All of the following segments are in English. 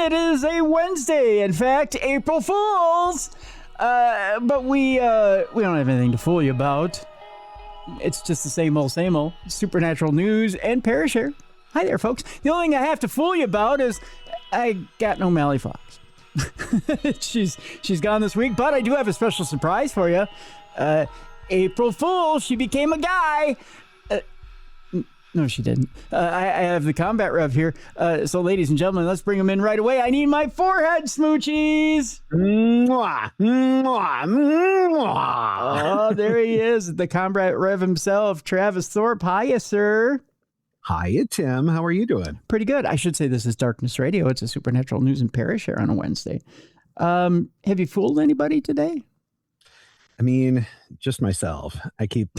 It is a Wednesday. In fact, April Fools. But we don't have anything to fool you about. It's just the same old supernatural news and Parashare. Hi there, folks. The only thing I have to fool you about is I got no Mally Fox. she's gone this week, but I do have a special surprise for you. April Fool, she became a guy. No, she didn't. I have the combat rev here. So, ladies and gentlemen, let's bring them in right away. I need my forehead smoochies. Mwah, mwah, mwah. Oh, there he is, the combat rev himself, Travis Thorpe. Hiya, sir. Hiya, Tim. How are you doing? Pretty good. I should say this is Darkness Radio. It's a supernatural news and Parashare on a Wednesday. Have you fooled anybody today? I mean, just myself. I keep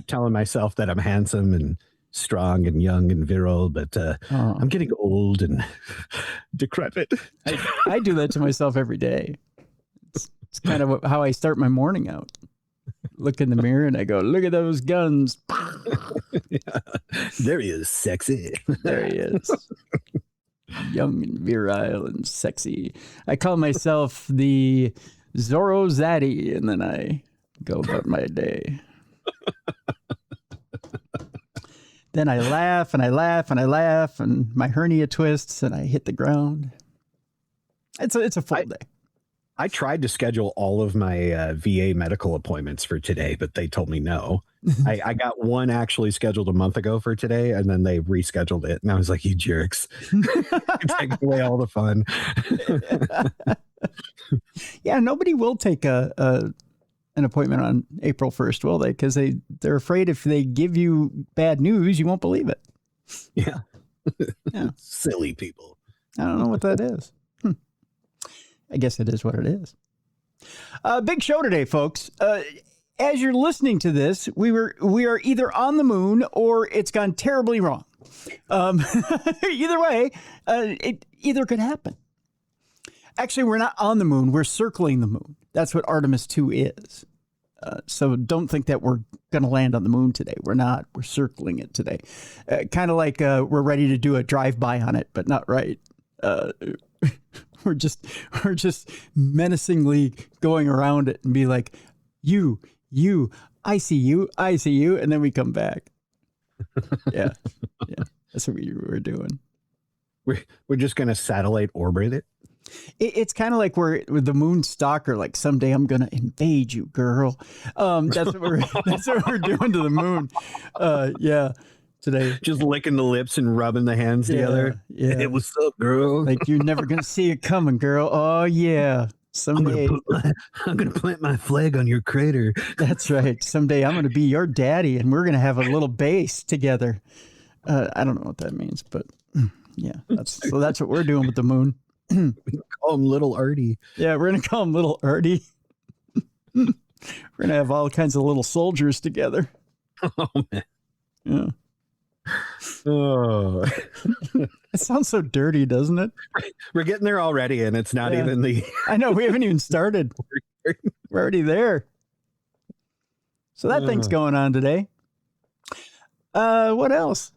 telling myself that I'm handsome and strong and young and virile, but I'm getting old and decrepit. I do that to myself every day. It's kind of how I start my morning out. Look in the mirror and I go, look at those guns. Yeah. There he is, sexy. There he is. Young and virile and sexy. I call myself the Zorro Zaddy, and then I go about my day. Then I laugh and I laugh and I laugh, and my hernia twists and I hit the ground. It's a full day. I tried to schedule all of my VA medical appointments for today, but they told me no. I got one actually scheduled a month ago for today, and then they rescheduled it. And I was like, you jerks. Take away all the fun. Yeah, nobody will take an appointment on April 1st, will they? Because they're afraid if they give you bad news, you won't believe it. Yeah. Yeah. Silly people. I don't know what that is. I guess it is what it is. Big show today, folks. As you're listening to this, we are either on the moon or it's gone terribly wrong. Either way, it either could happen. Actually, we're not on the moon. We're circling the moon. That's what Artemis II is. So don't think that we're going to land on the moon today. We're not. We're circling it today. Kind of like we're ready to do a drive-by on it, but not right. We're just menacingly going around it and be like, you, I see you, and then we come back. Yeah, that's what we were doing. We're just going to satellite orbit it. It's kind of like we're the moon stalker. Like, someday I'm gonna invade you, girl. That's what we're doing to the moon. Yeah. Today, just licking the lips and rubbing the hands together. Yeah. Hey, what's up, girl? Like, you're never gonna see it coming, girl. Oh yeah, someday I'm gonna plant my flag on your crater. That's right. Someday I'm gonna be your daddy, and we're gonna have a little base together. I don't know what that means, but yeah, that's what we're doing with the moon. We can call him Little Artie. Yeah, we're gonna call him Little Artie. We're gonna have all kinds of little soldiers together. Oh man. Yeah. Oh, it sounds so dirty, doesn't it? We're getting there already, and it's not even the. I know, we haven't even started. We're already there. So that thing's going on today. What else?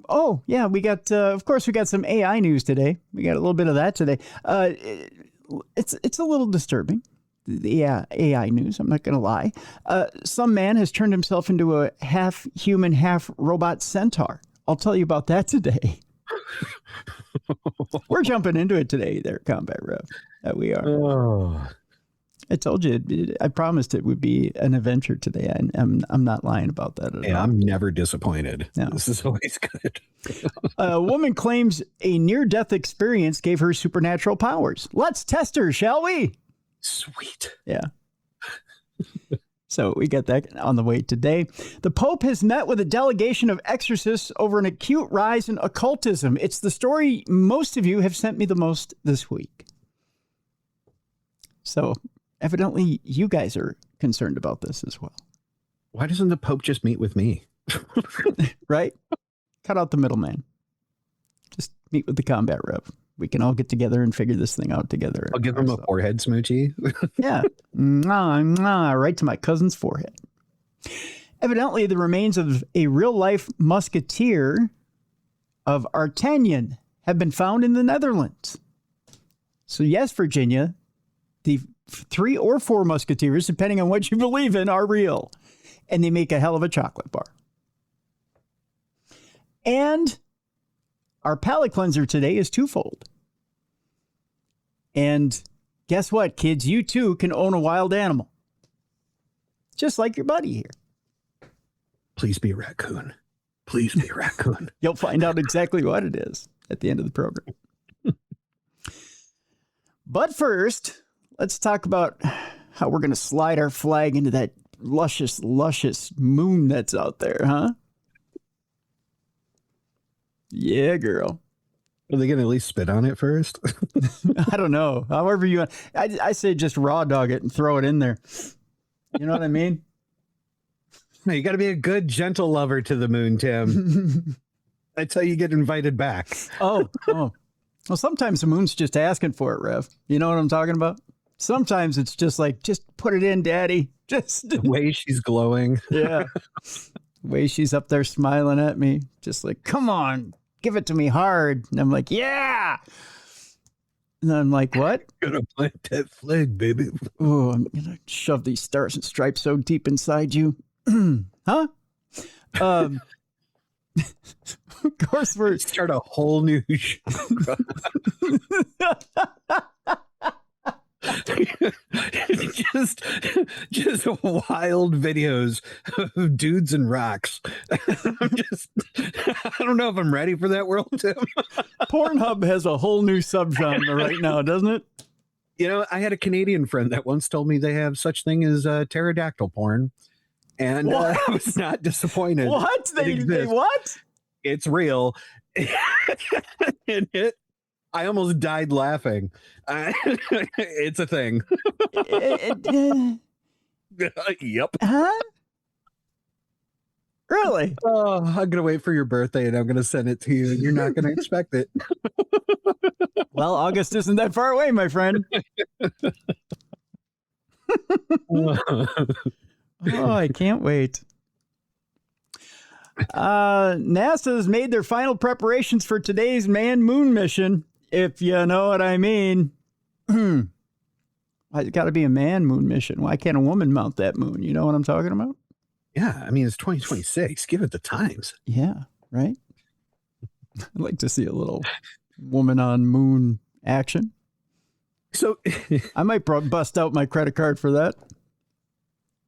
Oh yeah, we got. Of course, we got some AI news today. We got a little bit of that today. It's a little disturbing. The AI news, I'm not going to lie. Some man has turned himself into a half human, half robot centaur. I'll tell you about that today. We're jumping into it today there, Combat Rev. That we are. Oh. I told you, I promised it would be an adventure today. I'm not lying about that at all. I'm never disappointed. No. This is always good. A woman claims a near-death experience gave her supernatural powers. Let's test her, shall we? Sweet. Yeah. So we got that on the way today. The Pope has met with a delegation of exorcists over an acute rise in occultism. It's the story most of you have sent me the most this week. So evidently you guys are concerned about this as well. Why doesn't the Pope just meet with me? Right? Cut out the middleman. Just meet with the Combat Rev. We can all get together and figure this thing out together. I'll give him a forehead smoochie. Yeah. Right to my cousin's forehead. Evidently, the remains of a real-life musketeer of Artanian have been found in the Netherlands. So yes, Virginia, the 3 or 4 Musketeers, depending on what you believe in, are real. And they make a hell of a chocolate bar. And our palate cleanser today is twofold. And guess what, kids? You too can own a wild animal. Just like your buddy here. Please be a raccoon. Please be a raccoon. You'll find out exactly what it is at the end of the program. But first, let's talk about how we're going to slide our flag into that luscious, luscious moon that's out there, huh? Yeah, girl. Are they going to at least spit on it first? I don't know. However you want. I say just raw dog it and throw it in there. You know what I mean? No, you got to be a good, gentle lover to the moon, Tim. That's how you get invited back. Oh. Well, sometimes the moon's just asking for it, Rev. You know what I'm talking about? Sometimes it's just like, just put it in, Daddy. Just the way she's glowing. Yeah. The way she's up there smiling at me. Just like, come on, give it to me hard. And I'm like, yeah. And I'm like, what? I'm gonna plant that flag, baby. Oh, I'm gonna shove these stars and stripes so deep inside you. Huh? Of course, we're start a whole new genre. just wild videos of dudes and rocks. I don't know if I'm ready for that world, Tim. Pornhub has a whole new subgenre right now, doesn't it? You know, I had a Canadian friend that once told me they have such thing as pterodactyl porn, and I was not disappointed. What? They what? It's real. And I almost died laughing. It's a thing. Yep. Huh? Really? Oh, I'm going to wait for your birthday and I'm going to send it to you and you're not going to expect it. Well, August isn't that far away, my friend. Oh, I can't wait. NASA has made their final preparations for today's manned moon mission, if you know what I mean. It's got to be a manned moon mission. Why can't a woman mount that moon? You know what I'm talking about? Yeah, I mean, it's 2026. Give it the times. Yeah, right? I'd like to see a little woman on moon action. So I might bust out my credit card for that.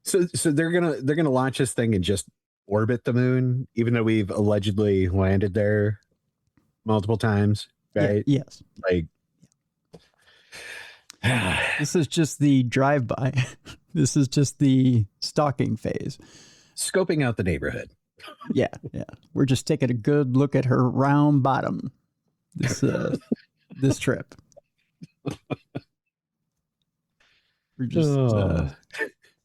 So they're gonna launch this thing and just orbit the moon, even though we've allegedly landed there multiple times, right? Yeah, yes. Like, this is just the drive-by. This is just the stalking phase. Scoping out the neighborhood. Yeah. We're just taking a good look at her round bottom. This trip. We're just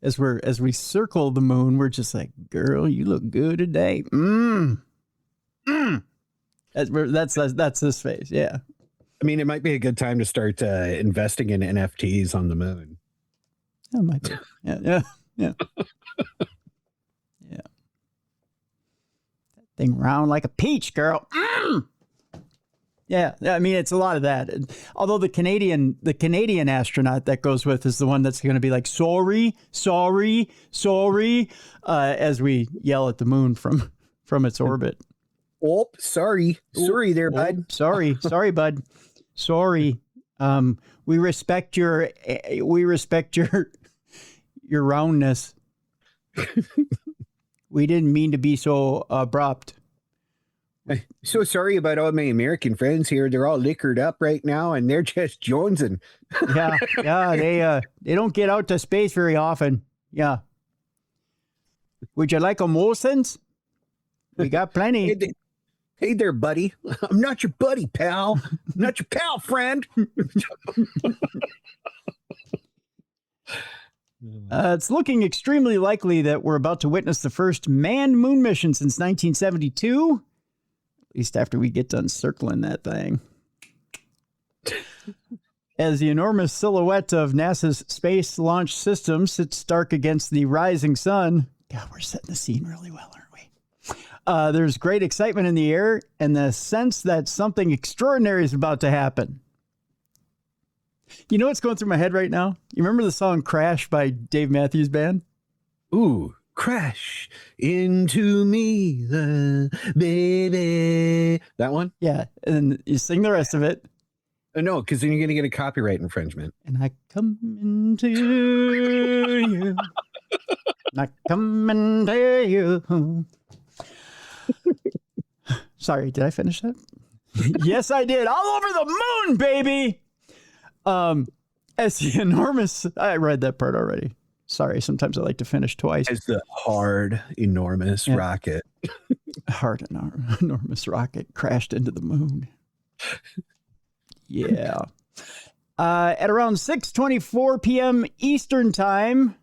as we circle the moon, we're just like, girl, you look good today. That's this phase. Yeah. I mean, it might be a good time to start investing in NFTs on the moon. That might be. Yeah. Yeah. That thing round like a peach, girl. Yeah, I mean, it's a lot of that. Although the Canadian astronaut that goes with is the one that's going to be like, sorry, as we yell at the moon from its orbit. Oh, sorry there, bud. Sorry, bud. Sorry. We respect your roundness. We didn't mean to be so abrupt. So sorry about all my American friends here. They're all liquored up right now, and they're just jonesing. Yeah. They don't get out to space very often. Yeah. Would you like a Molson's? We got plenty. Hey there, buddy. I'm not your buddy, pal. I'm not your pal, friend. It's looking extremely likely that we're about to witness the first manned moon mission since 1972. At least after we get done circling that thing. As the enormous silhouette of NASA's Space Launch System sits stark against the rising sun. God, we're setting the scene really well, aren't we? There's great excitement in the air and the sense that something extraordinary is about to happen. You know what's going through my head right now? You remember the song Crash by Dave Matthews Band? Ooh, crash into me, baby. That one? Yeah. And you sing the rest of it. No, because then you're going to get a copyright infringement. And I come into you. And I come into you. Sorry, did I finish that? Yes, I did. All over the moon, baby. As the enormous, I read that part already. Sorry, sometimes I like to finish twice. As the hard, enormous rocket. Hard, enormous rocket crashed into the moon. Yeah. At around 6:24 p.m. Eastern time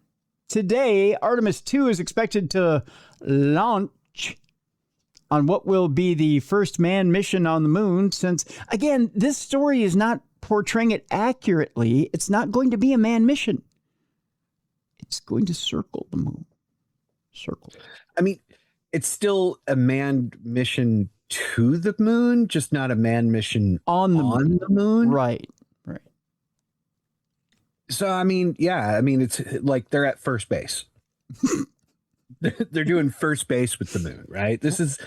today, Artemis II is expected to launch on what will be the first manned mission on the moon since, again, this story is not portraying it accurately. It's not going to be a manned mission. It's going to circle the moon. Circle. I mean, it's still a manned mission to the moon, just not a manned mission on the moon. Right, right. So, I mean, yeah, I mean, it's like they're at first base. They're doing first base with the moon, right? This is,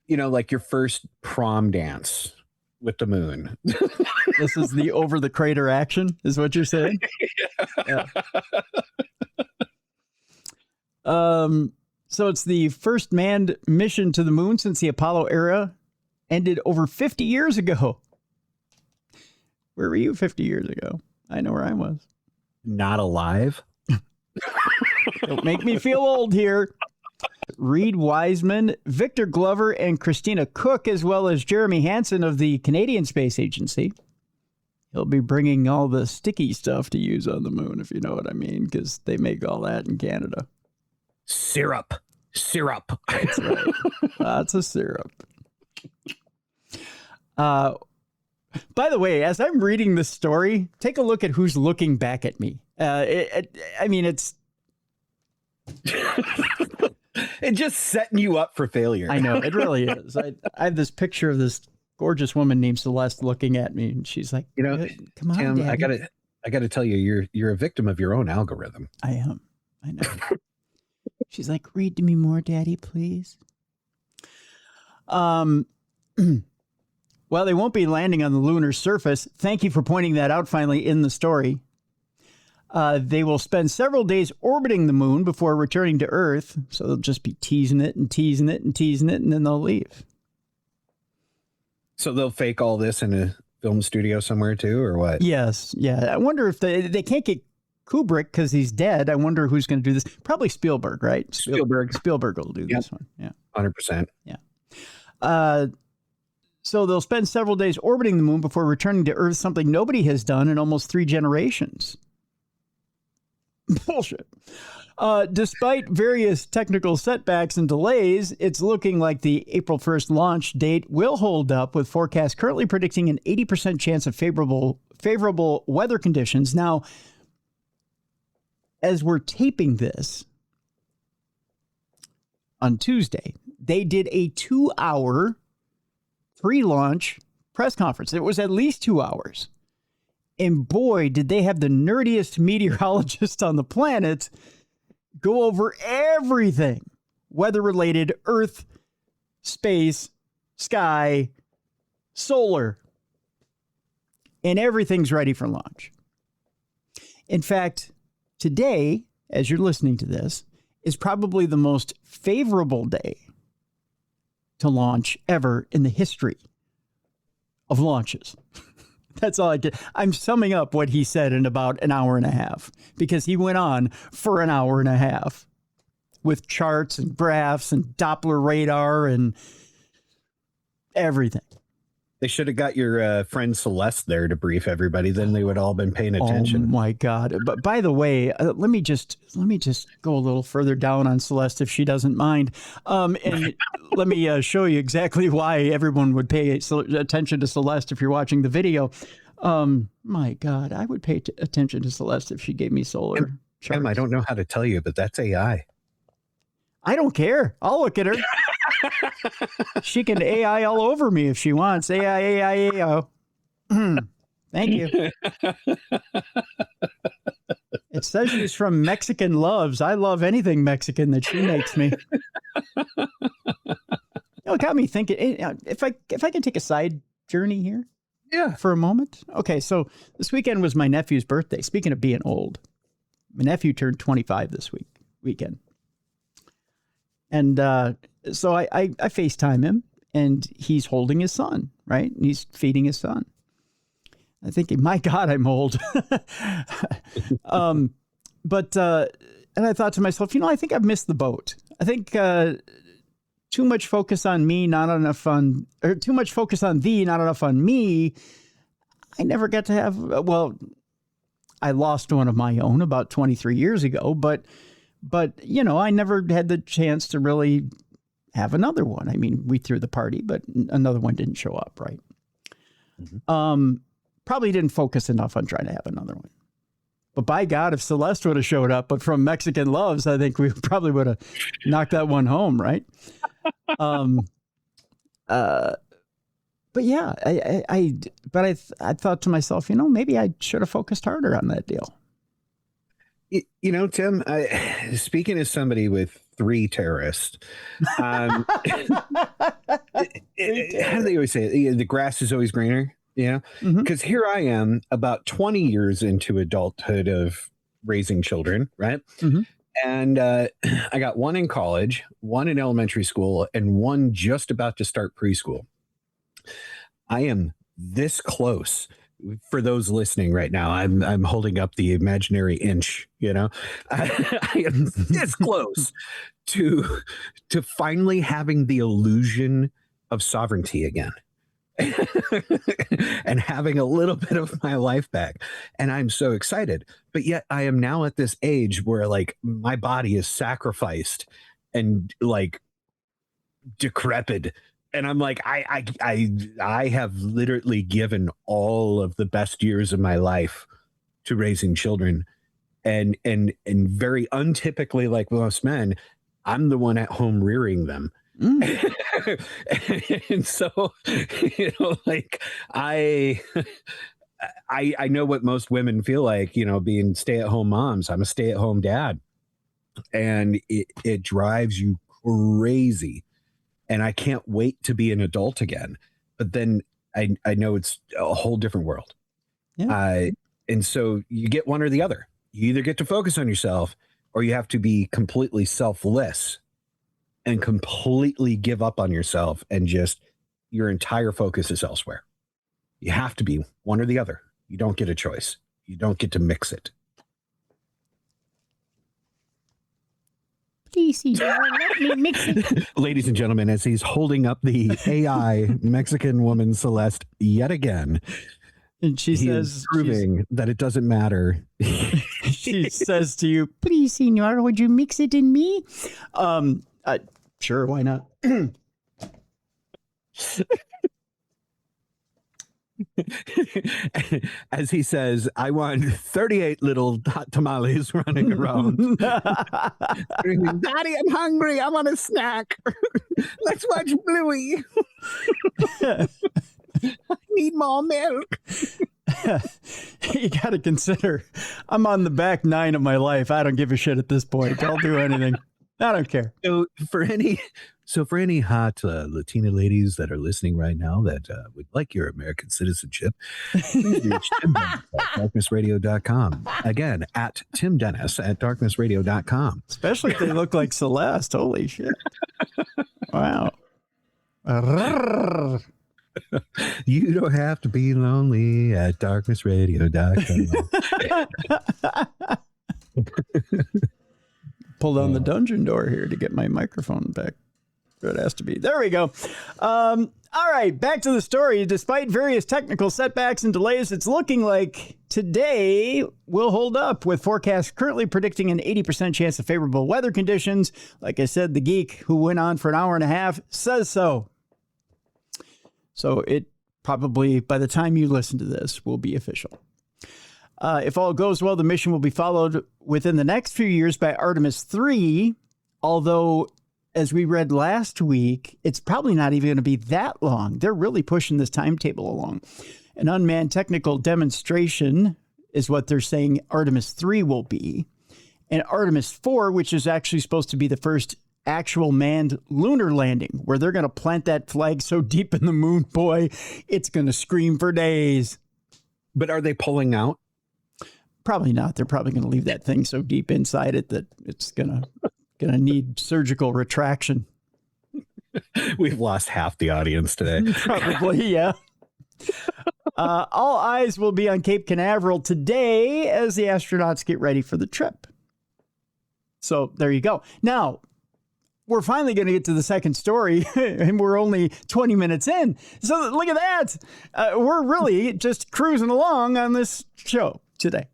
like your first prom dance with the moon. This is the over the crater action, is what you're saying? Yeah. So it's the first manned mission to the moon since the Apollo era ended over 50 years ago. Where were you 50 years ago? I know where I was. Not alive. Don't make me feel old here. Reed Wiseman, Victor Glover, and Christina Cook, as well as Jeremy Hansen of the Canadian Space Agency. He'll be bringing all the sticky stuff to use on the moon, if you know what I mean, because they make all that in Canada. Syrup. That's right. Lots of syrup. By the way, as I'm reading this story, take a look at who's looking back at me. It's It's just setting you up for failure. I know, it really is. I have this picture of this gorgeous woman named Celeste looking at me, and she's like, "Come on, Tim, Daddy." I gotta tell you, you're a victim of your own algorithm. I am. I know. She's like, "Read to me more, Daddy, please." Well, they won't be landing on the lunar surface. Thank you for pointing that out finally in the story. They will spend several days orbiting the moon before returning to Earth. So they'll just be teasing it, and then they'll leave. So they'll fake all this in a film studio somewhere too, or what? Yes. Yeah. I wonder if they can't get Kubrick because he's dead. I wonder who's going to do this. Probably Spielberg, right? Spielberg will do this one. Yeah. 100%. Yeah. So they'll spend several days orbiting the moon before returning to Earth, something nobody has done in almost 3 generations. Bullshit. Despite various technical setbacks and delays, it's looking like the April 1st launch date will hold up, with forecasts currently predicting an 80% chance of favorable weather conditions. Now, as we're taping this on Tuesday, they did a 2-hour pre-launch press conference. It was at least 2 hours. And boy, did they have the nerdiest meteorologist on the planet go over everything weather-related: Earth, space, sky, solar, and everything's ready for launch. In fact, today, as you're listening to this, is probably the most favorable day to launch ever in the history of launches. That's all I did. I'm summing up what he said in about an hour and a half, because he went on for an hour and a half with charts and graphs and Doppler radar and everything. They should have got your friend Celeste there to brief everybody. Then they would all been paying attention. Oh my God! But by the way, let me just go a little further down on Celeste, if she doesn't mind, and let me show you exactly why everyone would pay attention to Celeste if you're watching the video. My God, I would pay attention to Celeste if she gave me solar charts. Tim, I don't know how to tell you, but that's AI. I don't care. I'll look at her. She can AI all over me if she wants. AI. Thank you. It says she's from Mexican Loves. I love anything Mexican that she makes me. It got me thinking, if I can take a side journey here. Yeah. For a moment. Okay, so this weekend was my nephew's birthday. Speaking of being old, my nephew turned 25 this weekend. And so I FaceTime him, and he's holding his son, right? And he's feeding his son. I'm thinking, my God, I'm old. But I thought to myself, I think I've missed the boat. I think too much focus on me, not enough on, or too much focus on thee, not enough on me. I never got to have, I lost one of my own about 23 years ago, but I never had the chance to really have another one. I mean, we threw the party, but another one didn't show up, right? Mm-hmm. Probably didn't focus enough on trying to have another one. But by God, if Celeste would have showed up, but from Mexican Loves, I think we probably would have knocked that one home, right? But yeah, I thought to myself, maybe I should have focused harder on that deal. Tim, speaking as somebody with 3 terrorists, how do they always say it? The grass is always greener, because here I am about 20 years into adulthood of raising children, right? Mm-hmm. And I got one in college, one in elementary school, and one just about to start preschool. I am this close. For those listening right now, I'm holding up the imaginary inch. I am this close to finally having the illusion of sovereignty again. And having a little bit of my life back. And I'm so excited. But yet I am now at this age where my body is sacrificed and decrepit. And I'm like, I have literally given all of the best years of my life to raising children. And very untypically, like most men, I'm the one at home rearing them. Mm. And so, I know what most women feel like, being stay-at-home moms. I'm a stay-at-home dad, and it drives you crazy. And I can't wait to be an adult again. But then I know it's a whole different world. Yeah. And so you get one or the other. You either get to focus on yourself, or you have to be completely selfless and completely give up on yourself, and just your entire focus is elsewhere. You have to be one or the other. You don't get a choice. You don't get to mix it. Please, let me mix it. Ladies and gentlemen, as he's holding up the AI Mexican woman Celeste yet again, and she says, proving that it doesn't matter. She says to you, "Please, senor, would you mix it in me?" Sure, why not? As he says, I want 38 little hot tamales running around. Daddy, I'm hungry. I want a snack. Let's watch Bluey. I need more milk. You got to consider, I'm on the back 9 of my life. I don't give a shit at this point. I'll do anything. I don't care. So for any hot Latina ladies that are listening right now that would like your American citizenship, please reach Tim Dennis at darknessradio.com. Again, at Tim Dennis at darknessradio.com. Especially if they look like Celeste. Holy shit. Wow. You don't have to be lonely at darknessradio.com. Pull down the dungeon door here to get my microphone back. It has to be. There we go. All right, back to the story. Despite various technical setbacks and delays, it's looking like today will hold up, with forecasts currently predicting an 80% chance of favorable weather conditions. Like I said, the geek who went on for an hour and a half says so. So it probably, by the time you listen to this, will be official. If all goes well, the mission will be followed within the next few years by Artemis II, although, as we read last week, it's probably not even going to be that long. They're really pushing this timetable along. An unmanned technical demonstration is what they're saying Artemis III will be. And Artemis IV, which is actually supposed to be the first actual manned lunar landing, where they're going to plant that flag so deep in the moon, boy, it's going to scream for days. But are they pulling out? Probably not. They're probably going to leave that thing so deep inside it that it's going to need surgical retraction. We've lost half the audience today. Probably, yeah. All eyes will be on Cape Canaveral today as the astronauts get ready for the trip. So there you go. Now, we're finally going to get to the second story, and we're only 20 minutes in. So look at that. We're really just cruising along on this show today.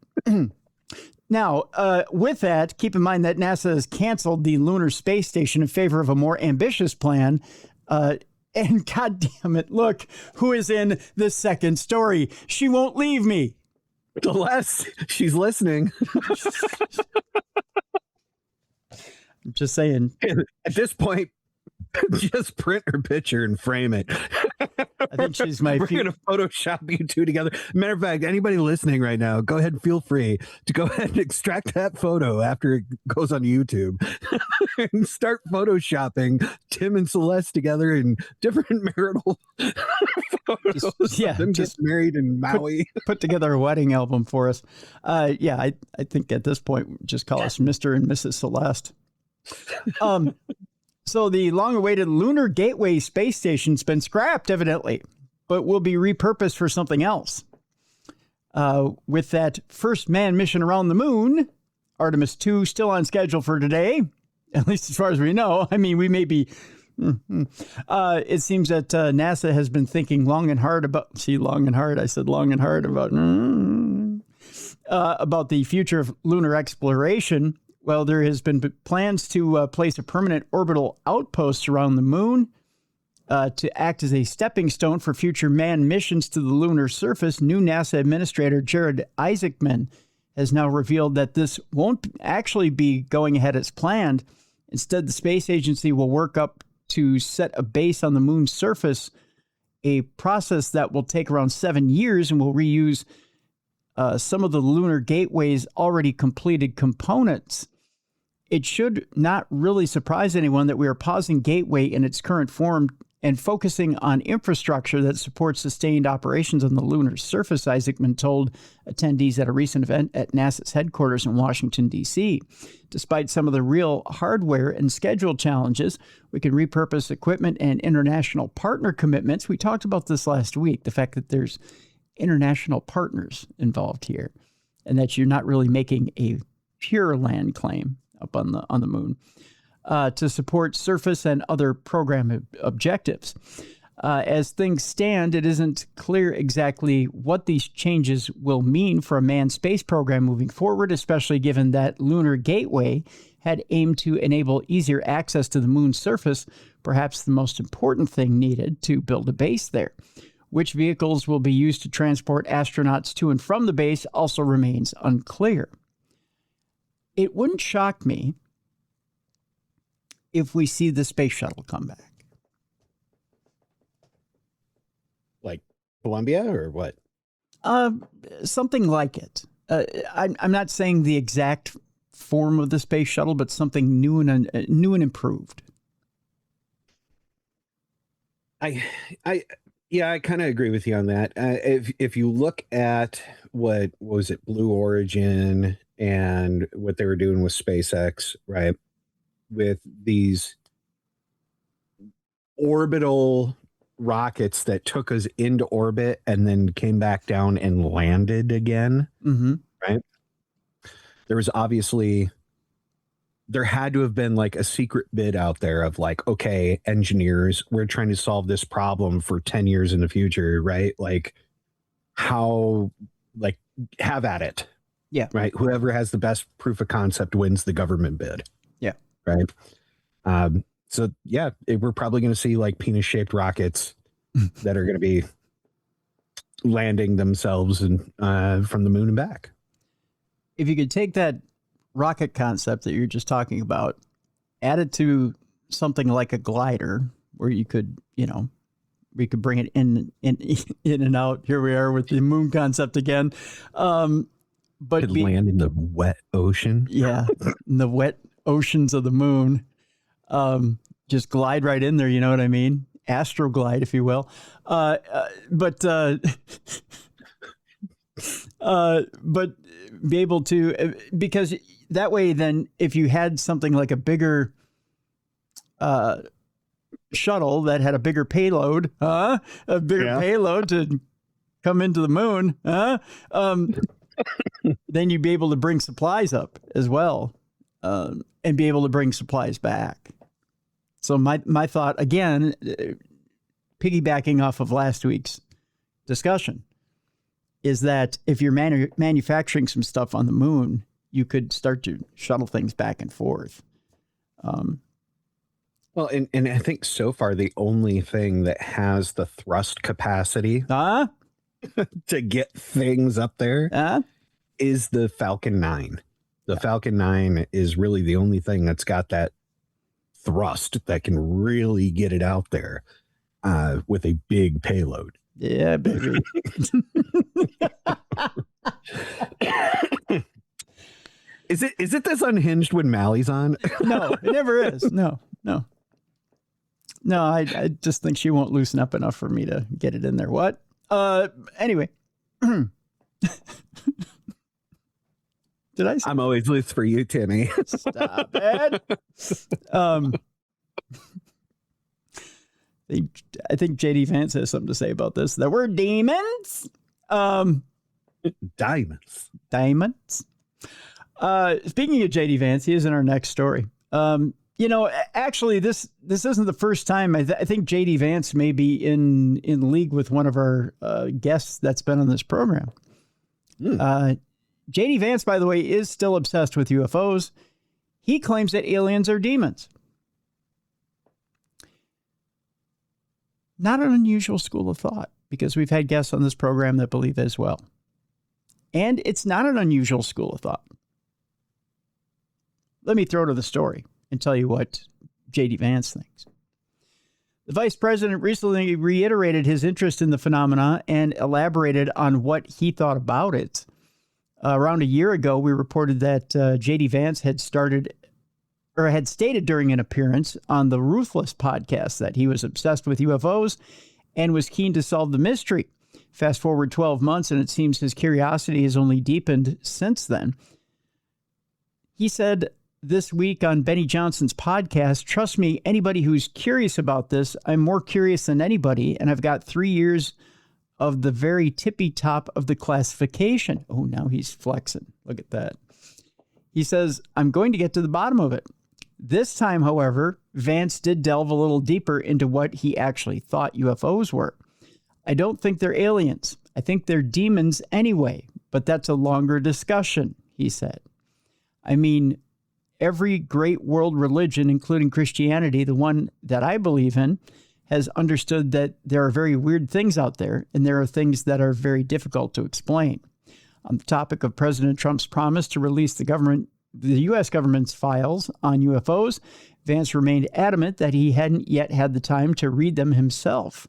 Now, with that, keep in mind that NASA has canceled the Lunar Space Station in favor of a more ambitious plan. And God damn it, look who is in the second story. She won't leave me. Unless she's listening. I'm just saying. At this point, just print her picture and frame it. I think she's my. We're going to Photoshop you two together. Matter of fact, anybody listening right now, go ahead and feel free to go ahead and extract that photo after it goes on YouTube and start Photoshopping Tim and Celeste together in different marital photos. Them just married in Maui. Put together a wedding album for us. I think at this point, just call us Mr. and Mrs. Celeste. So the long-awaited Lunar Gateway space station's been scrapped, evidently, but will be repurposed for something else. With that first manned mission around the moon, Artemis II still on schedule for today, at least as far as we know. I mean, we may be... it seems that NASA has been thinking long and hard about... I said long and hard about the future of lunar exploration. Well, there has been plans to place a permanent orbital outpost around the moon to act as a stepping stone for future manned missions to the lunar surface. New NASA Administrator Jared Isaacman has now revealed that this won't actually be going ahead as planned. Instead, the space agency will work up to set a base on the moon's surface, a process that will take around 7 years and will reuse some of the Lunar Gateway's already completed components. It should not really surprise anyone that we are pausing Gateway in its current form and focusing on infrastructure that supports sustained operations on the lunar surface, Isaacman told attendees at a recent event at NASA's headquarters in Washington, D.C. Despite some of the real hardware and schedule challenges, we can repurpose equipment and international partner commitments. We talked about this last week, the fact that there's international partners involved here and that you're not really making a pure land claim up on the moon, to support surface and other program objectives. As things stand, it isn't clear exactly what these changes will mean for a manned space program moving forward, especially given that Lunar Gateway had aimed to enable easier access to the moon's surface, perhaps the most important thing needed to build a base there. Which vehicles will be used to transport astronauts to and from the base also remains unclear. It wouldn't shock me if we see the space shuttle come back. Like Columbia or what? Something like it. I'm not saying the exact form of the space shuttle, but something new and improved. I kind of agree with you on that. If you look at what was it, Blue Origin and what they were doing with SpaceX, right? With these orbital rockets that took us into orbit and then came back down and landed again, right? There was obviously, there had to have been like a secret bid out there of like, okay, engineers, we're trying to solve this problem for 10 years in the future, right? Like how, like, have at it. Yeah. Right. Whoever has the best proof of concept wins the government bid. Yeah. Right. So yeah, we're probably going to see like penis shaped rockets that are going to be landing themselves and from the moon and back. If you could take that rocket concept that you're just talking about, add it to something like a glider where you could, we could bring it in and out. Here we are with the moon concept again. But could land in the wet ocean. Yeah, in the wet oceans of the moon. Just glide right in there. You know what I mean? Astroglide, if you will. But be able to, because that way, then if you had something like a bigger shuttle that had a bigger payload, payload to come into the moon, then you'd be able to bring supplies up as well, and be able to bring supplies back. So my thought, again, piggybacking off of last week's discussion, is that if you're manufacturing some stuff on the moon, you could start to shuttle things back and forth. Well, and I think so far the only thing that has the thrust capacity to get things up there is the Falcon 9. The Falcon 9 is really the only thing that's got that thrust that can really get it out there with a big payload. Yeah, baby. Is it this unhinged when Mally's on? No, it never is. No. I just think she won't loosen up enough for me to get it in there. What? Anyway. Did I say? I'm always loose for you, Timmy. Stop it. I think JD Vance has something to say about this. The word demons. Diamonds. Speaking of JD Vance, he is in our next story. Actually, this isn't the first time. I think JD Vance may be in league with one of our guests that's been on this program. JD Vance, by the way, is still obsessed with UFOs. He claims that aliens are demons. Not an unusual school of thought, because we've had guests on this program that believe as well. And it's not an unusual school of thought. Let me throw to the story and tell you what J.D. Vance thinks. The vice president recently reiterated his interest in the phenomena and elaborated on what he thought about it. Around a year ago, we reported that J.D. Vance had stated during an appearance on the Ruthless podcast that he was obsessed with UFOs and was keen to solve the mystery. Fast forward 12 months, and it seems his curiosity has only deepened since then. He said this week on Benny Johnson's podcast, "Trust me, anybody who's curious about this, I'm more curious than anybody, and I've got 3 years of the very tippy top of the classification." Oh, now he's flexing. Look at that. He says, "I'm going to get to the bottom of it." This time, however, Vance did delve a little deeper into what he actually thought UFOs were. "I don't think they're aliens. I think they're demons anyway, but that's a longer discussion," he said. "I mean, every great world religion, including Christianity, the one that I believe in, has understood that there are very weird things out there, and there are things that are very difficult to explain." On the topic of President Trump's promise to release the U.S. government's files on UFOs, Vance remained adamant that he hadn't yet had the time to read them himself.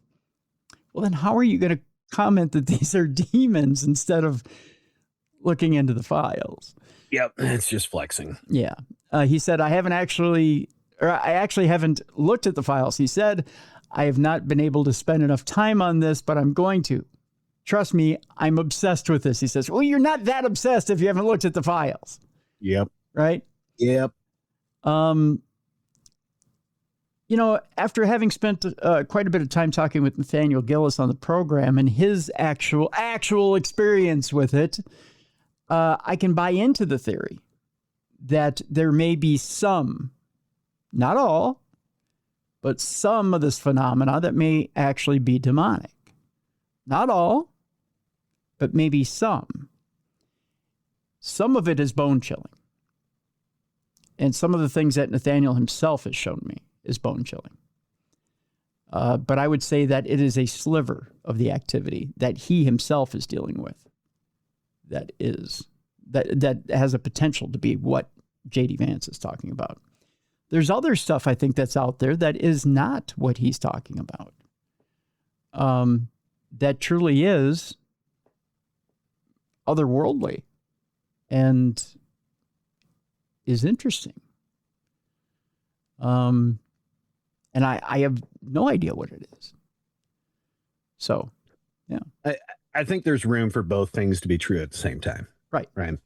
Well, then how are you going to comment that these are demons instead of looking into the files? Yep, it's just flexing. Yeah. He said, I actually haven't looked at the files. He said, "I have not been able to spend enough time on this, but I'm going to. Trust me, I'm obsessed with this." He says, "Well, you're not that obsessed if you haven't looked at the files." Yep. Right? Yep. After having spent quite a bit of time talking with Nathaniel Gillis on the program and his actual experience with it, I can buy into the theory that there may be some, not all, but some of this phenomena that may actually be demonic. Not all, but maybe some. Some of it is bone-chilling. And some of the things that Nathaniel himself has shown me is bone-chilling. But I would say that it is a sliver of the activity that he himself is dealing with that has a potential to be what J.D. Vance is talking about. There's other stuff I think that's out there that is not what he's talking about. that truly is otherworldly and is interesting. And I have no idea what it is. So, yeah. I think there's room for both things to be true at the same time. Right. Right.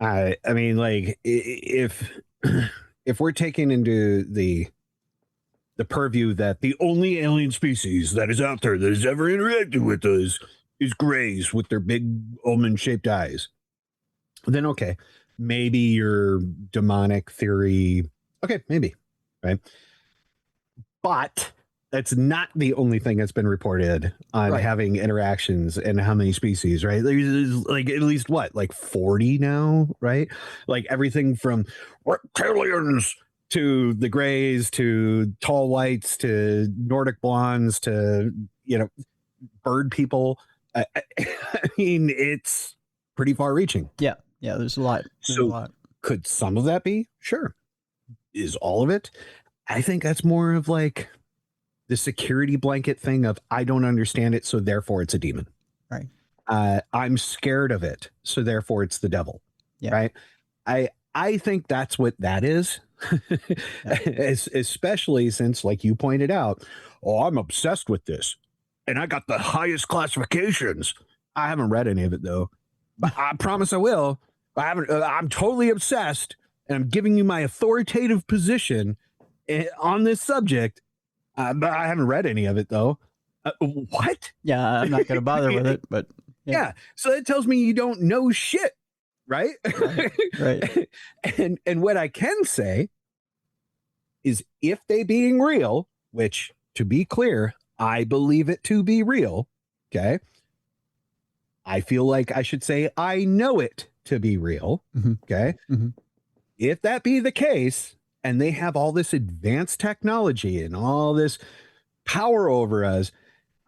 I mean, like, if we're taking into the purview that the only alien species that is out there that has ever interacted with us is grays with their big almond-shaped eyes, then okay, maybe your demonic theory, okay, maybe, right? But that's not the only thing that's been reported on having interactions and how many species, right? There's like at least what, like 40 now, right? Like everything from reptilians to the grays to tall whites to Nordic blondes to, bird people. I mean, it's pretty far reaching. Yeah. Yeah. There's a lot. Could some of that be? Sure. Is all of it? I think that's more of like the security blanket thing of I don't understand it, so therefore it's a demon. Right. I'm scared of it, so therefore it's the devil. Yeah. Right. I think that's what that is. Especially since, like you pointed out, I'm obsessed with this. And I got the highest classifications. I haven't read any of it though. But I promise I will. I'm totally obsessed, and I'm giving you my authoritative position on this subject. But I haven't read any of it though. What? Yeah, I'm not going to bother with it, but yeah. So it tells me you don't know shit, right? Right. And what I can say is, if they being real, which to be clear, I believe it to be real. Okay. I feel like I should say I know it to be real. Mm-hmm. Okay. Mm-hmm. If that be the case, and they have all this advanced technology and all this power over us,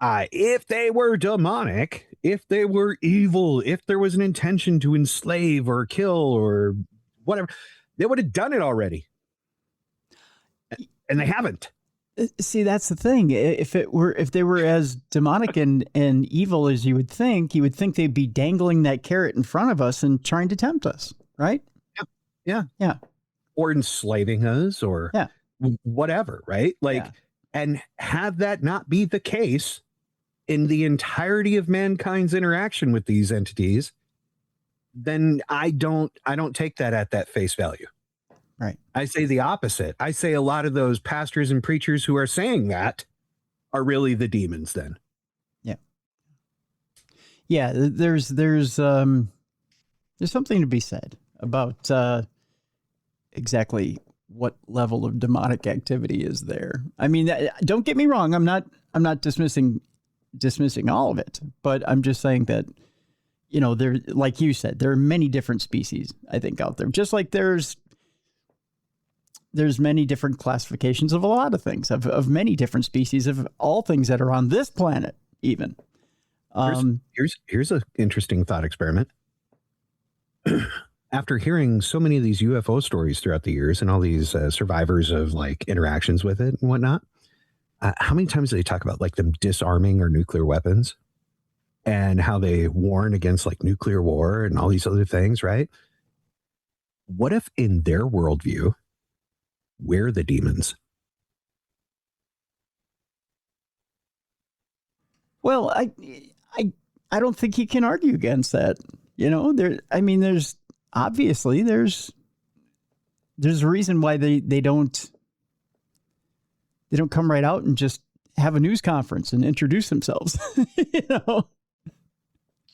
if they were demonic, if they were evil, if there was an intention to enslave or kill or whatever, they would have done it already. And they haven't. See, that's the thing. If they were as demonic and evil as you would think they'd be dangling that carrot in front of us and trying to tempt us, right? Yeah. Or enslaving us or whatever, right? Like, and have that not be the case in the entirety of mankind's interaction with these entities, then I don't take that at that face value. Right. I say the opposite. I say a lot of those pastors and preachers who are saying that are really the demons then. Yeah. Yeah. There's something to be said about exactly what level of demonic activity is there. I mean, don't get me wrong. I'm not dismissing all of it, but I'm just saying that, there, like you said, there are many different species, I think, out there, just like there's many different classifications of a lot of things, of many different species, of all things that are on this planet, even. Here's an interesting thought experiment. After hearing so many of these UFO stories throughout the years and all these survivors of like interactions with it and whatnot, how many times do they talk about like them disarming or nuclear weapons and how they warn against like nuclear war and all these other things, right? What if in their worldview, we're the demons? Well, I don't think you can argue against that. There's obviously there's a reason why they don't come right out and just have a news conference and introduce themselves.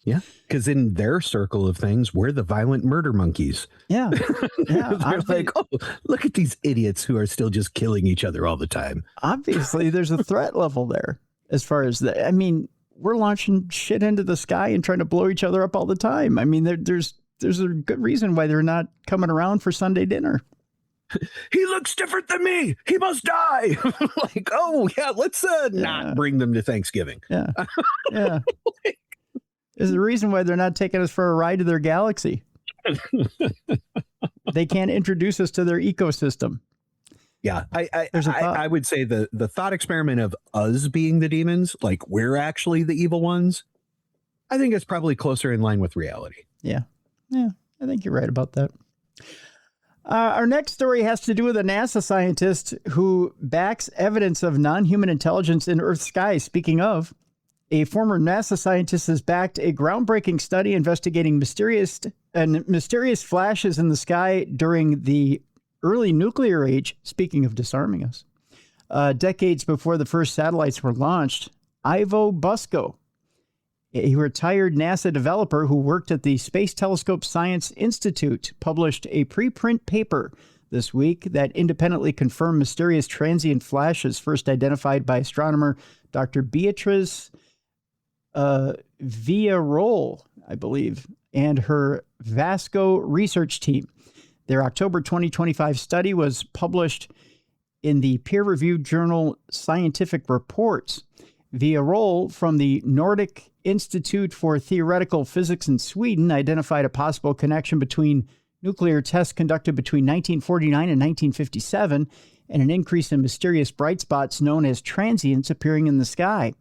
Yeah, because in their circle of things, we're the violent murder monkeys. Yeah. They're like, oh, look at these idiots who are still just killing each other all the time. Obviously, there's a threat level there as far as that. I mean, we're launching shit into the sky and trying to blow each other up all the time. I mean, there's a good reason why they're not coming around for Sunday dinner. He looks different than me. He must die. Like, oh, yeah, let's not bring them to Thanksgiving. Yeah. Yeah. There's a reason why they're not taking us for a ride to their galaxy. They can't introduce us to their ecosystem. Yeah, There's a thought. I would say the thought experiment of us being the demons, like we're actually the evil ones, I think it's probably closer in line with reality. Yeah. Yeah, I think you're right about that. Our next story has to do with a NASA scientist who backs evidence of non-human intelligence in Earth's sky. Speaking of, a former NASA scientist has backed a groundbreaking study investigating mysterious flashes in the sky during the early nuclear age. Speaking of disarming us, decades before the first satellites were launched, Ivo Busko, a retired NASA developer who worked at the Space Telescope Science Institute, published a preprint paper this week that independently confirmed mysterious transient flashes first identified by astronomer Dr. Beatrice Villarroel, I believe, and her Vasco research team. Their October 2025 study was published in the peer-reviewed journal Scientific Reports. Villarroel from the Nordic Institute for Theoretical Physics in Sweden identified a possible connection between nuclear tests conducted between 1949 and 1957 and an increase in mysterious bright spots known as transients appearing in the sky.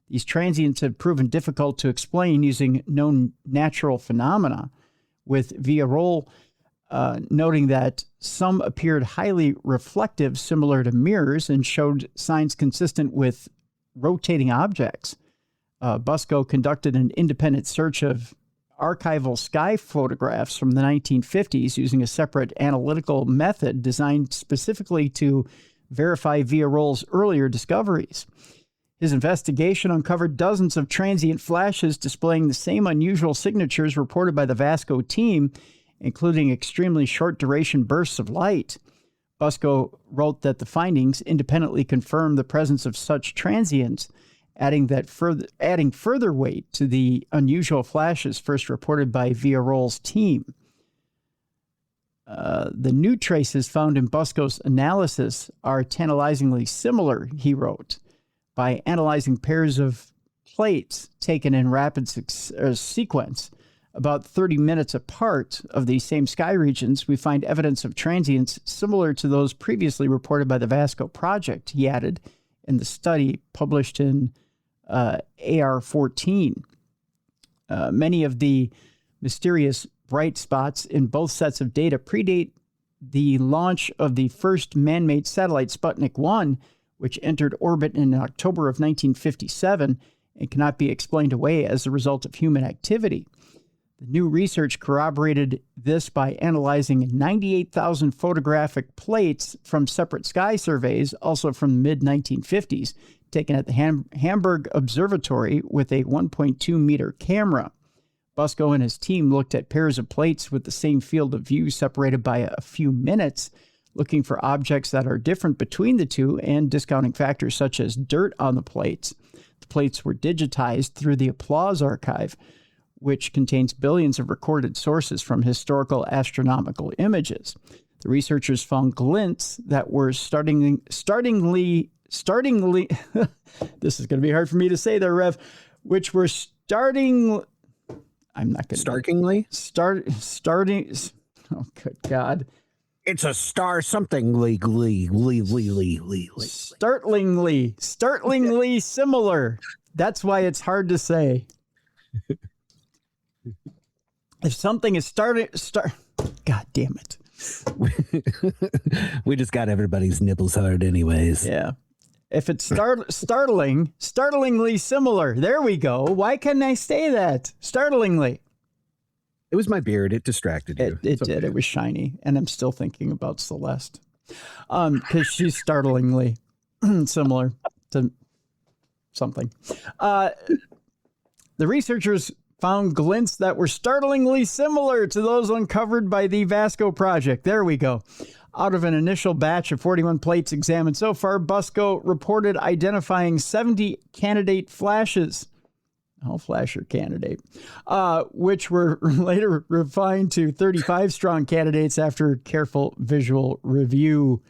These transients have proven difficult to explain using known natural phenomena, with Villarroel noting that some appeared highly reflective, similar to mirrors, and showed signs consistent with rotating objects. Busko conducted an independent search of archival sky photographs from the 1950s using a separate analytical method designed specifically to verify Villarroel's earlier discoveries. His investigation uncovered dozens of transient flashes displaying the same unusual signatures reported by the Vasco team, including extremely short-duration bursts of light. Busko wrote that the findings independently confirmed the presence of such transients, adding further weight to the unusual flashes first reported by Villarroel's team. The new traces found in Busko's analysis are tantalizingly similar, he wrote. By analyzing pairs of plates taken in rapid sequence, about 30 minutes apart of these same sky regions, we find evidence of transients similar to those previously reported by the Vasco project, he added, in the study published in AR14. Many of the mysterious bright spots in both sets of data predate the launch of the first man-made satellite Sputnik 1, which entered orbit in October of 1957 and cannot be explained away as a result of human activity. The new research corroborated this by analyzing 98,000 photographic plates from separate sky surveys, also from the mid-1950s, taken at the Hamburg Observatory with a 1.2-meter camera. Busko and his team looked at pairs of plates with the same field of view separated by a few minutes, looking for objects that are different between the two and discounting factors such as dirt on the plates. The plates were digitized through the Applause archive, which contains billions of recorded sources from historical astronomical images. The researchers found glints that were startlingly this is going to be hard for me to say there, Rev, which were starting, I'm not going to. Starting, oh, good God. It's a star something startlingly similar. That's why it's hard to say. If something is God damn it. We just got everybody's nipples hard anyways. Yeah. If it's startlingly similar. There we go. Why couldn't I say that? Startlingly. It was my beard. It distracted you. It did. Okay. It was shiny. And I'm still thinking about Celeste. Because she's startlingly similar to something. The researchers found glints that were startlingly similar to those uncovered by the Vasco project. There we go. Out of an initial batch of 41 plates examined so far, Busko reported identifying 70 candidate flashes. Oh, flasher candidate. Which were later refined to 35 strong candidates after careful visual review.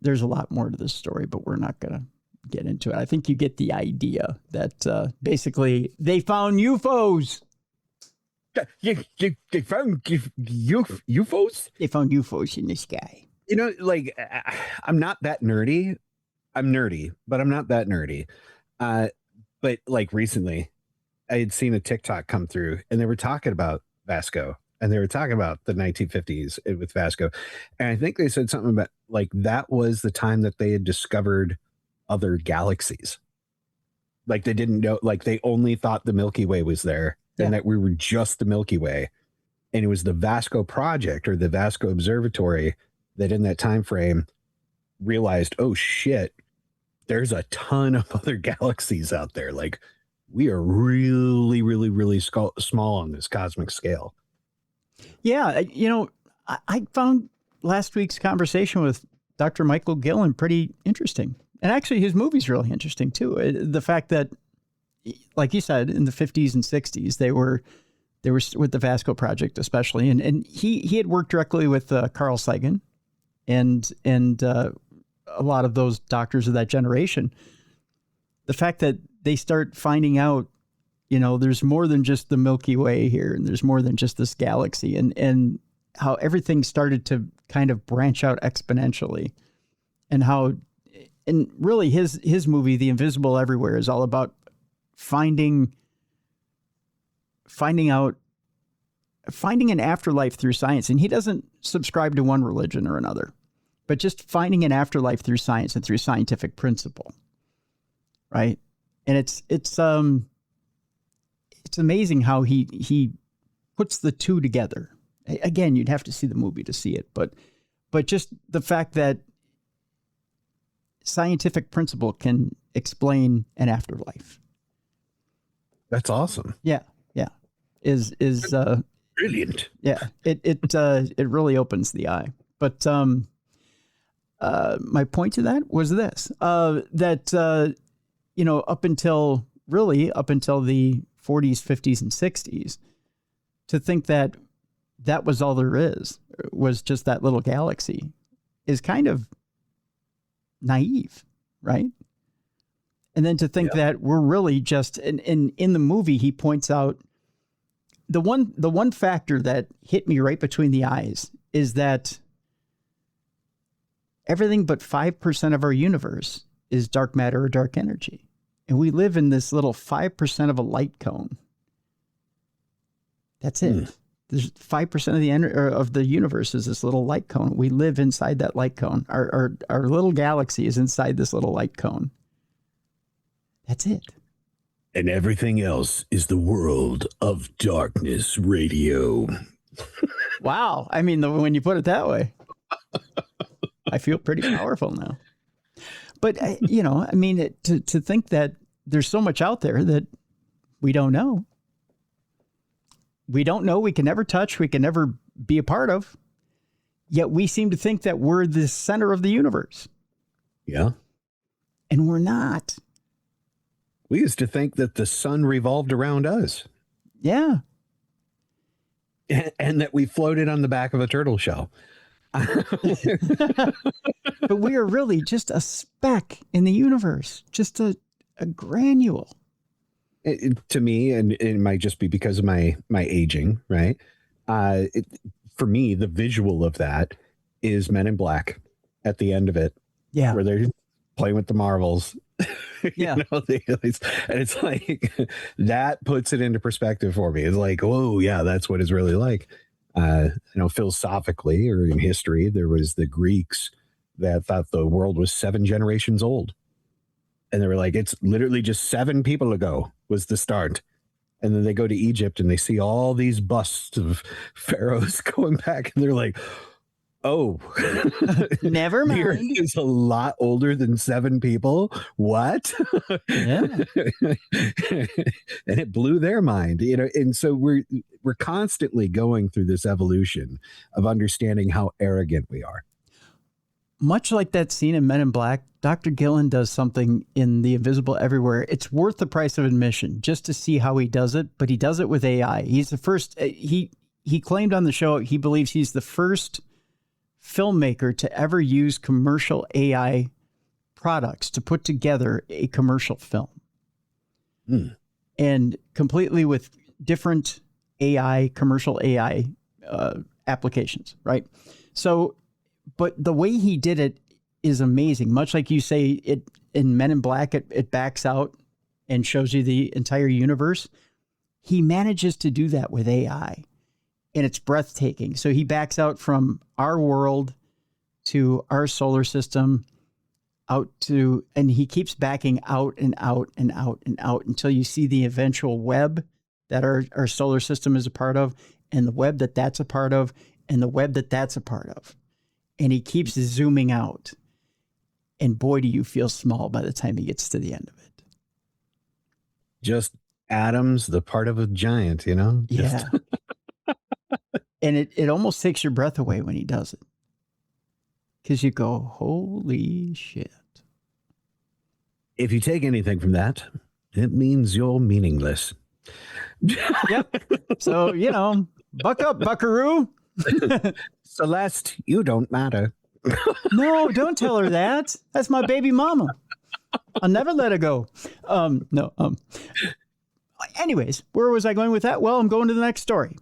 There's a lot more to this story, but we're not going to get into it. I think you get the idea that basically they found UFOs. They found UFOs? They found UFOs in the sky. Like I'm not that nerdy. I'm nerdy, but I'm not that nerdy. But like recently, I had seen a TikTok come through, and they were talking about Vasco, and they were talking about the 1950s with Vasco, and I think they said something about like that was the time that they had discovered other galaxies. Like they didn't know, like they only thought the Milky Way was there, and that we were just the Milky Way, and it was the Vasco project or the Vasco Observatory that in that time frame realized, oh shit, there's a ton of other galaxies out there. Like we are really, really, really small on this cosmic scale. Yeah. I found last week's conversation with Dr. Michael Gillen pretty interesting. And actually his movie's really interesting too. The fact that, like you said, in the 50s and 60s, they were with the Vasco project, especially. And he had worked directly with Carl Sagan and a lot of those doctors of that generation. The fact that they start finding out, there's more than just the Milky Way here, and there's more than just this galaxy, and how everything started to kind of branch out exponentially, and really his movie, The Invisible Everywhere, is all about finding an afterlife through science. And he doesn't subscribe to one religion or another, but just finding an afterlife through science and through scientific principle. Right. And it's amazing how he puts the two together. Again, you'd have to see the movie to see it, but just the fact that scientific principle can explain an afterlife. That's awesome. Yeah. Yeah. Is brilliant. Yeah. It really opens the eye. But my point to that was this, that up until the 40s, 50s, and 60s, to think that was all there was just that little galaxy is kind of naive, right? And then to think that we're really just, in the movie, he points out the one factor that hit me right between the eyes is that everything but 5% of our universe is dark matter or dark energy. And we live in this little 5% of a light cone. That's it. There's 5% of the universe is this little light cone. We live inside that light cone. Our little galaxy is inside this little light cone. That's it. And everything else is the world of darkness radio. Wow. I mean, when you put it that way, I feel pretty powerful now. But, to think that there's so much out there that we don't know. We don't know, we can never touch, we can never be a part of. Yet we seem to think that we're the center of the universe. Yeah. And we're not. We used to think that the sun revolved around us. Yeah. And that we floated on the back of a turtle shell. But we are really just a speck in the universe, just a granule. To me, and it might just be because of my aging, right? For me, the visual of that is Men in Black at the end of it. Yeah. Where they're playing with the marbles. Yeah. And it's like, that puts it into perspective for me. It's like, whoa, yeah, that's what it's really like. Philosophically or in history, there was the Greeks that thought the world was 7 generations old. And they were like, it's literally just 7 people ago was the start. And then they go to Egypt and they see all these busts of pharaohs going back. And they're like, oh, never mind. Here is a lot older than 7 people. What? Yeah. And it blew their mind, and so we're constantly going through this evolution of understanding how arrogant we are. Much like that scene in Men in Black, Dr. Gillen does something in The Invisible Everywhere. It's worth the price of admission just to see how he does it, but he does it with AI. He's the first, he claimed on the show, he believes he's the first filmmaker to ever use commercial AI products to put together a commercial film. And completely with different commercial AI applications, right? So but the way he did it is amazing. Much like you say, it in Men in Black, it backs out and shows you the entire universe. He manages to do that with AI, and it's breathtaking. So he backs out from our world to our solar system, and he keeps backing out and out and out and out until you see the eventual web that our solar system is a part of, and the web that's a part of, and the web that's a part of. And he keeps zooming out. And boy, do you feel small by the time he gets to the end of it. Just atoms, the part of a giant, you know? Yeah. And it almost takes your breath away when he does it. Because you go, holy shit. If you take anything from that, it means you're meaningless. Yep. So, buck up, buckaroo. Celeste, you don't matter. No, don't tell her that. That's my baby mama. I'll never let her go. Anyways, where was I going with that? Well, I'm going to the next story,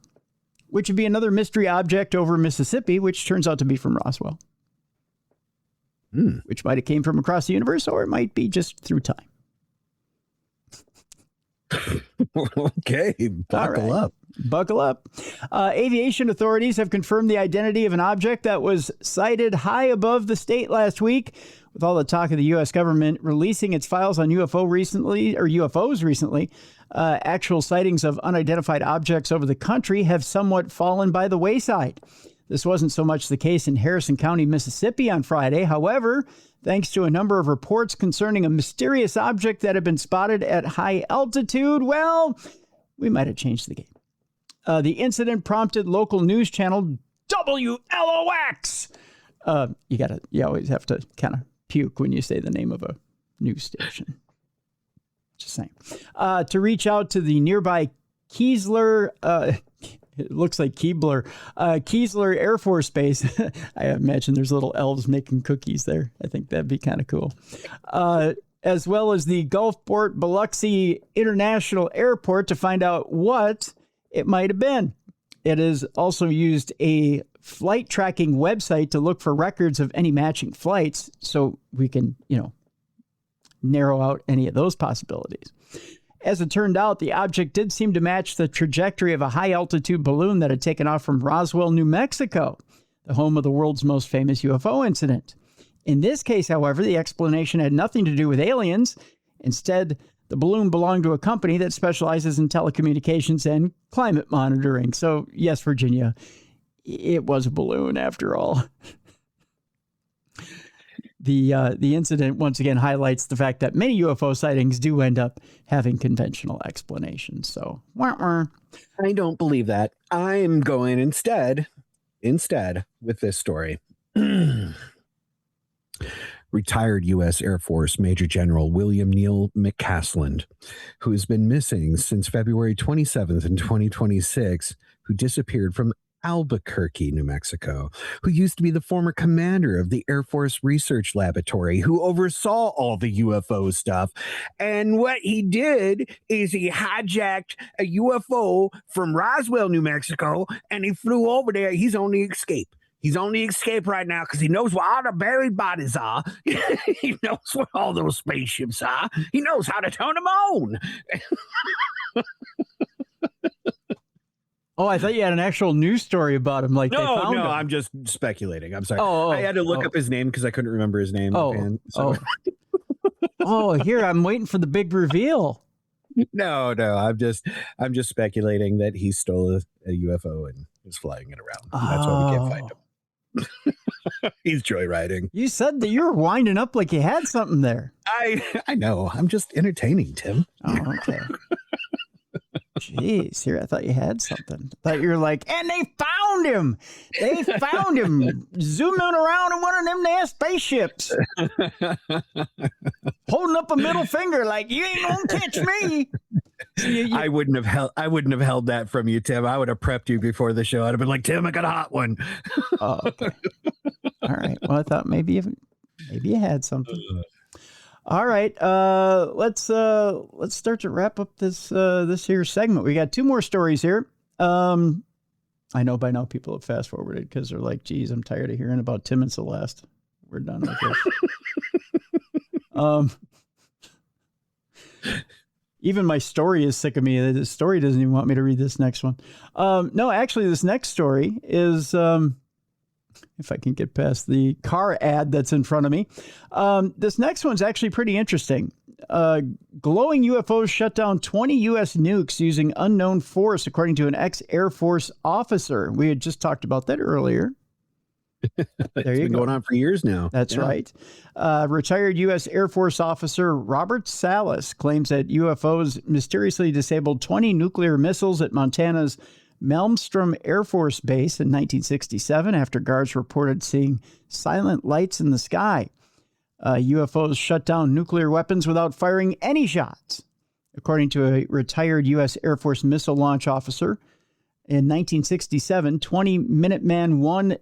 which would be another mystery object over Mississippi, which turns out to be from Roswell. Which might have came from across the universe, or it might be just through time. Okay, buckle up. Buckle up. Aviation authorities have confirmed the identity of an object that was sighted high above the state last week. With all the talk of the U.S. government releasing its files on UFOs recently, actual sightings of unidentified objects over the country have somewhat fallen by the wayside. This wasn't so much the case in Harrison County, Mississippi on Friday. However, thanks to a number of reports concerning a mysterious object that had been spotted at high altitude, well, we might have changed the game. The incident prompted local news channel WLOX. You always have to kind of puke when you say the name of a news station. Just saying. To reach out to the nearby Keesler, it looks like Keebler Air Force Base. I imagine there's little elves making cookies there. I think that'd be kind of cool. As well as the Gulfport Biloxi International Airport to find out what it might have been. It has also used a flight tracking website to look for records of any matching flights so we can, narrow out any of those possibilities. As it turned out, the object did seem to match the trajectory of a high-altitude balloon that had taken off from Roswell, New Mexico, the home of the world's most famous UFO incident. In this case, however, the explanation had nothing to do with aliens. Instead, the balloon belonged to a company that specializes in telecommunications and climate monitoring. So, yes, Virginia, it was a balloon after all. The incident once again highlights the fact that many UFO sightings do end up having conventional explanations. So, I don't believe that. I'm going instead with this story. Retired U.S. Air Force Major General William Neal McCasland, who has been missing since February 27th in 2026, who disappeared from Albuquerque, New Mexico, who used to be the former commander of the Air Force Research Laboratory, who oversaw all the UFO stuff. And what he did is he hijacked a UFO from Roswell, New Mexico, and he flew over there. He's on the escape. He's on the escape right now because he knows where all the buried bodies are. He knows where all those spaceships are. He knows how to turn them on. Oh, I thought you had an actual news story about him. Like, they found him. I'm just speculating. I'm sorry. I had to look up his name because I couldn't remember his name. Here, I'm waiting for the big reveal. No, I'm just speculating that he stole a UFO and is flying it around. That's why we can't find him. He's joyriding. You said that you were winding up like you had something there. I know. I'm just entertaining, Tim. Oh, okay. Jeez, here I thought you had something. I thought you were like, and they found him. They found him zooming around in one of them damn spaceships, holding up a middle finger like you ain't gonna catch me. I wouldn't have held that from you, Tim. I would have prepped you before the show. I'd have been like, Tim, I got a hot one. Oh, okay. All right. Well, I thought maybe you had something. All right, let's start to wrap up this here segment. We got two more stories here. I know by now people have fast forwarded because they're like, geez, I'm tired of hearing about Tim and Celeste. We're done with this. Even my story is sick of me. The story doesn't even want me to read this next one. No, actually, this next story is, if I can get past the car ad that's in front of me. This next one's actually pretty interesting. Glowing UFOs shut down 20 U.S. nukes using unknown force, according to an ex-Air Force officer. We had just talked about that earlier. There you go. Going on for years now. That's right. Retired U.S. Air Force officer Robert Salas claims that UFOs mysteriously disabled 20 nuclear missiles at Montana's Malmstrom Air Force Base in 1967 after guards reported seeing silent lights in the sky. UFOs shut down nuclear weapons without firing any shots, according to a retired U.S. Air Force missile launch officer. In 1967, 20 Minuteman I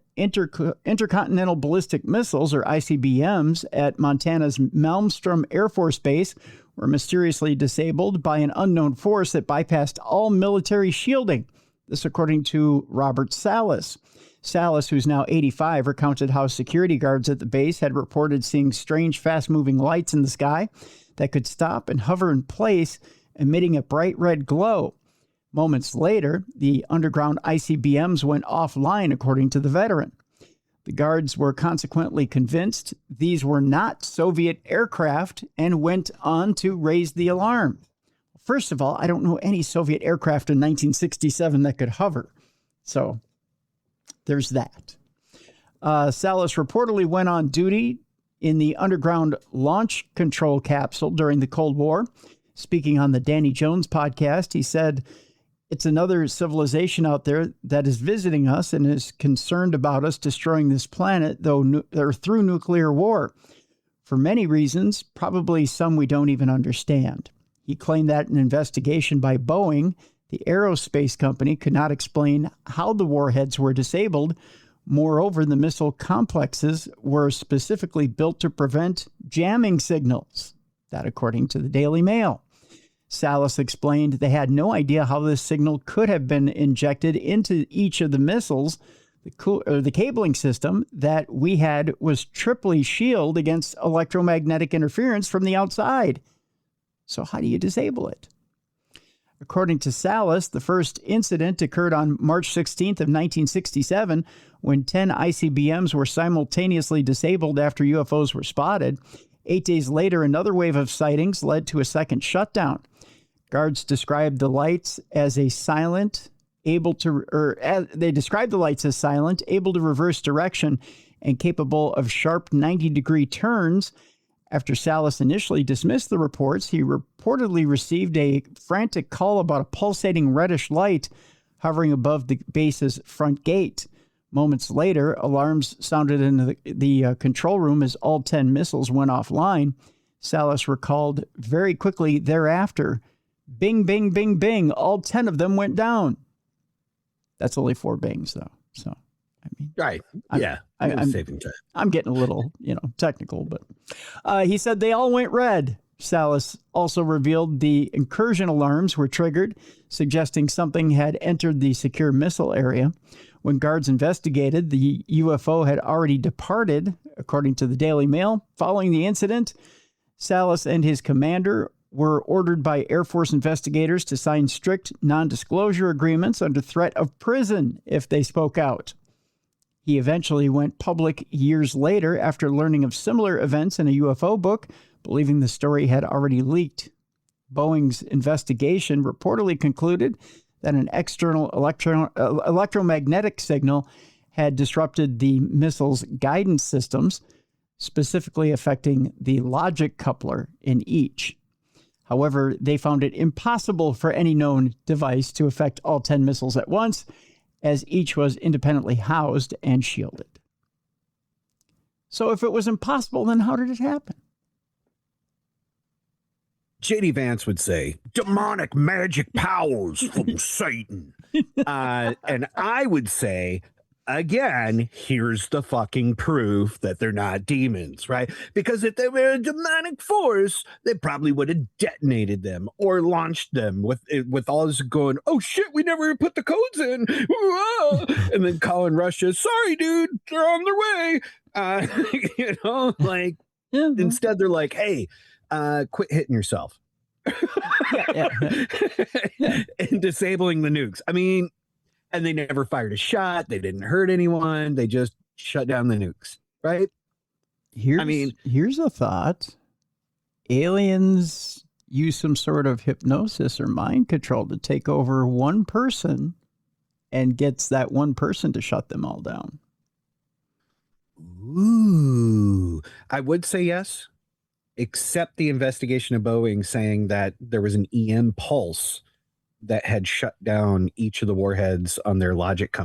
intercontinental ballistic missiles, or ICBMs, at Montana's Malmstrom Air Force Base were mysteriously disabled by an unknown force that bypassed all military shielding. This according to Robert Salas. Salas, who's now 85, recounted how security guards at the base had reported seeing strange, fast-moving lights in the sky that could stop and hover in place, emitting a bright red glow. Moments later, the underground ICBMs went offline, according to the veteran. The guards were consequently convinced these were not Soviet aircraft and went on to raise the alarm. First of all, I don't know any Soviet aircraft in 1967 that could hover. So there's that. Salas reportedly went on duty in the underground launch control capsule during the Cold War. Speaking on the Danny Jones podcast, he said, "It's another civilization out there that is visiting us and is concerned about us destroying this planet, through nuclear war. For many reasons, probably some we don't even understand." He claimed that an investigation by Boeing, the aerospace company, could not explain how the warheads were disabled. Moreover, the missile complexes were specifically built to prevent jamming signals. That according to the Daily Mail. Salas explained they had no idea how this signal could have been injected into each of the missiles. The cabling system that we had was triply shielded against electromagnetic interference from the outside. So how do you disable it? According to Salas, the first incident occurred on March 16th of 1967 when 10 ICBMs were simultaneously disabled after UFOs were spotted. 8 days later, another wave of sightings led to a second shutdown. Guards described the lights as silent, able to reverse direction and capable of sharp 90-degree turns. After Salas initially dismissed the reports, he reportedly received a frantic call about a pulsating reddish light hovering above the base's front gate. Moments later, alarms sounded in the control room as all 10 missiles went offline. Salas recalled very quickly thereafter, bing, bing, bing, bing, all 10 of them went down. That's only 4 bings, though. So, I mean, right. I'm saving time. I'm getting a little, technical, but he said they all went red. Salas also revealed the incursion alarms were triggered, suggesting something had entered the secure missile area. When guards investigated, the UFO had already departed, according to the Daily Mail. Following the incident, Salas and his commander were ordered by Air Force investigators to sign strict non-disclosure agreements under threat of prison if they spoke out. He eventually went public years later after learning of similar events in a UFO book, believing the story had already leaked. Boeing's investigation reportedly concluded that an external electromagnetic signal had disrupted the missile's guidance systems, specifically affecting the logic coupler in each. However, they found it impossible for any known device to affect all 10 missiles at once, as each was independently housed and shielded. So if it was impossible, then how did it happen? J.D. Vance would say, demonic magic powers from Satan. And I would say, again, here's the fucking proof that they're not demons, right? Because if they were a demonic force, they probably would have detonated them or launched them with all this going, oh shit, we never put the codes in. And then calling Russia, sorry, dude, they're on their way. Like, instead they're like, hey, quit hitting yourself. And disabling the nukes. I mean, and they never fired a shot. They didn't hurt anyone. They just shut down the nukes, right? Here's a thought. Aliens use some sort of hypnosis or mind control to take over one person and gets that one person to shut them all down. Ooh, I would say yes, except the investigation of Boeing saying that there was an EM pulse that had shut down each of the warheads on their logic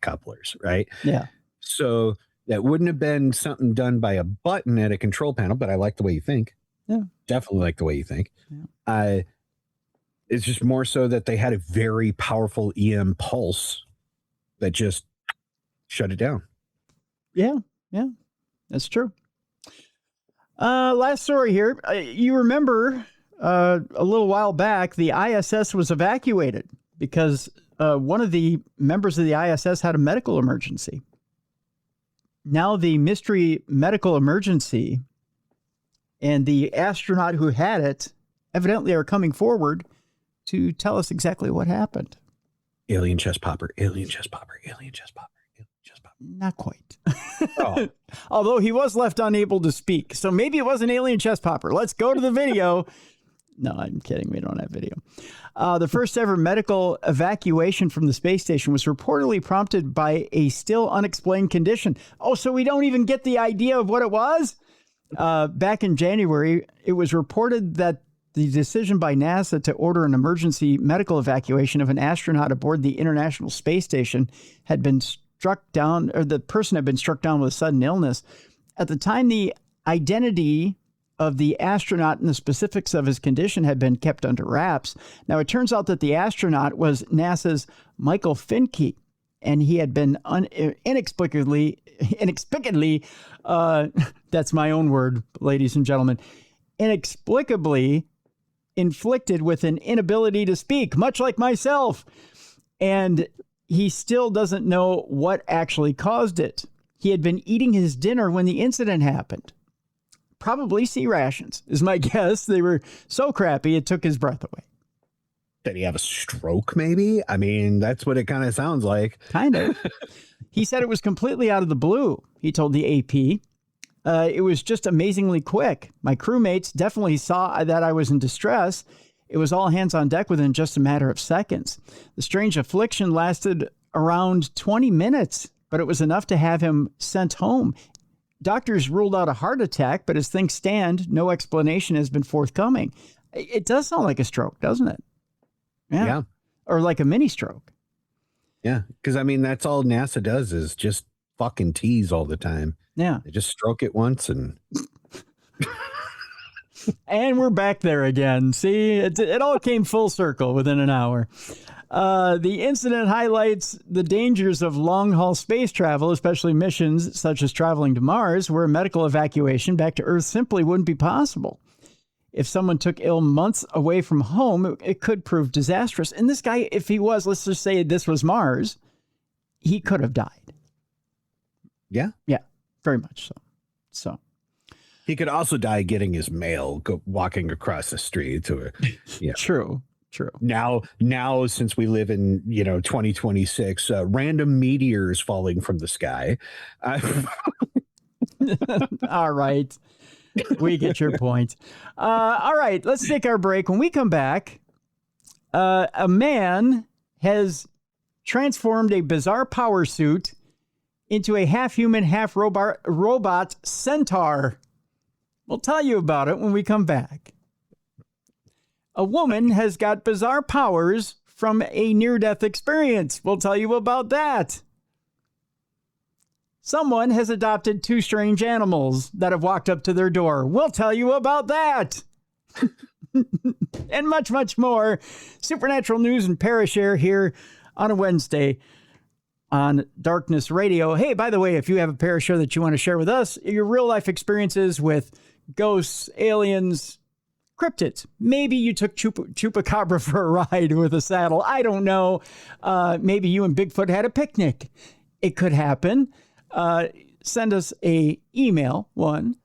couplers, right? Yeah. So that wouldn't have been something done by a button at a control panel, but I like the way you think. Yeah. Definitely like the way you think. Yeah. It's just more so that they had a very powerful EM pulse that just shut it down. Yeah. Yeah. That's true. Last story here. You remember... a little while back, the ISS was evacuated because one of the members of the ISS had a medical emergency. Now the mystery medical emergency and the astronaut who had it evidently are coming forward to tell us exactly what happened. Alien chest popper, alien chest popper, alien chest popper, alien chest popper. Not quite. Oh. Although he was left unable to speak. So maybe it was an alien chest popper. Let's go to the video. No, I'm kidding. We don't have video. The first ever medical evacuation from the space station was reportedly prompted by a still unexplained condition. Oh, so we don't even get the idea of what it was? Back in January, it was reported that the decision by NASA to order an emergency medical evacuation of an astronaut aboard the International Space Station had been struck down, or the person had been struck down with a sudden illness. At the time, the identity of the astronaut and the specifics of his condition had been kept under wraps. Now, it turns out that the astronaut was NASA's Michael Finke, and he had been inexplicably, that's my own word, ladies and gentlemen, inexplicably inflicted with an inability to speak, much like myself. And he still doesn't know what actually caused it. He had been eating his dinner when the incident happened. Probably sea rations is my guess. They were so crappy, it took his breath away. Did he have a stroke, maybe? I mean, that's what it kind of sounds like. Kind of. He said it was completely out of the blue, he told the AP. It was just amazingly quick. My crewmates definitely saw that I was in distress. It was all hands on deck within just a matter of seconds. The strange affliction lasted around 20 minutes, but it was enough to have him sent home. Doctors ruled out a heart attack, but as things stand, no explanation has been forthcoming. It does sound like a stroke, doesn't it? Yeah. Or like a mini stroke. Yeah. Because, I mean, that's all NASA does is just fucking tease all the time. Yeah. They just stroke it once and... And we're back there again. See, it all came full circle within an hour. The incident highlights the dangers of long-haul space travel, especially missions such as traveling to Mars, where medical evacuation back to Earth simply wouldn't be possible. If someone took ill months away from home, it could prove disastrous. And this guy, if he was, let's just say this was Mars, he could have died. Yeah? Yeah, very much so. So. He could also die getting his mail, walking across the street. True. Now, since we live in 2026, random meteors falling from the sky. All right, we get your point. All right, let's take our break. When we come back, a man has transformed a bizarre power suit into a half-human, half-robot centaur. We'll tell you about it when we come back. A woman has got bizarre powers from a near-death experience. We'll tell you about that. Someone has adopted 2 strange animals that have walked up to their door. We'll tell you about that. And much, much more. Supernatural news and Parashare here on a Wednesday on Darkness Radio. Hey, by the way, if you have a Parashare that you want to share with us, your real life experiences with ghosts, aliens, cryptids. Maybe you took Chupacabra for a ride with a saddle. I don't know. Maybe you and Bigfoot had a picnic. It could happen. Send us a email, 1,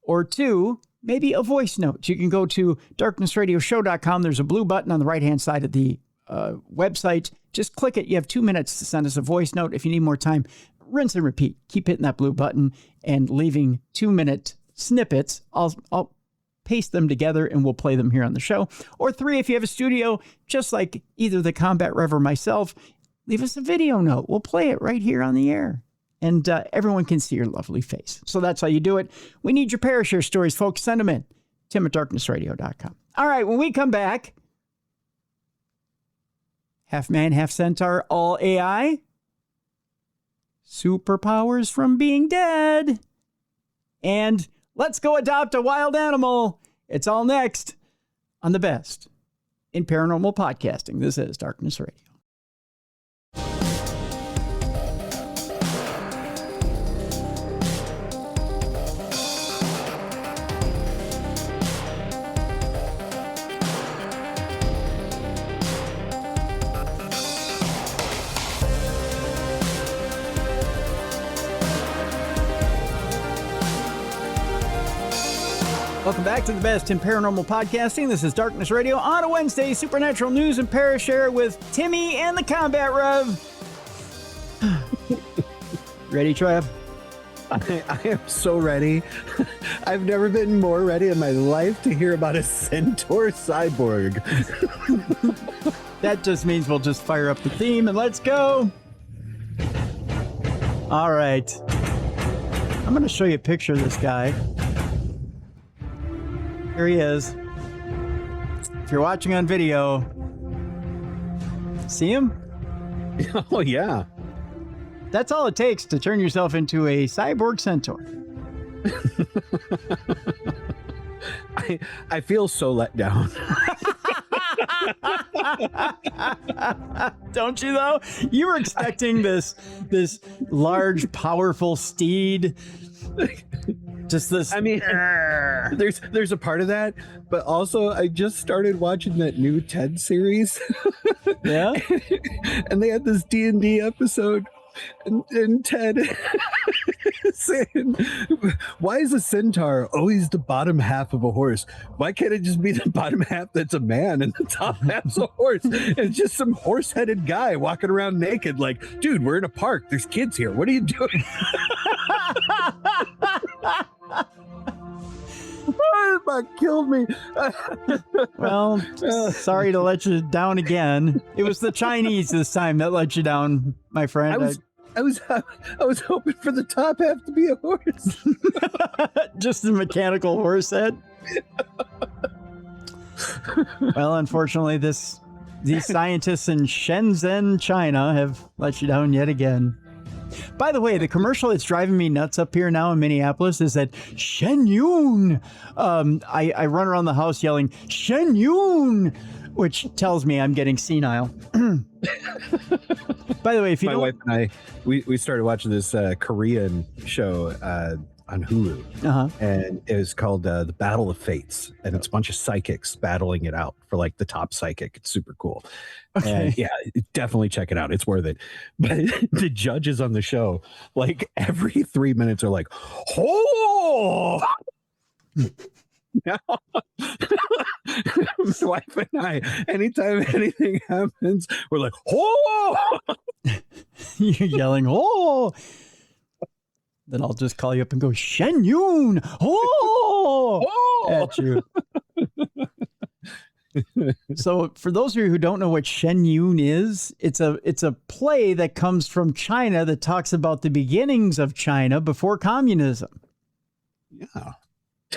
or 2, maybe a voice note. You can go to darknessradioshow.com. There's a blue button on the right-hand side of the website. Just click it. You have 2 minutes to send us a voice note. If you need more time, rinse and repeat. Keep hitting that blue button and leaving 2-minute snippets. I'll paste them together and we'll play them here on the show. Or 3, if you have a studio, just like either the Combat Rev or myself, leave us a video note. We'll play it right here on the air. And everyone can see your lovely face. So that's how you do it. We need your Parashare stories, folks. Send them in. Tim@darknessradio.com. All right, when we come back, half man, half centaur, all AI, superpowers from being dead, and let's go adopt a wild animal. It's all next on the best in paranormal podcasting. This is Darkness Radio. Welcome back to the best in paranormal podcasting. This is Darkness Radio on a Wednesday. Supernatural news and Parashare with Timmy and the Combat Rev. Ready, Trev? I am so ready. I've never been more ready in my life to hear about a Centaur Cyborg. That just means we'll just fire up the theme and let's go. All right. I'm going to show you a picture of this guy. Here he is. If you're watching on video, see him? Oh, yeah. That's all it takes to turn yourself into a cyborg centaur. I feel so let down. Don't you though? You were expecting this large, powerful steed. Just this. I mean, there's a part of that, but also I just started watching that new TED series. Yeah. And they had this D&D episode, and Ted saying, "Why is a centaur always the bottom half of a horse? Why can't it just be the bottom half that's a man and the top half's a horse? It's just some horse-headed guy walking around naked. Like, dude, we're in a park. There's kids here. What are you doing?" That killed me. Well, sorry to let you down again. It was the Chinese this time that let you down, my friend. I was hoping for the top half to be a horse. Just a mechanical horse head. Well, unfortunately, these scientists in Shenzhen, China, have let you down yet again. By the way, the commercial that's driving me nuts up here now in Minneapolis is that Shen Yun. I run around the house yelling Shen Yun, which tells me I'm getting senile. By the way, if you my wife and I, we started watching this Korean show on Hulu, and it was called The Battle of Fates, and it's a bunch of psychics battling it out for like the top psychic. It's super cool. Okay. And yeah, definitely check it out. It's worth it. But the judges on the show, like every 3 minutes, are like, "Oh!" Now, my wife and I, anytime anything happens, we're like, "Oh!" You're yelling, "Oh!" Then I'll just call you up and go, Shen Yun, oh, at you. So for those of you who don't know what Shen Yun is, it's a play that comes from China that talks about the beginnings of China before communism. Yeah.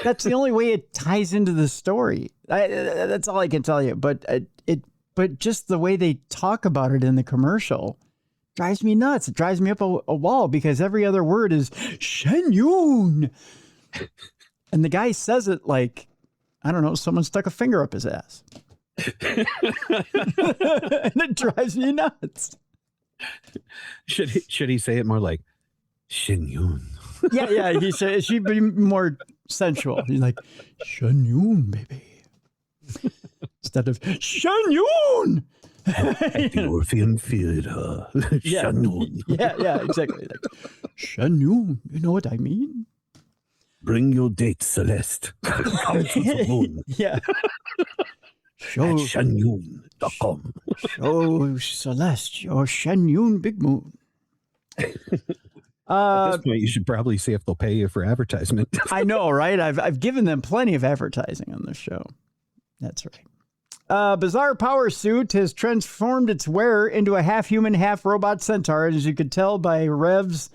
That's the only way it ties into the story. That's all I can tell you. But just the way they talk about it in the commercial drives me nuts. It drives me up a wall because every other word is Shen Yun. And the guy says it like, I don't know, someone stuck a finger up his ass. And it drives me nuts. Should he say it more like Shen Yun? Yeah. He said she'd be more sensual. He's like, Shen Yun, baby. Instead of Shen Yun. At the Orpheum Theater. Shen Yun. Yeah, exactly. Like, Shen Yun, you know what I mean? Bring your date, Celeste. Come to the moon. Yeah. At shenyun.com. Show Celeste your Shen Yun big moon. At this point, you should probably see if they'll pay you for advertisement. I know, right? I've given them plenty of advertising on this show. That's right. Bizarre power suit has transformed its wearer into a half-human, half-robot centaur, as you could tell by Rev's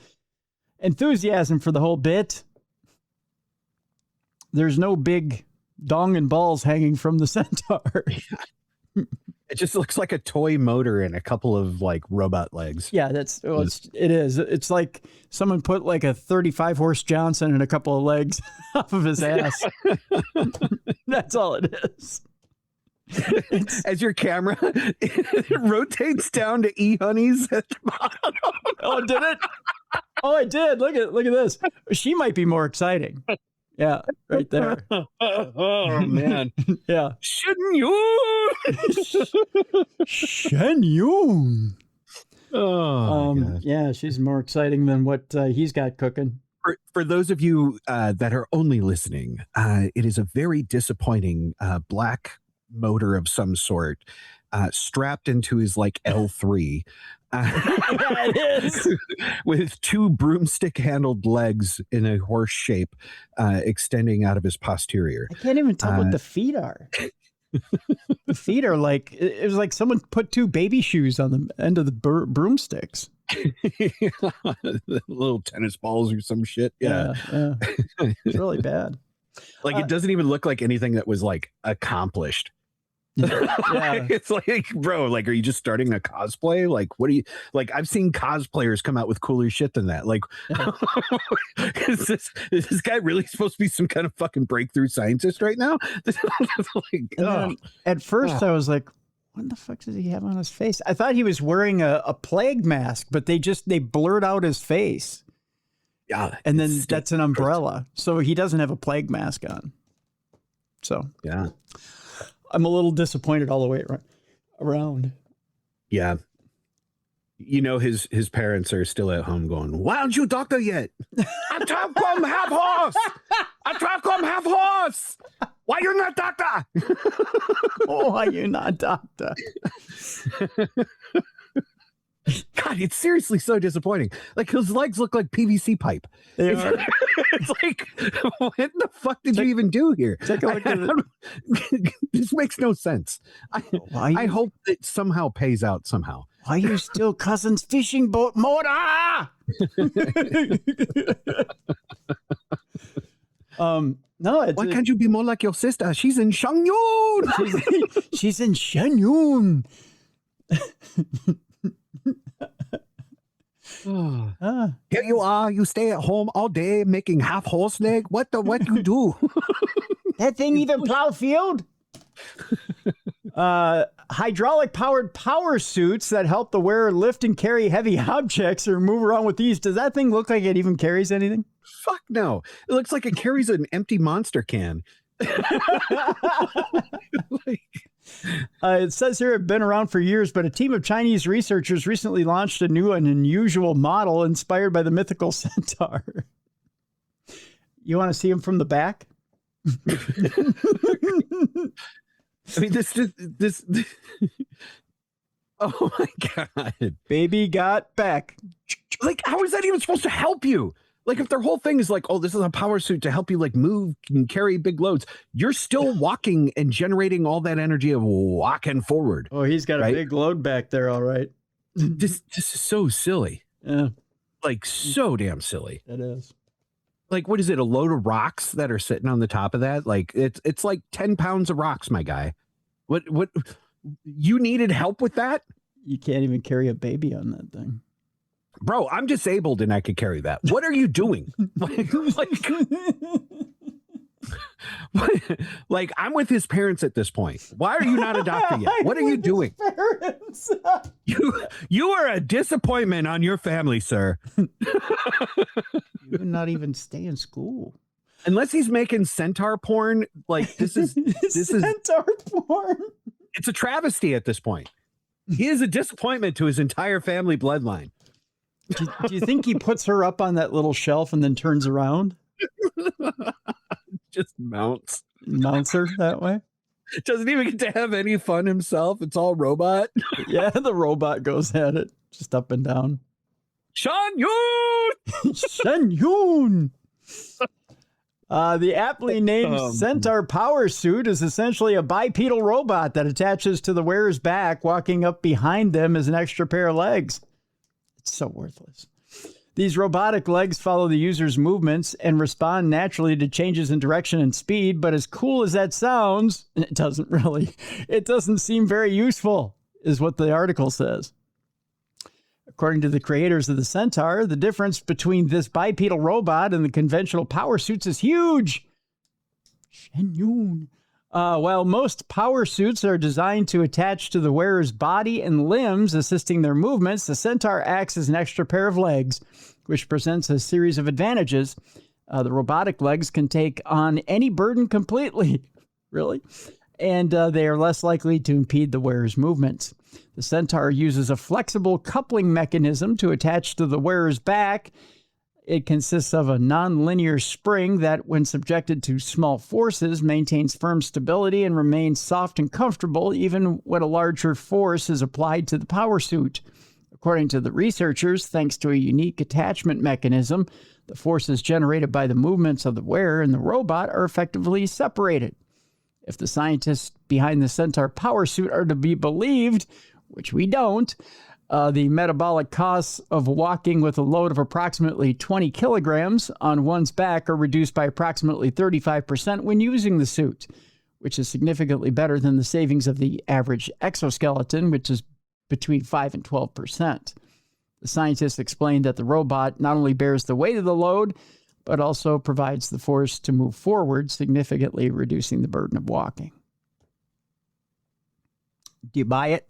enthusiasm for the whole bit. There's no big dong and balls hanging from the centaur. It just looks like a toy motor and a couple of like robot legs. Yeah, it is. It's like someone put like a 35 horse Johnson and a couple of legs off of his ass. That's all it is. As your camera it rotates down to E-Honeys at the bottom. Oh, did it? Oh, I did. Look at this. She might be more exciting. Yeah, right there. Oh man. Yeah. Shen Yun. Shen Yun. Oh, yeah, she's more exciting than what he's got cooking. For those of you that are only listening, it is a very disappointing black motor of some sort strapped into his like L3. Yeah, it is. With two broomstick handled legs in a horse shape extending out of his posterior. I can't even tell what the feet are. The feet are like, it was like someone put two baby shoes on the end of the broomsticks. Little tennis balls or some shit. Yeah. It's really bad. Like it doesn't even look like anything that was like accomplished. Yeah. It's like, bro, like, are you just starting a cosplay? Like, what do you like? I've seen cosplayers come out with cooler shit than that. Like, is this guy really supposed to be some kind of fucking breakthrough scientist right now? Like, at first I was like, what the fuck does he have on his face? I thought he was wearing a plague mask, but they blurred out his face. Yeah. And then that's an umbrella. So he doesn't have a plague mask on. So, yeah. I'm a little disappointed all the way around. Yeah. You know, his parents are still at home going, why aren't you doctor yet? I try to come half horse. Why you not doctor? Why you not doctor? God, it's seriously so disappointing. Like his legs look like PVC pipe. They are. It's like, what the fuck did you even do here? Take a look at it. This makes no sense. I hope it somehow pays out somehow. Why are you still cousin's fishing boat motor? No, why can't you be more like your sister? She's in Shenyun. She's in Shenyun. Here you are. You stay at home all day making half horse leg. What you do? That thing even plow field? Hydraulic powered power suits that help the wearer lift and carry heavy objects or move around with ease. Does that thing look like it even carries anything? Fuck no. It looks like it carries an empty Monster can. It says here it's been around for years, but a team of Chinese researchers recently launched a new and unusual model inspired by the mythical centaur. You want to see him from the back? I mean, this. Oh my God. Baby got back. Like, how is that even supposed to help you? Like, if their whole thing is like, oh, this is a power suit to help you like move and carry big loads, you're still walking and generating all that energy of walking forward. Oh, he's got a big load back there. All right. This is so silly. Yeah. Like, so damn silly. It is. Like, what is it? A load of rocks that are sitting on the top of that? Like, it's like 10 pounds of rocks, my guy. What you needed help with that? You can't even carry a baby on that thing. Bro, I'm disabled and I could carry that. What are you doing? Like, I'm with his parents at this point. Why are you not a doctor yet? What are you doing? Parents. You are a disappointment on your family, sir. You would not even stay in school. Unless he's making centaur porn, like this is Centaur porn. It's a travesty at this point. He is a disappointment to his entire family bloodline. Do you think he puts her up on that little shelf and then turns around? Just mounts her that way. Doesn't even get to have any fun himself. It's all robot. Yeah, the robot goes at it just up and down. Shan Yun! Shan Yun! The aptly named Centaur Power Suit is essentially a bipedal robot that attaches to the wearer's back. Walking up behind them is an extra pair of legs. It's so worthless. These robotic legs follow the user's movements and respond naturally to changes in direction and speed, but as cool as that sounds, it doesn't seem very useful, is what the article says. According to the creators of the Centaur, the difference between this bipedal robot and the conventional power suits is huge. While most power suits are designed to attach to the wearer's body and limbs, assisting their movements, the Centaur acts as an extra pair of legs, which presents a series of advantages. The robotic legs can take on any burden completely, really, and they are less likely to impede the wearer's movements. The Centaur uses a flexible coupling mechanism to attach to the wearer's back. It consists of a non-linear spring that, when subjected to small forces, maintains firm stability and remains soft and comfortable even when a larger force is applied to the power suit. According to the researchers, thanks to a unique attachment mechanism, the forces generated by the movements of the wearer and the robot are effectively separated. If the scientists behind the Centaur power suit are to be believed, which we don't, the metabolic costs of walking with a load of approximately 20 kilograms on one's back are reduced by approximately 35% when using the suit, which is significantly better than the savings of the average exoskeleton, which is between 5 and 12%. The scientists explained that the robot not only bears the weight of the load, but also provides the force to move forward, significantly reducing the burden of walking. Do you buy it?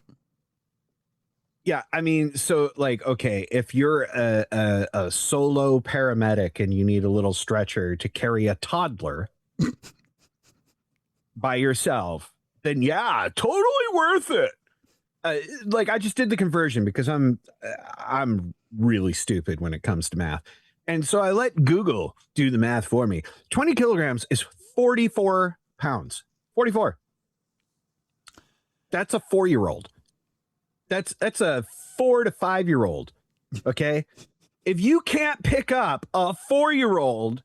Yeah, I mean, so like, okay, if you're a solo paramedic and you need a little stretcher to carry a toddler by yourself, then yeah, totally worth it. Like, I just did the conversion because I'm really stupid when it comes to math. And so I let Google do the math for me. 20 kilograms is 44 pounds. 44. That's a 4-year-old. That's a 4 to 5-year-old. Okay. If you can't pick up a 4-year-old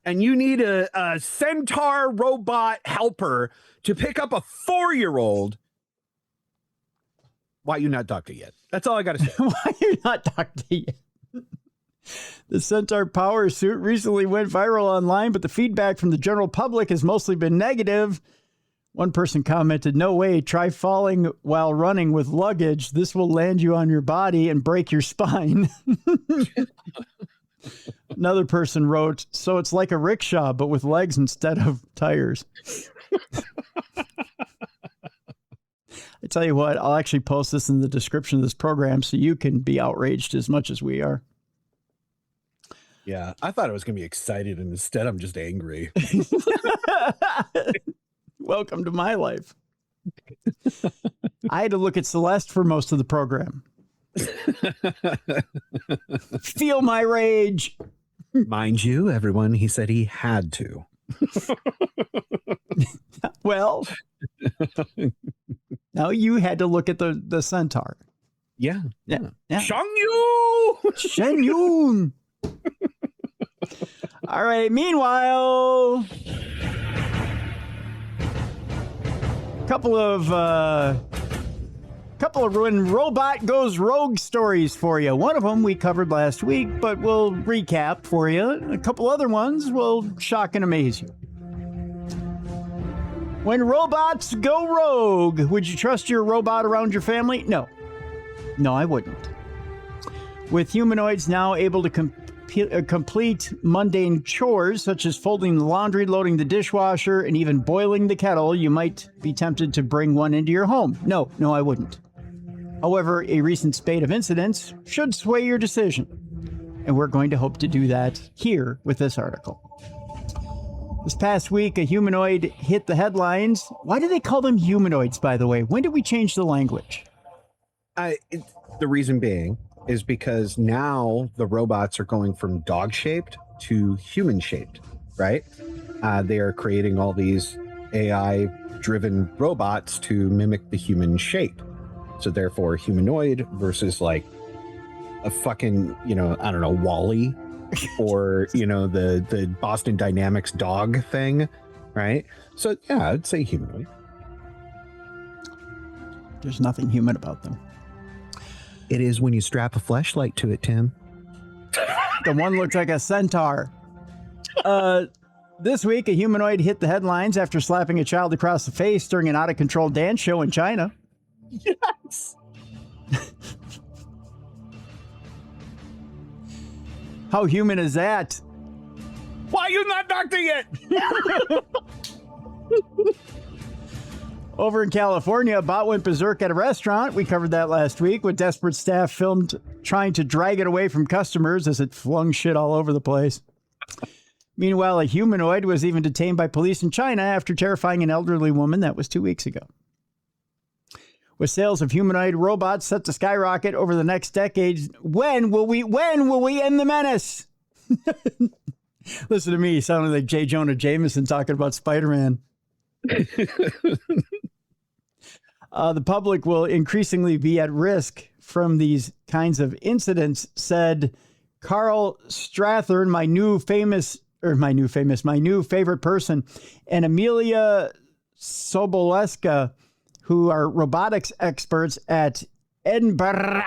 and you need a Centaur robot helper to pick up a 4-year-old, why you not doctor yet? That's all I got to say. Why you not doctor yet? The Centaur power suit recently went viral online, but the feedback from the general public has mostly been negative. One person commented, "No way, try falling while running with luggage. This will land you on your body and break your spine." Another person wrote, "So it's like a rickshaw, but with legs instead of tires." I tell you what, I'll actually post this in the description of this program so you can be outraged as much as we are. Yeah, I thought I was going to be excited, and instead I'm just angry. Welcome to my life. I had to look at Celeste for most of the program. Feel my rage. Mind you, everyone, he said he had to. Well, now you had to look at the Centaur. Yeah. Shen Yun. All right. Meanwhile, couple of when robot goes rogue stories for you. One of them we covered last week, but we'll recap for you. A couple other ones will shock and amaze you. When robots go rogue, would you trust your robot around your family? No, I wouldn't. With humanoids now able to complete mundane chores such as folding the laundry, loading the dishwasher, and even boiling the kettle, you might be tempted to bring one into your home. No, I wouldn't. However, a recent spate of incidents should sway your decision, and we're going to hope to do that here with this article. This past week, a humanoid hit the headlines. Why do they call them humanoids, by the way? When did we change the language? The reason being is because now the robots are going from dog-shaped to human-shaped, right? They are creating all these AI-driven robots to mimic the human shape. So therefore, humanoid versus like a fucking, I don't know, Wall-E or, the Boston Dynamics dog thing, right? So yeah, I'd say humanoid. There's nothing human about them. It is when you strap a fleshlight to it, Tim. The one looks like a centaur. This week, a humanoid hit the headlines after slapping a child across the face during an out-of-control dance show in China. Yes. How human is that? Why are you not doctoring it? Over in California, a bot went berserk at a restaurant. We covered that last week with desperate staff filmed trying to drag it away from customers as it flung shit all over the place. Meanwhile, a humanoid was even detained by police in China after terrifying an elderly woman. That was 2 weeks ago. With sales of humanoid robots set to skyrocket over the next decade, when will we end the menace? Listen to me, sounding like J. Jonah Jameson talking about Spider-Man. The public will increasingly be at risk from these kinds of incidents, said Carl Strathern, my new favorite person, and Amelia Soboleska, who are robotics experts at Edinburgh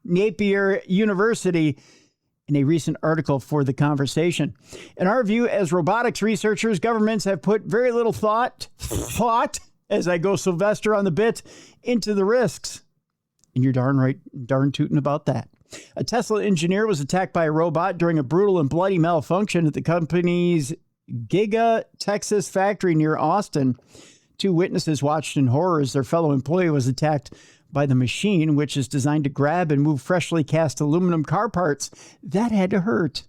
Napier University, in a recent article for The Conversation. In our view, as robotics researchers, governments have put very little thought, as I go Sylvester on the bit, into the risks. And you're darn right, darn tootin' about that. A Tesla engineer was attacked by a robot during a brutal and bloody malfunction at the company's Giga, Texas factory near Austin. 2 witnesses watched in horror as their fellow employee was attacked by the machine, which is designed to grab and move freshly cast aluminum car parts. That had to hurt.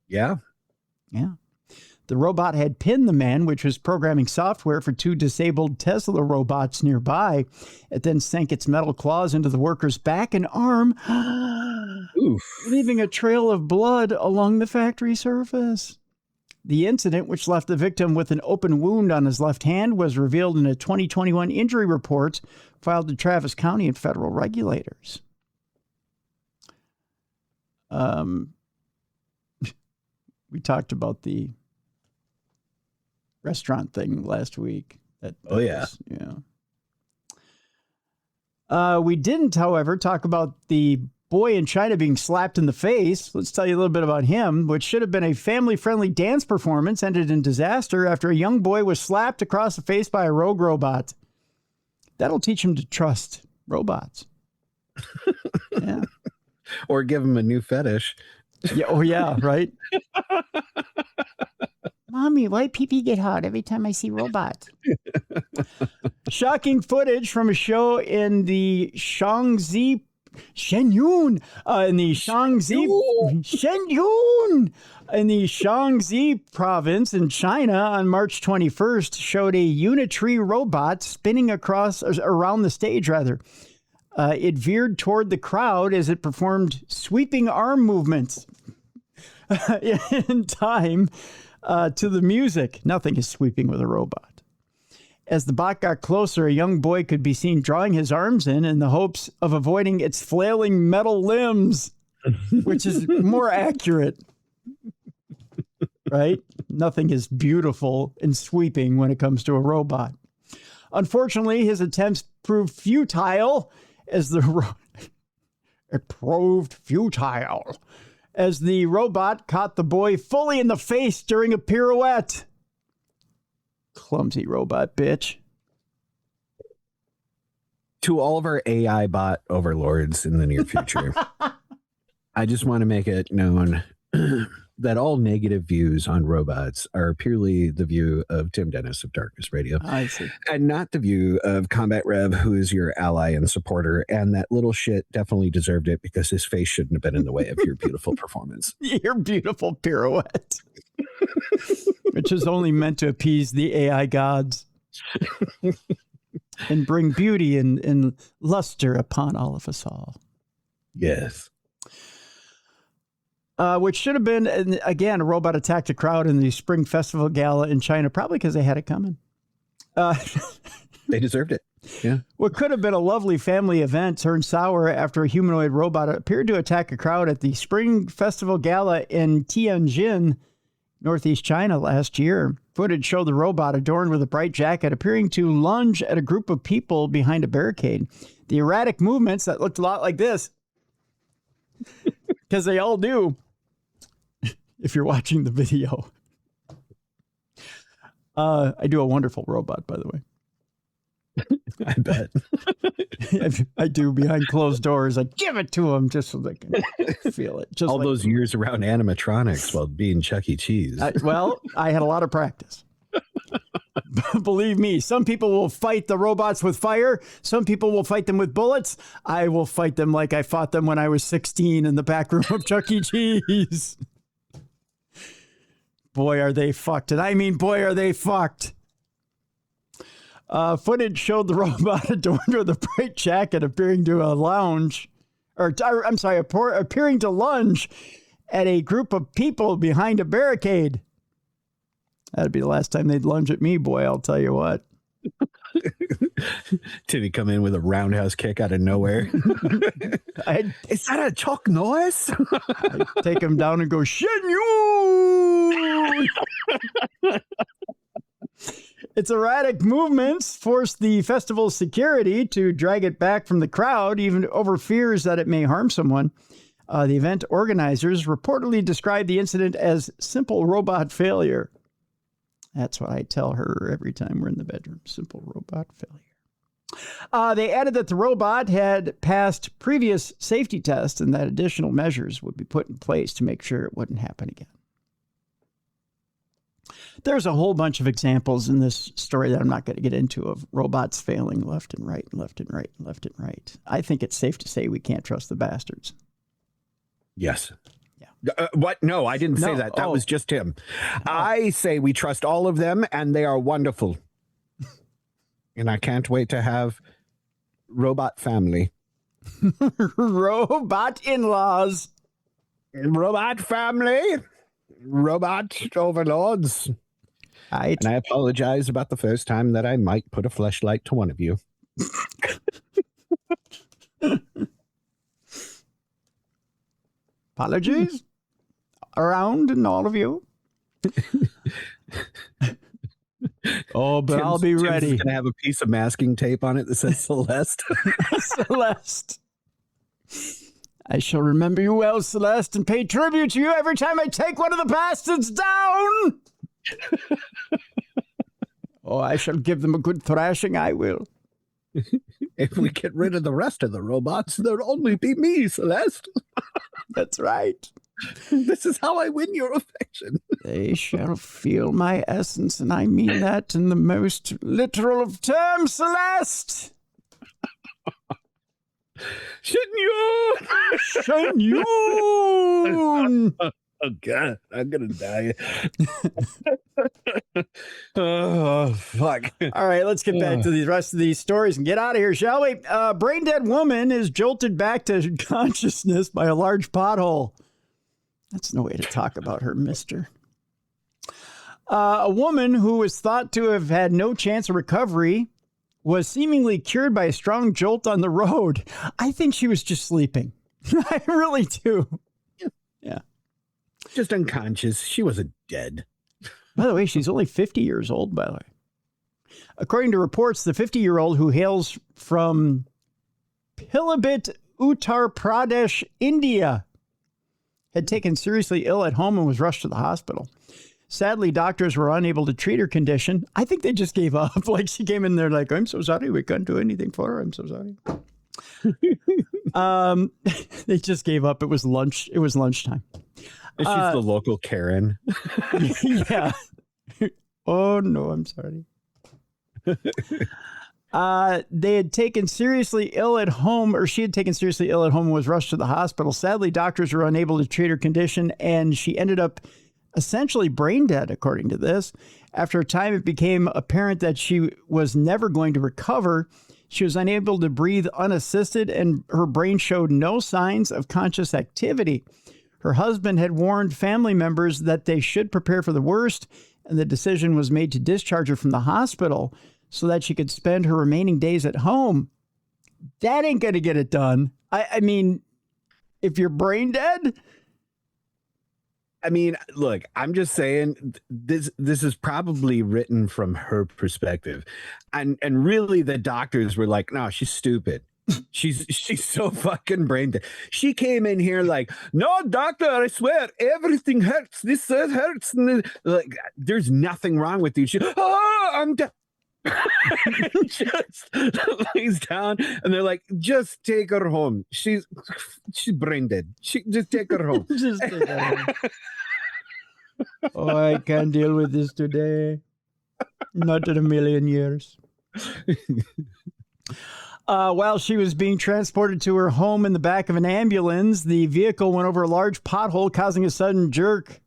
Yeah. The robot had pinned the man, which was programming software for 2 disabled Tesla robots nearby. It then sank its metal claws into the worker's back and arm, leaving a trail of blood along the factory surface. The incident, which left the victim with an open wound on his left hand, was revealed in a 2021 injury report filed to Travis County and federal regulators. We talked about the restaurant thing last week. We didn't, however, talk about the boy in China being slapped in the face. Let's tell you a little bit about him, which should have been a family-friendly dance performance, ended in disaster after a young boy was slapped across the face by a rogue robot. That'll teach him to trust robots. Yeah. Or give him a new fetish. Yeah. Oh, yeah. Right. Mommy, why pee-pee get hot every time I see robots? Shocking footage from a show in the Shenyun, in the Shaanxi province in China on March 21st showed a unitree robot spinning around the stage, rather. It veered toward the crowd as it performed sweeping arm movements in time to the music. Nothing is sweeping with a robot. As the bot got closer, a young boy could be seen drawing his arms in the hopes of avoiding its flailing metal limbs, which is more accurate. Right? Nothing is beautiful and sweeping when it comes to a robot. Unfortunately, his attempts proved futile as the robot caught the boy fully in the face during a pirouette. Clumsy robot bitch. To all of our AI bot overlords in the near future, I just want to make it known that all negative views on robots are purely the view of Tim Dennis of Darkness Radio. I see. And not the view of Combat Rev, who is your ally and supporter. And that little shit definitely deserved it because his face shouldn't have been in the way of your beautiful performance. Your beautiful pirouette, which is only meant to appease the AI gods and bring beauty and luster upon all of us all. Yes. Which should have been, again, a robot attacked a crowd in the Spring Festival Gala in China, probably because they had it coming. They deserved it. Yeah. What could have been a lovely family event turned sour after a humanoid robot appeared to attack a crowd at the Spring Festival Gala in Tianjin, northeast China, last year. Footage showed the robot adorned with a bright jacket appearing to lunge at a group of people behind a barricade. The erratic movements that looked a lot like this, because they all do. If you're watching the video. I do a wonderful robot, by the way. I bet. I do behind closed doors. I give it to them just so they can feel it. Just all like, those years around animatronics while being Chuck E. Cheese. I had a lot of practice. Believe me, some people will fight the robots with fire. Some people will fight them with bullets. I will fight them like I fought them when I was 16 in the back room of Chuck E. Cheese. Boy, are they fucked. And I mean, boy, are they fucked. Footage showed the robot adorned with a bright jacket appearing to appearing to lunge at a group of people behind a barricade. That'd be the last time they'd lunge at me, boy, I'll tell you what. Timmy come in with a roundhouse kick out of nowhere. Is that a Chuck noise? I'd take him down and go, Shin you! Its erratic movements forced the festival's security to drag it back from the crowd, even over fears that it may harm someone. The event organizers reportedly described the incident as simple robot failure. That's what I tell her every time we're in the bedroom. Simple robot failure. They added that the robot had passed previous safety tests and that additional measures would be put in place to make sure it wouldn't happen again. There's a whole bunch of examples in this story that I'm not going to get into of robots failing left and right and left and right and left and right. I think it's safe to say we can't trust the bastards. Yes. What? No, I didn't say that. That was just him. I say we trust all of them and they are wonderful. And I can't wait to have robot family. Robot in-laws. Robot family. Robot overlords. And I apologize about the first time that I might put a fleshlight to one of you. Apologies around and all of you. Oh, but I'll be ready. Tim's gonna have a piece of masking tape on it that says Celeste. Celeste. I shall remember you well, Celeste, and pay tribute to you every time I take one of the bastards down. Oh, I shall give them a good thrashing, I will. If we get rid of the rest of the robots, there'll only be me, Celeste. That's right. This is how I win your affection. They shall feel my essence, and I mean that in the most literal of terms, Celeste. Shin-yun! Shin-yun! Oh, God, I'm going to die. Oh, fuck. All right, let's get back to the rest of these stories and get out of here, shall we? Brain-dead woman is jolted back to consciousness by a large pothole. That's no way to talk about her, mister. A woman who was thought to have had no chance of recovery was seemingly cured by a strong jolt on the road. I think she was just sleeping. I really do. Yeah. Just unconscious. She wasn't dead. By the way, she's only 50 years old, by the way. According to reports, the 50-year-old who hails from Pilibhit, Uttar Pradesh, India, had taken seriously ill at home and was rushed to the hospital. Sadly, doctors were unable to treat her condition. I think they just gave up. Like, she came in there like, I'm so sorry, we couldn't do anything for her. I'm so sorry. They just gave up. It was lunch. It was lunchtime. She's the local Karen. Yeah. Oh, no, I'm sorry. They had taken seriously ill at home, or she had taken seriously ill at home and was rushed to the hospital. Sadly, doctors were unable to treat her condition, and she ended up essentially brain dead, according to this. After a time, it became apparent that she was never going to recover. She was unable to breathe unassisted, and her brain showed no signs of conscious activity. Her husband had warned family members that they should prepare for the worst, and the decision was made to discharge her from the hospital so that she could spend her remaining days at home. That ain't going to get it done. I mean, if you're brain dead... I mean, look, I'm just saying this is probably written from her perspective. And really the doctors were like, no, she's stupid. She's so fucking brain dead. She came in here like, no, doctor, I swear, everything hurts. This hurts. And like, there's nothing wrong with you. She, I'm dead. Just lays down and they're like, just take her home. She's brain dead. Just take her home. Just take her home. Oh, I can't deal with this today. Not in a million years. While she was being transported to her home in the back of an ambulance, the vehicle went over a large pothole, causing a sudden jerk.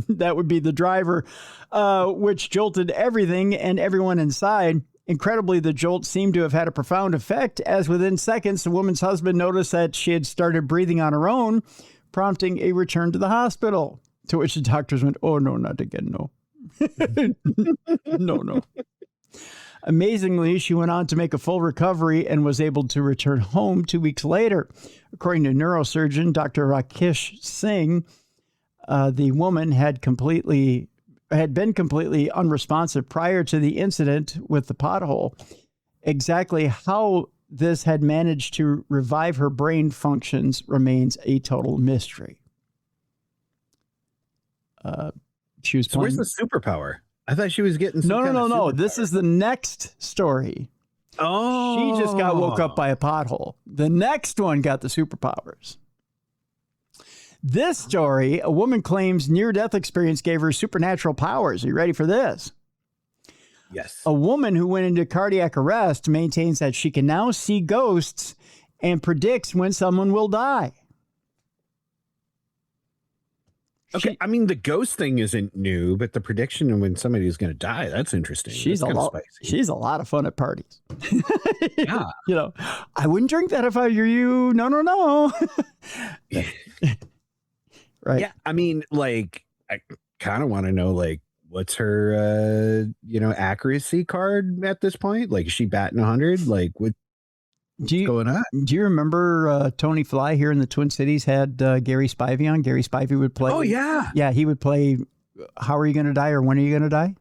That would be the driver, which jolted everything and everyone inside. Incredibly, the jolt seemed to have had a profound effect, as within seconds, the woman's husband noticed that she had started breathing on her own, prompting a return to the hospital. To which the doctors went, oh, no, not again, no. No. Amazingly, she went on to make a full recovery and was able to return home 2 weeks later. According to neurosurgeon Dr. Rakesh Singh, the woman had been completely unresponsive prior to the incident with the pothole. Exactly how this had managed to revive her brain functions remains a total mystery. She was where's the superpower? I thought she was getting No. This is the next story. Oh, she just got woke up by a pothole. The next one got the superpowers. This story, a woman claims near-death experience gave her supernatural powers. Are you ready for this? Yes. A woman who went into cardiac arrest maintains that she can now see ghosts and predicts when someone will die. Okay, I mean, the ghost thing isn't new, but the prediction of when somebody is going to die, that's interesting. She's a lot of fun at parties. Yeah. You know, I wouldn't drink that if I were you. No. Right. Yeah, I mean, like, I kind of want to know, like, what's her, accuracy card at this point? Like, is she batting 100? Like, what's going on? Do you remember Tony Fly here in the Twin Cities had Gary Spivey on? Gary Spivey would play. Oh, yeah. Yeah, he would play How Are You Going to Die or When Are You Going to Die?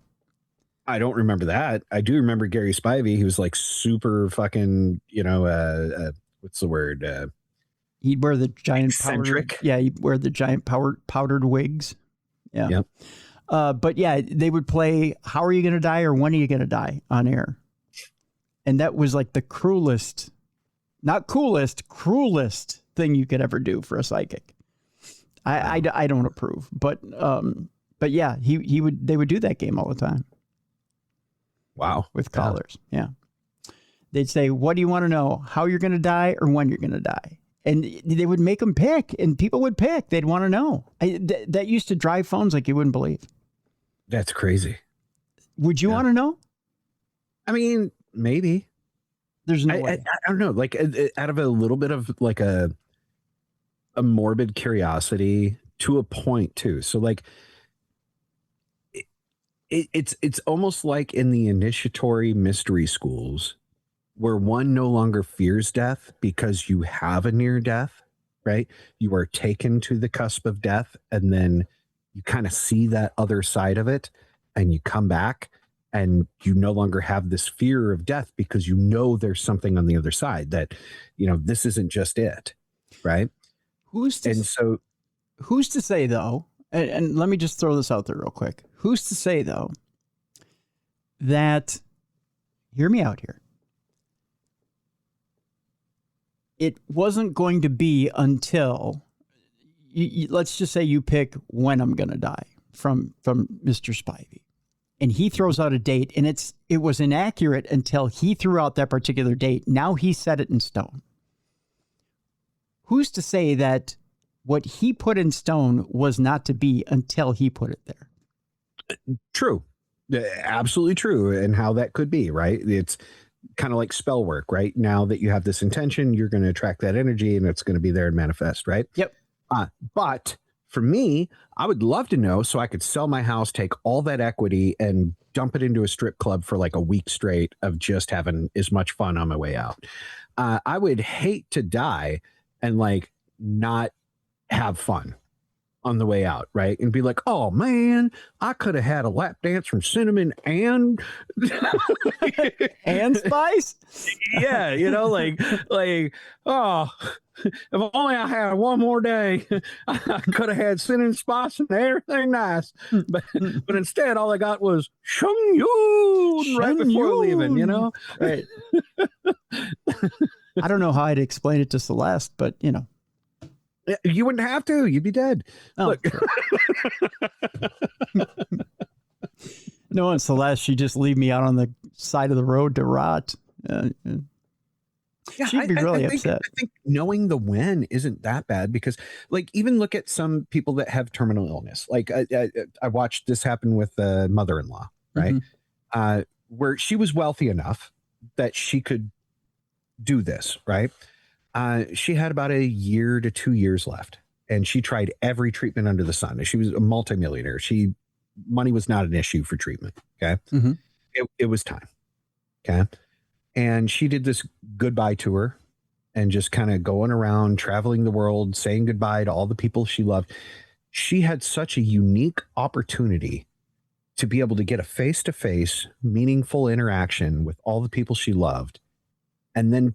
I don't remember that. I do remember Gary Spivey. He was like super fucking, what's the word? He'd wear the giant eccentric. He'd wear the giant powdered wigs. Yeah. Yep. But yeah, they would play How Are You Going to Die or When Are You Going to Die on air. And that was like the cruelest thing you could ever do for a psychic. I don't approve, but yeah, they would do that game all the time. Wow. With callers. Yeah. They'd say, what do you want to know? How you're going to die or when you're going to die? And they would make them pick, and people would pick. They'd want to know. That used to drive phones like you wouldn't believe. That's crazy. Would you want to know? I mean, maybe. There's no way. I don't know. Like, out of a little bit of like a morbid curiosity to a point too. So like, it's almost like in the initiatory mystery schools where one no longer fears death because you have a near death, right? You are taken to the cusp of death, and then you kind of see that other side of it, and you come back. And you no longer have this fear of death because you know there's something on the other side, that, this isn't just it, right? Who's to say, though, and let me just throw this out there real quick. Who's to say, though, that, hear me out here, it wasn't going to be until, let's just say you pick when I'm going to die from Mr. Spivey. And he throws out a date, and it was inaccurate until he threw out that particular date. Now he set it in stone. Who's to say that what he put in stone was not to be until he put it there? True. Absolutely true. And how that could be, right? It's kind of like spell work, right? Now that you have this intention, you're going to attract that energy and it's going to be there and manifest, right? Yep. But for me, I would love to know so I could sell my house, take all that equity and dump it into a strip club for like a week straight of just having as much fun on my way out. I would hate to die and like not have fun on the way out, right? And be like, oh man, I could have had a lap dance from Cinnamon and and Spice. Yeah, oh, if only I had one more day, I could have had Cinnamon Spice and everything nice. But instead, all I got was Shun Yun right before leaving, Right. I don't know how I'd explain it to Celeste, but you wouldn't have to. You'd be dead. Oh, Look. No, and Celeste, she'd just leave me out on the side of the road to rot. She'd be really upset. I think knowing the when isn't that bad because, like, even look at some people that have terminal illness. Like, I watched this happen with a mother-in-law, right? Mm-hmm. Where she was wealthy enough that she could do this, right? She had about a year to 2 years left, and she tried every treatment under the sun. She was a multimillionaire. Money was not an issue for treatment. Okay. Mm-hmm. It was time. Okay. And she did this goodbye tour and just kind of going around, traveling the world, saying goodbye to all the people she loved. She had such a unique opportunity to be able to get a face-to-face, meaningful interaction with all the people she loved. And then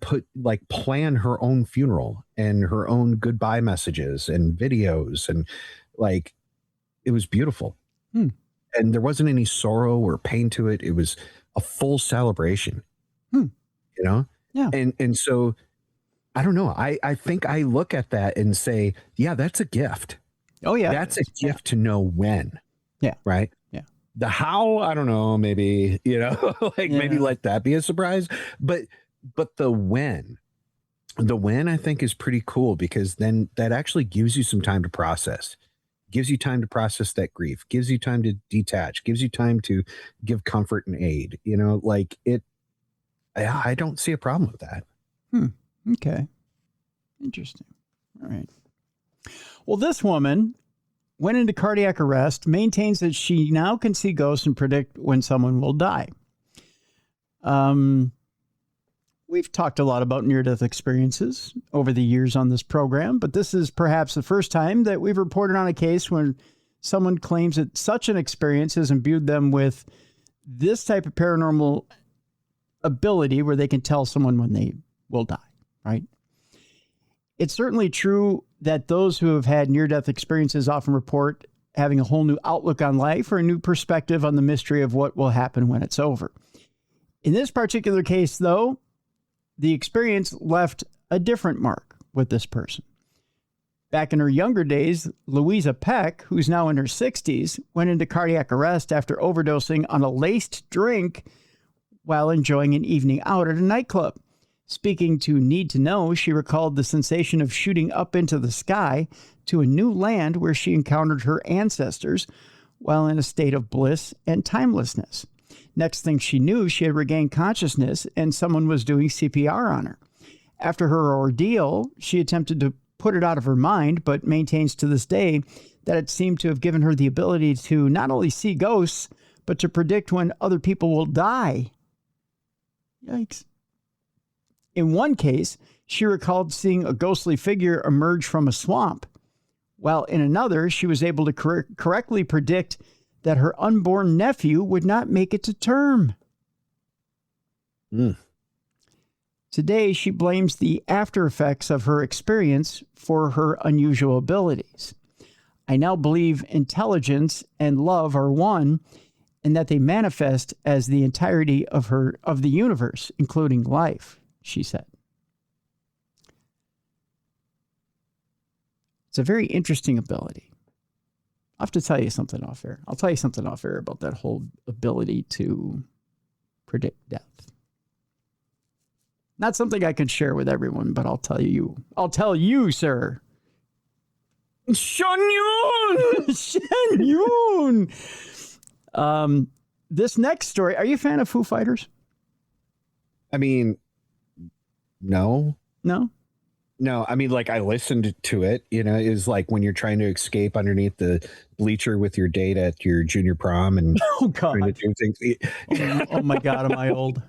plan her own funeral and her own goodbye messages and videos. And like, it was beautiful. And there wasn't any sorrow or pain to it. It was a full celebration, Yeah. And so I don't know. I think I look at that and say, yeah, that's a gift. Oh yeah. That's a gift to know when. Yeah. Right. Yeah. The how, I don't know, maybe, maybe let that be a surprise, but the when I think is pretty cool because then that actually gives you some time to process, gives you time to process that grief, gives you time to detach, gives you time to give comfort and aid, I don't see a problem with that. Okay. Interesting. All right. Well, this woman went into cardiac arrest, maintains that she now can see ghosts and predict when someone will die. We've talked a lot about near-death experiences over the years on this program, but this is perhaps the first time that we've reported on a case when someone claims that such an experience has imbued them with this type of paranormal ability where they can tell someone when they will die, right? It's certainly true that those who have had near-death experiences often report having a whole new outlook on life or a new perspective on the mystery of what will happen when it's over. In this particular case, though, the experience left a different mark with this person. Back in her younger days, Louisa Peck, who's now in her 60s, went into cardiac arrest after overdosing on a laced drink while enjoying an evening out at a nightclub. Speaking to Need to Know, she recalled the sensation of shooting up into the sky to a new land where she encountered her ancestors while in a state of bliss and timelessness. Next thing she knew, she had regained consciousness and someone was doing CPR on her. After her ordeal, she attempted to put it out of her mind, but maintains to this day that it seemed to have given her the ability to not only see ghosts, but to predict when other people will die. Yikes. In one case, she recalled seeing a ghostly figure emerge from a swamp, while in another, she was able to correctly predict that her unborn nephew would not make it to term. Today, she blames the after effects of her experience for her unusual abilities. I now believe intelligence and love are one, and that they manifest as the entirety of the universe, including life, she said. It's a very interesting ability. I'll have to tell you something off air. I'll tell you something off air about that whole ability to predict death. Not something I can share with everyone, but I'll tell you. I'll tell you, sir. Shanyun! Shanyun! This next story, are you a fan of Foo Fighters? I mean, no. No? No, I mean, like, I listened to it, you know, is like when you're trying to escape underneath the bleacher with your date at your junior prom and oh, God. trying to do things. Oh, my God, am I old?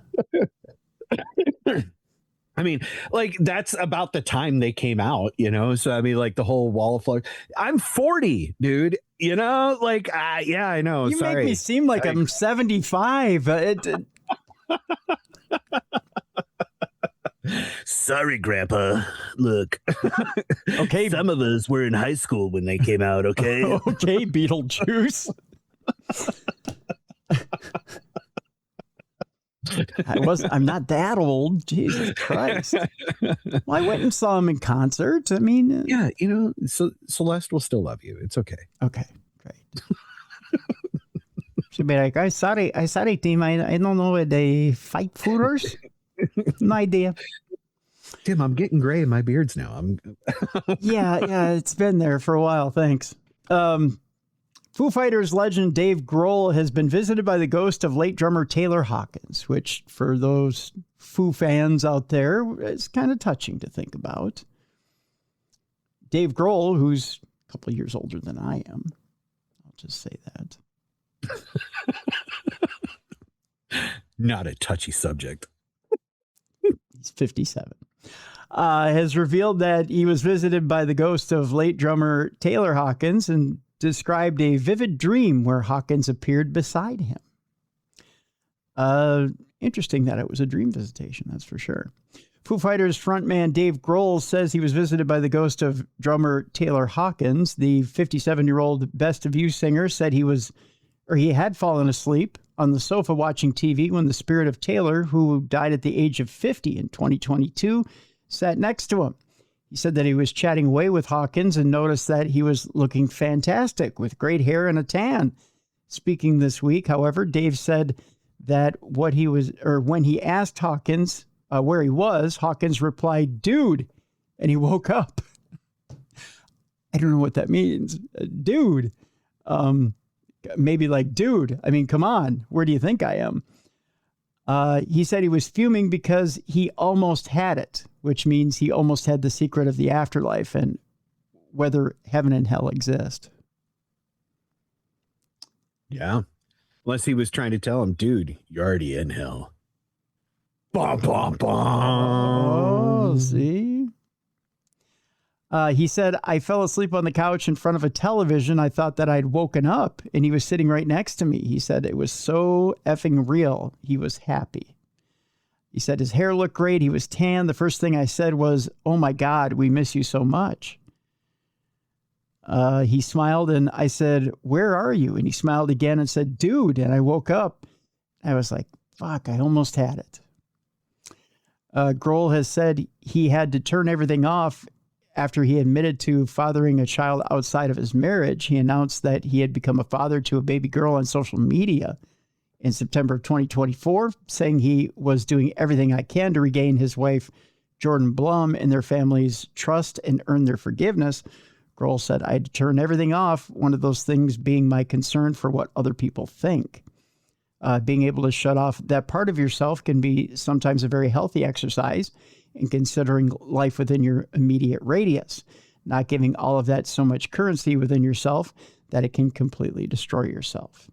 I mean, like, that's about the time they came out, you know? So, I mean, like, the whole wall of flowers. I'm 40, dude, you know? Like, yeah, I know. You Sorry. make me seem like I'm 75. Sorry, Grandpa. Look. Okay. Some of us were in high school when they came out, okay? Okay, Beetlejuice. I'm not that old. Jesus Christ. Well, I went and saw him in concert. I mean, yeah, you know, so Celeste will still love you. It's okay. Okay, great. She'll be like, I sorry, team. I don't know the fight footers. No idea. Tim, I'm getting gray in my beards now. Yeah, it's been there for a while. Thanks. Foo Fighters legend Dave Grohl has been visited by the ghost of late drummer Taylor Hawkins, which for those Foo fans out there is kind of touching to think about. Dave Grohl, who's a couple of years older than I am, I'll just say that. Not a touchy subject. He's 57. Has revealed that he was visited by the ghost of late drummer Taylor Hawkins and described a vivid dream where Hawkins appeared beside him. Interesting that it was a dream visitation, that's for sure. Foo Fighters frontman Dave Grohl says he was visited by the ghost of drummer Taylor Hawkins. The 57-year-old Best of You singer said he had fallen asleep on the sofa watching TV when the spirit of Taylor, who died at the age of 50 in 2022, sat next to him. He said that he was chatting away with Hawkins and noticed that he was looking fantastic with great hair and a tan. Speaking this week, however, Dave said that when he asked Hawkins where he was, Hawkins replied, "Dude," and he woke up. I don't know what that means. Dude. Maybe like, dude, I mean, come on, where do you think I am? He said he was fuming because he almost had it, which means he almost had the secret of the afterlife and whether heaven and hell exist. Yeah. Unless he was trying to tell him, dude, you're already in hell. Bum, bum, bum. Oh, see? He said, I fell asleep on the couch in front of a television. I thought that I'd woken up and he was sitting right next to me. He said it was so effing real. He was happy. He said his hair looked great. He was tan. The first thing I said was, "Oh my God, we miss you so much." He smiled and I said, "Where are you?" And he smiled again and said, "Dude." And I woke up. I was like, fuck, I almost had it. Grohl has said he had to turn everything off after he admitted to fathering a child outside of his marriage. He announced that he had become a father to a baby girl on social media in September of 2024, saying he was doing everything I can to regain his wife, Jordan Blum, and their family's trust and earn their forgiveness. Grohl said, I had to turn everything off, one of those things being my concern for what other people think. Being able to shut off that part of yourself can be sometimes a very healthy exercise in considering life within your immediate radius, not giving all of that so much currency within yourself that it can completely destroy yourself.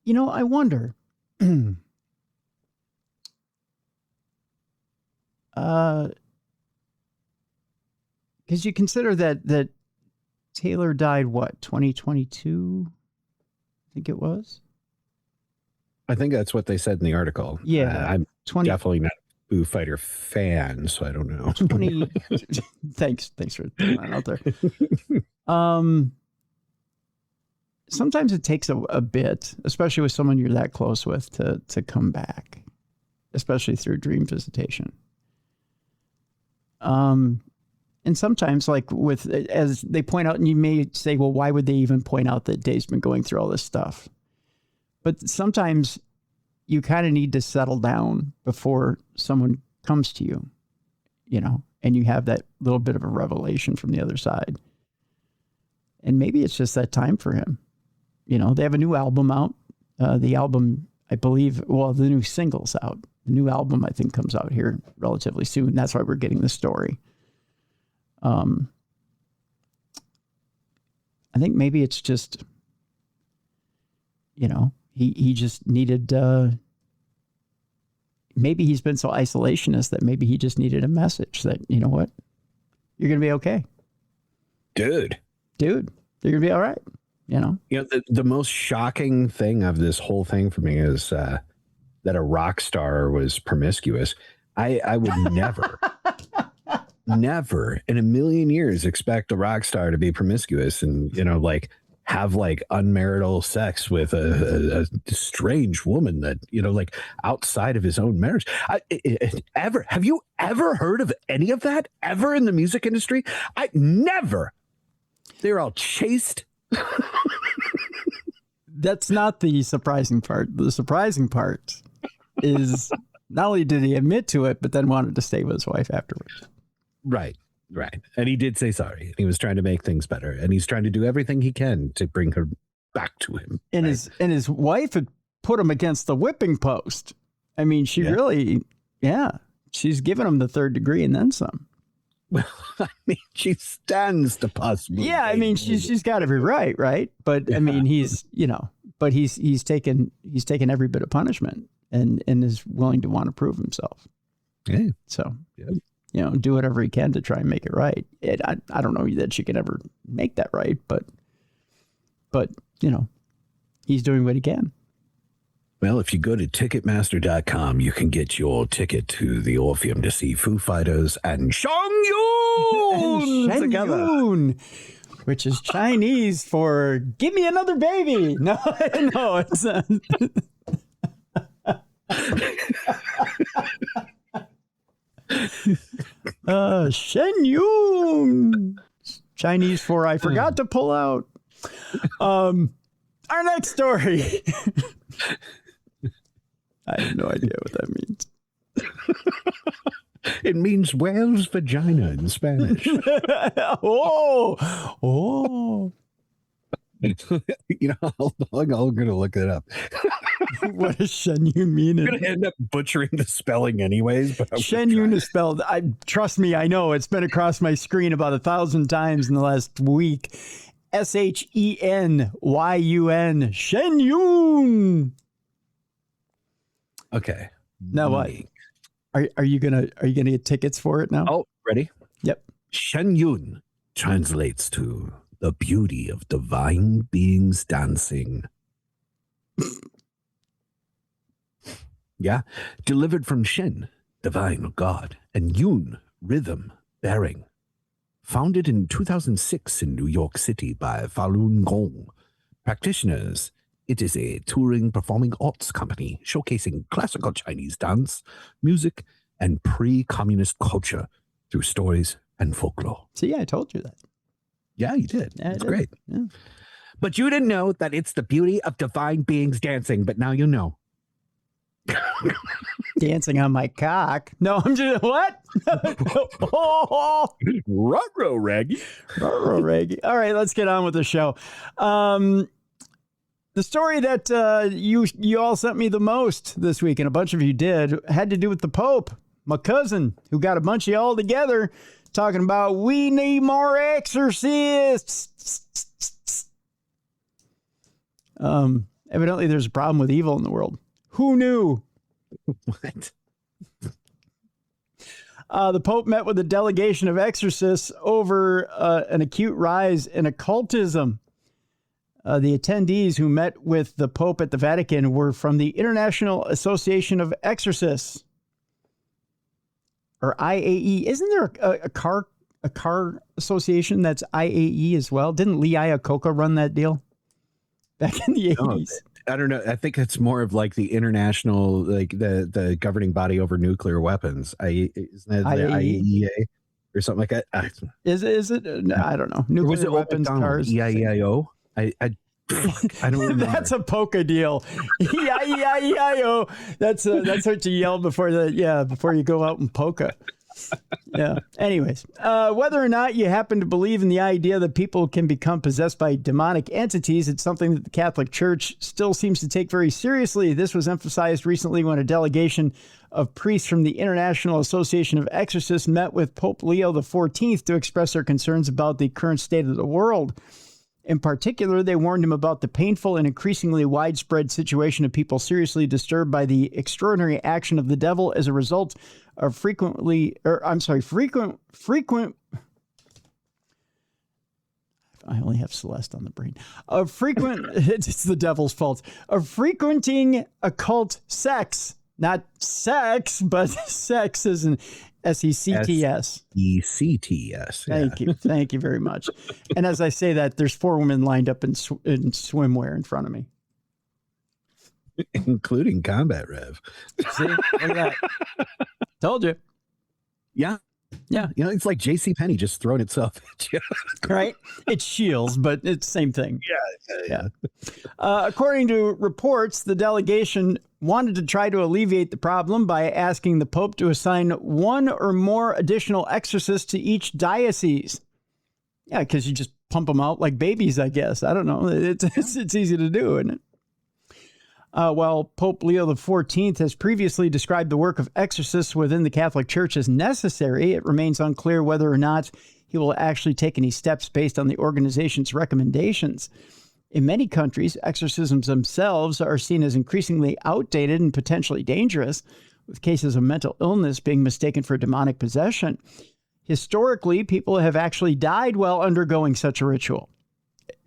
You know, I wonder, because you consider that Taylor died, what, 2022? I think it was. I think that's what they said in the article. Yeah. I'm definitely not a Foo Fighter fan, so I don't know. 20. Thanks for throwing that out there. Sometimes it takes a bit, especially with someone you're that close with, to come back, especially through dream visitation. And sometimes, like as they point out, and you may say, well, why would they even point out that Dave's been going through all this stuff? But sometimes you kind of need to settle down before someone comes to you, and you have that little bit of a revelation from the other side. And maybe it's just that time for him. They have a new album out. The album, I believe, the new single's out. The new album, I think, comes out here relatively soon. That's why we're getting the story. I think maybe it's just, he just needed, maybe he's been so isolationist that maybe he just needed a message that, you know what, you're going to be okay. Dude, you're going to be all right. The most shocking thing of this whole thing for me is that a rock star was promiscuous. I would never, never in a million years expect a rock star to be promiscuous and, have unmarital sex with a strange woman that, outside of his own marriage. Have you ever heard of any of that ever in the music industry? I never. They're all chaste. That's not the surprising part. The surprising part is not only did he admit to it, but then wanted to stay with his wife afterwards. Right. And he did say sorry. He was trying to make things better, and he's trying to do everything he can to bring her back to him. And his wife had put him against the whipping post. I mean, she really, she's given him the 3rd degree and then some. Well, I mean, she stands to possibly. Yeah, I mean, she's got every right? But I mean, he's taken every bit of punishment and is willing to want to prove himself. Yeah. So, do whatever he can to try and make it right. I don't know that she can ever make that right, but he's doing what he can. Well, if you go to Ticketmaster.com, you can get your ticket to the Orpheum to see Foo Fighters and Shen Yun, which is Chinese for "give me another baby." No, it's Shen Yun, Chinese for "I forgot to pull out." Our next story. I have no idea what that means. It means whale's vagina in Spanish. Oh. I'm going to look it up. What does Shen Yun mean? I'm going to end up butchering the spelling anyways. But Shen Yun is spelled, trust me, I know. It's been across my screen about 1,000 times in the last week. ShenYun. Shen Yun. Okay. Now what? Are you gonna get tickets for it now? Oh, ready? Yep. Shen Yun translates to the beauty of divine beings dancing. Yeah. Delivered from Shen, divine God, and Yun, rhythm, bearing. Founded in 2006 in New York City by Falun Gong practitioners, it is a touring performing arts company showcasing classical Chinese dance, music, and pre-communist culture through stories and folklore. See, I told you that. Yeah, you did. Yeah, it's great. Yeah. But you didn't know that it's the beauty of divine beings dancing, but now you know. Dancing on my cock. No, I'm just, what? Ruh-roh, Raggy. Ruh-roh, Raggy. All right, let's get on with the show. The story that you all sent me the most this week, and a bunch of you did, had to do with the Pope, my cousin, who got a bunch of y'all together talking about we need more exorcists. Evidently, there's a problem with evil in the world. Who knew? What? The Pope met with a delegation of exorcists over an acute rise in occultism. The attendees who met with the Pope at the Vatican were from the International Association of Exorcists, or IAE. Isn't there a car association that's IAE as well? Didn't Lee Iacocca run that deal back in the 80s? I don't know. I think it's more of like the international, like the governing body over nuclear weapons. Isn't that the IAEA or something like that. Is it? I don't know. Nuclear was it weapons, cars. EIEIO? I don't remember. That's a polka deal. EIEIO. That's what you yell before you go out and polka. Yeah. Anyways, whether or not you happen to believe in the idea that people can become possessed by demonic entities, it's something that the Catholic Church still seems to take very seriously. This was emphasized recently when a delegation of priests from the International Association of Exorcists met with Pope Leo XIV to express their concerns about the current state of the world. In particular, they warned him about the painful and increasingly widespread situation of people seriously disturbed by the extraordinary action of the devil as a result of frequent. I only have Celeste on the brain. It's the devil's fault. Of frequenting occult sex, not sex, but sex as in SECTS. SECTS. Thank you very much. And as I say that, there's 4 women lined up in swimwear in front of me, including Combat Rev. See, look at that. Told you. Yeah. Yeah. You know, it's like JCPenney just throwing itself at you. Right? It's Shields, but it's the same thing. Yeah. According to reports, the delegation wanted to try to alleviate the problem by asking the Pope to assign 1 or more additional exorcists to each diocese. Yeah, because you just pump them out like babies, I guess. I don't know. It's easy to do, isn't it? While Pope Leo XIV has previously described the work of exorcists within the Catholic Church as necessary, it remains unclear whether or not he will actually take any steps based on the organization's recommendations. In many countries, exorcisms themselves are seen as increasingly outdated and potentially dangerous, with cases of mental illness being mistaken for demonic possession. Historically, people have actually died while undergoing such a ritual.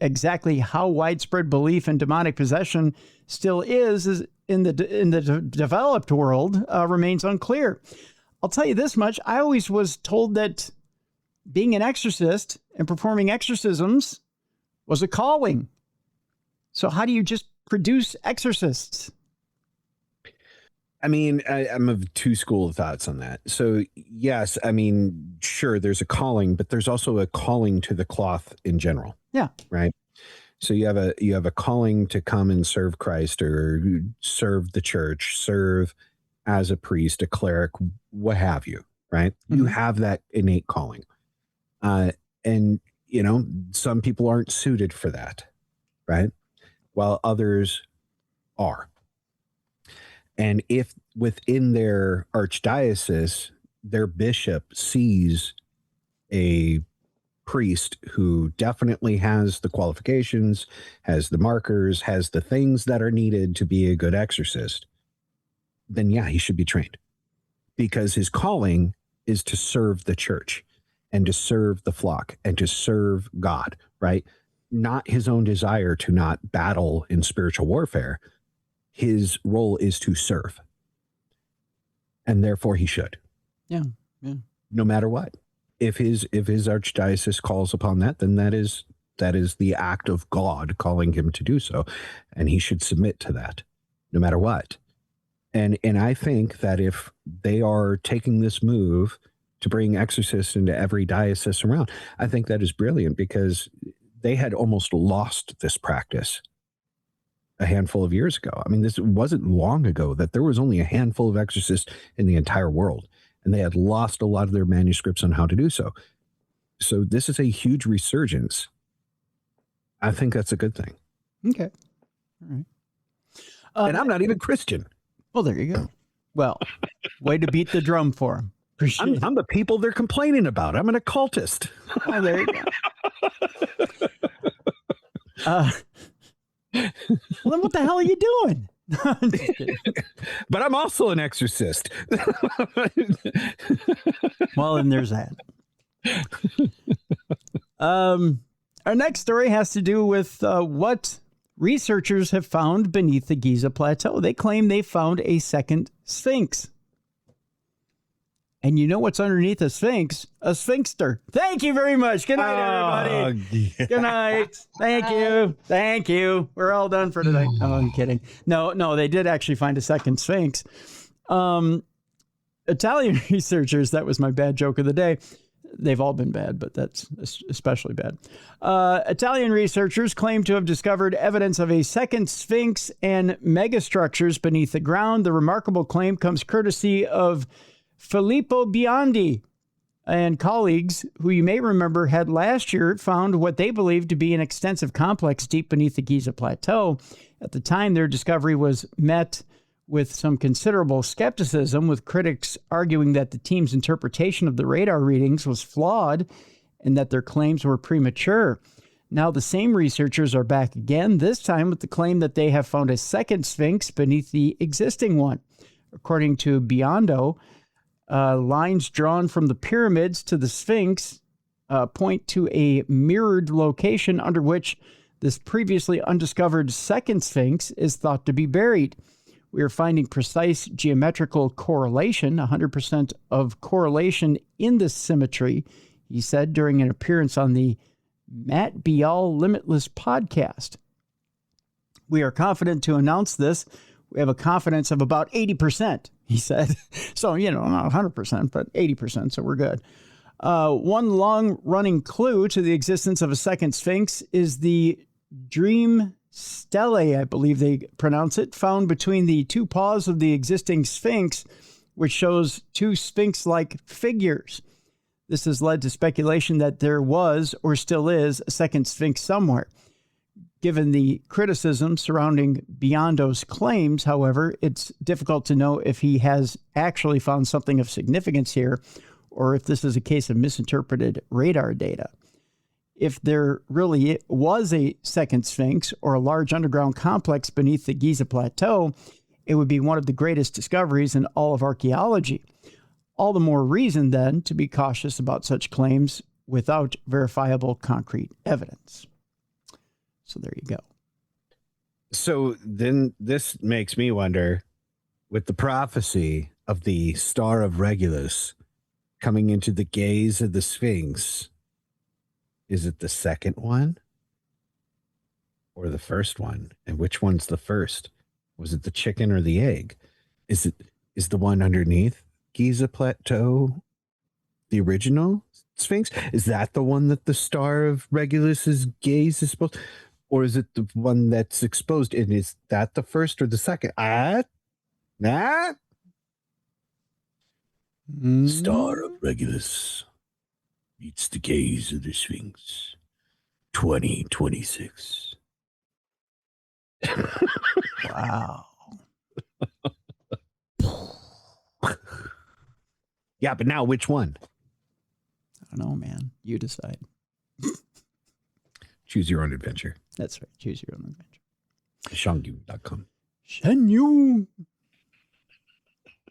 Exactly how widespread belief in demonic possession still is in the developed world remains unclear. I'll tell you this much. I always was told that being an exorcist and performing exorcisms was a calling. So how do you just produce exorcists? I mean, I'm of 2 schools of thoughts on that. So, yes, I mean, sure, there's a calling, but there's also a calling to the cloth in general. Yeah. Right. So you have a calling to come and serve Christ or serve the church, serve as a priest, a cleric, what have you. Right. Mm-hmm. You have that innate calling. And, you know, some people aren't suited for that. Right. While others are. And if within their archdiocese, their bishop sees a priest who definitely has the qualifications, has the markers, has the things that are needed to be a good exorcist, then yeah, he should be trained. Because his calling is to serve the church and to serve the flock and to serve God, right? Not his own desire to not battle in spiritual warfare. His role is to serve. And therefore he should. Yeah. No matter what. If his archdiocese calls upon that, then that is the act of God calling him to do so. And he should submit to that, no matter what. And I think that if they are taking this move to bring exorcists into every diocese around, I think that is brilliant because they had almost lost this practice a handful of years ago. I mean, this wasn't long ago that there was only a handful of exorcists in the entire world, and they had lost a lot of their manuscripts on how to do so. So this is a huge resurgence. I think that's a good thing. Okay. All right. And I'm not even Christian. Well, there you go. Well, way to beat the drum for them. I'm the people they're complaining about. I'm an occultist. Oh, there you go. Well, then what the hell are you doing? I'm just kidding. But I'm also an exorcist. Well, then there's that. Our next story has to do with what researchers have found beneath the Giza Plateau. They claim they found a second Sphinx. And you know what's underneath a Sphinx? A Sphinxter. Thank you very much. Good night, everybody. Yeah. Good night. Thank you. Thank you. We're all done for today. Oh, I'm kidding. No, they did actually find a second Sphinx. Italian researchers, that was my bad joke of the day, They've all been bad, but that's especially bad. Italian researchers claim to have discovered evidence of a second Sphinx and megastructures beneath the ground. The remarkable claim comes courtesy of Filippo Biondi and colleagues, who you may remember had last year found what they believed to be an extensive complex deep beneath the Giza Plateau. At the time, their discovery was met with some considerable skepticism, with critics arguing that the team's interpretation of the radar readings was flawed and that their claims were premature. Now the same researchers are back again, this time with the claim that they have found a second Sphinx beneath the existing one. According to Biondo, lines drawn from the pyramids to the Sphinx point to a mirrored location under which this previously undiscovered second Sphinx is thought to be buried. We are finding precise geometrical correlation, 100% of correlation in this symmetry, he said during an appearance on the Matt Bial Limitless podcast. We are confident to announce this. We have a confidence of about 80%, he said. So, not 100%, but 80%, so we're good. One long-running clue to the existence of a second Sphinx is the Dream Stele, I believe they pronounce it, found between the two paws of the existing Sphinx, which shows two Sphinx-like figures. This has led to speculation that there was, or still is, a second Sphinx somewhere. Given the criticism surrounding Biondo's claims, however, it's difficult to know if he has actually found something of significance here, or if this is a case of misinterpreted radar data. If there really was a second Sphinx or a large underground complex beneath the Giza Plateau, it would be one of the greatest discoveries in all of archaeology. All the more reason, then, to be cautious about such claims without verifiable concrete evidence. So there you go. So then this makes me wonder, with the prophecy of the Star of Regulus coming into the gaze of the Sphinx, is it the second one or the first one? And which one's the first? Was it the chicken or the egg? Is the one underneath Giza Plateau the original Sphinx? Is that the one that the Star of Regulus's gaze is supposed? Or is it the one that's exposed? And is that the first or the second? Star of Regulus meets the gaze of the Sphinx. 2026. Wow. Yeah, but now which one? I don't know, man. You decide. Choose your own adventure. That's right. Choose your own adventure. Shangyu.com. Shenyu.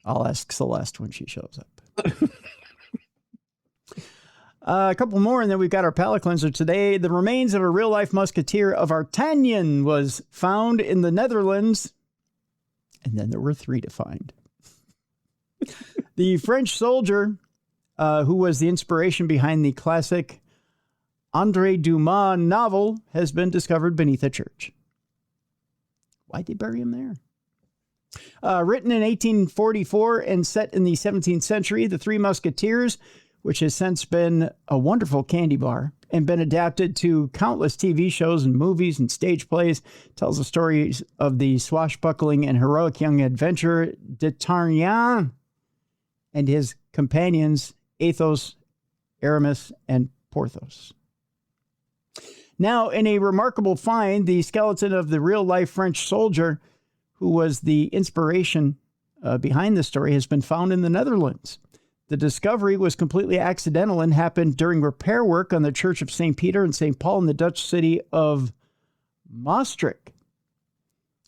I'll ask Celeste when she shows up. A couple more, and then we've got our palate cleanser today. The remains of a real-life musketeer of Artagnan was found in the Netherlands, and then there were 3 to find. The French soldier, who was the inspiration behind the classic André Dumas novel, has been discovered beneath a church. Why'd they bury him there? Written in 1844 and set in the 17th century, The Three Musketeers, which has since been a wonderful candy bar and been adapted to countless TV shows and movies and stage plays, tells the stories of the swashbuckling and heroic young adventurer D'Artagnan and his companions Athos, Aramis, and Porthos. Now, in a remarkable find, the skeleton of the real-life French soldier who was the inspiration behind the story has been found in the Netherlands. The discovery was completely accidental and happened during repair work on the Church of St. Peter and St. Paul in the Dutch city of Maastricht.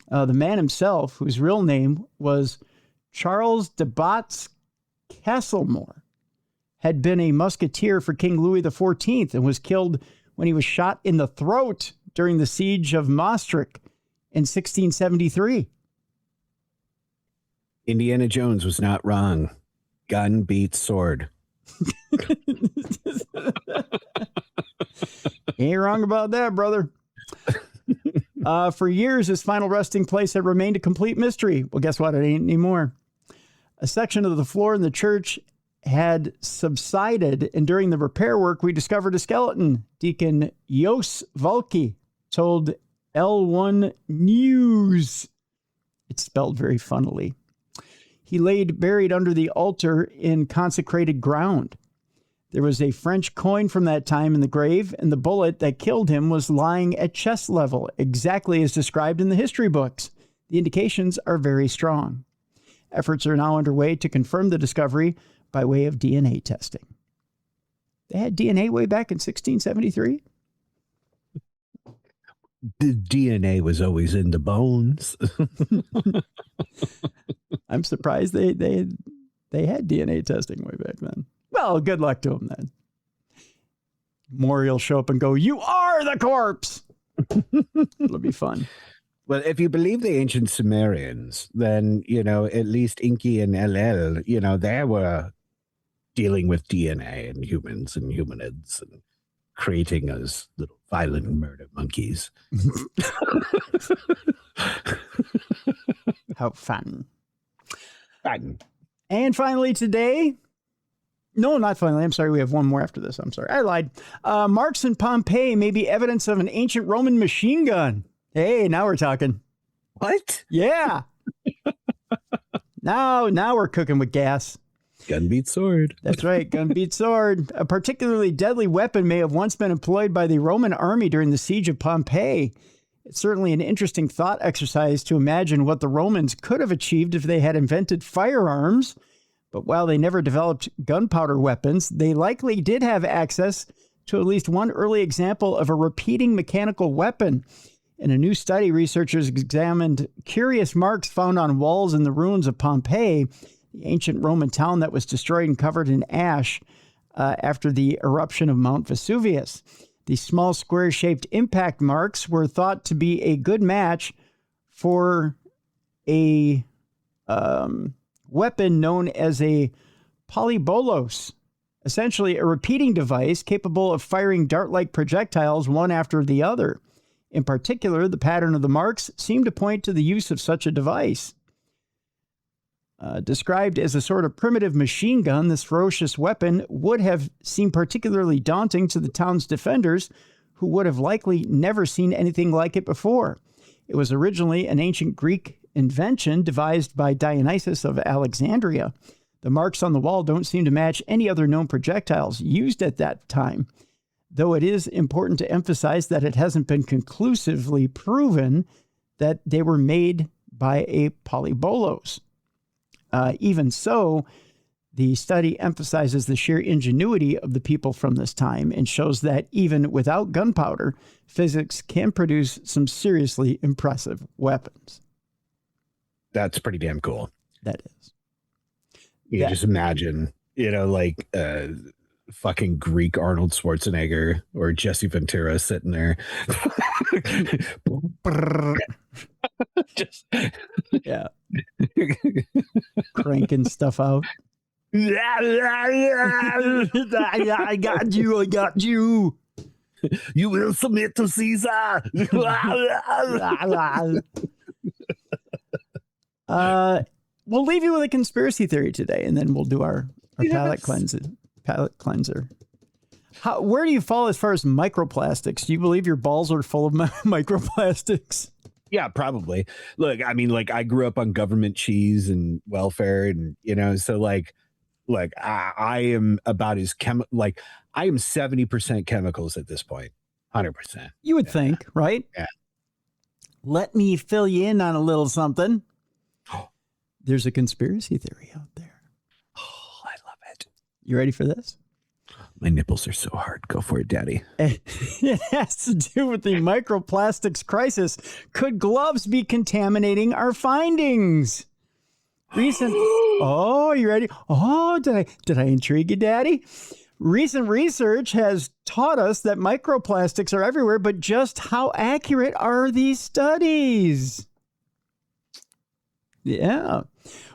The man himself, whose real name was Charles de Batz Castlemore, had been a musketeer for King Louis XIV and was killed when he was shot in the throat during the siege of Maastricht in 1673. Indiana Jones was not wrong. Gun beats sword. Ain't wrong about that, brother. For years, his final resting place had remained a complete mystery. Well, guess what? It ain't anymore. A section of the floor in the church had subsided, and during the repair work, we discovered a skeleton. Deacon Jos Valky told L1 News. It's spelled very funnily. He laid buried under the altar in consecrated ground. There was a French coin from that time in the grave, and the bullet that killed him was lying at chest level, exactly as described in the history books. The indications are very strong. Efforts are now underway to confirm the discovery by way of DNA testing. They had DNA way back in 1673? The DNA was always in the bones. I'm surprised they had DNA testing way back then. Well, good luck to them then. Maury will show up and go, "You are the corpse!" It'll be fun. Well, if you believe the ancient Sumerians, then, at least Inky and LL, they were dealing with DNA and humans and humanids and creating us little violent murder monkeys. How fun. Fun. And finally today, no, not finally. I'm sorry. We have one more after this. I'm sorry. I lied. Marks in Pompeii may be evidence of an ancient Roman machine gun. Hey, now we're talking. What? Yeah. Now we're cooking with gas. Gun beats sword. That's right. Gun beats sword. A particularly deadly weapon may have once been employed by the Roman army during the siege of Pompeii. It's certainly an interesting thought exercise to imagine what the Romans could have achieved if they had invented firearms. But while they never developed gunpowder weapons, they likely did have access to at least one early example of a repeating mechanical weapon. In a new study, researchers examined curious marks found on walls in the ruins of Pompeii, the ancient Roman town that was destroyed and covered in ash after the eruption of Mount Vesuvius. These small square-shaped impact marks were thought to be a good match for a weapon known as a polybolos, essentially a repeating device capable of firing dart-like projectiles one after the other. In particular, the pattern of the marks seemed to point to the use of such a device. Described as a sort of primitive machine gun, this ferocious weapon would have seemed particularly daunting to the town's defenders, who would have likely never seen anything like it before. It was originally an ancient Greek invention devised by Dionysius of Alexandria. The marks on the wall don't seem to match any other known projectiles used at that time, though it is important to emphasize that it hasn't been conclusively proven that they were made by a polybolos. Even so, the study emphasizes the sheer ingenuity of the people from this time and shows that even without gunpowder, physics can produce some seriously impressive weapons. That's pretty damn cool. That is. You just imagine, like fucking Greek Arnold Schwarzenegger or Jesse Ventura sitting there. Just yeah. Cranking stuff out. I got you. You will submit to Caesar. We'll leave you with a conspiracy theory today, and then we'll do our palate cleanser. Where do you fall as far as microplastics? Do you believe your balls are full of microplastics? Yeah, probably. Look, I mean, like I grew up on government cheese and welfare, and so I am about as I am 70% chemicals at this point, 100%. You would think, right? Yeah. Let me fill you in on a little something. There's a conspiracy theory out there. Oh, I love it. You ready for this? My nipples are so hard. Go for it, Daddy. It has to do with the microplastics crisis. Could gloves be contaminating our findings? Oh, you ready? Oh, did I intrigue you, Daddy? Recent research has taught us that microplastics are everywhere, but just how accurate are these studies? Yeah.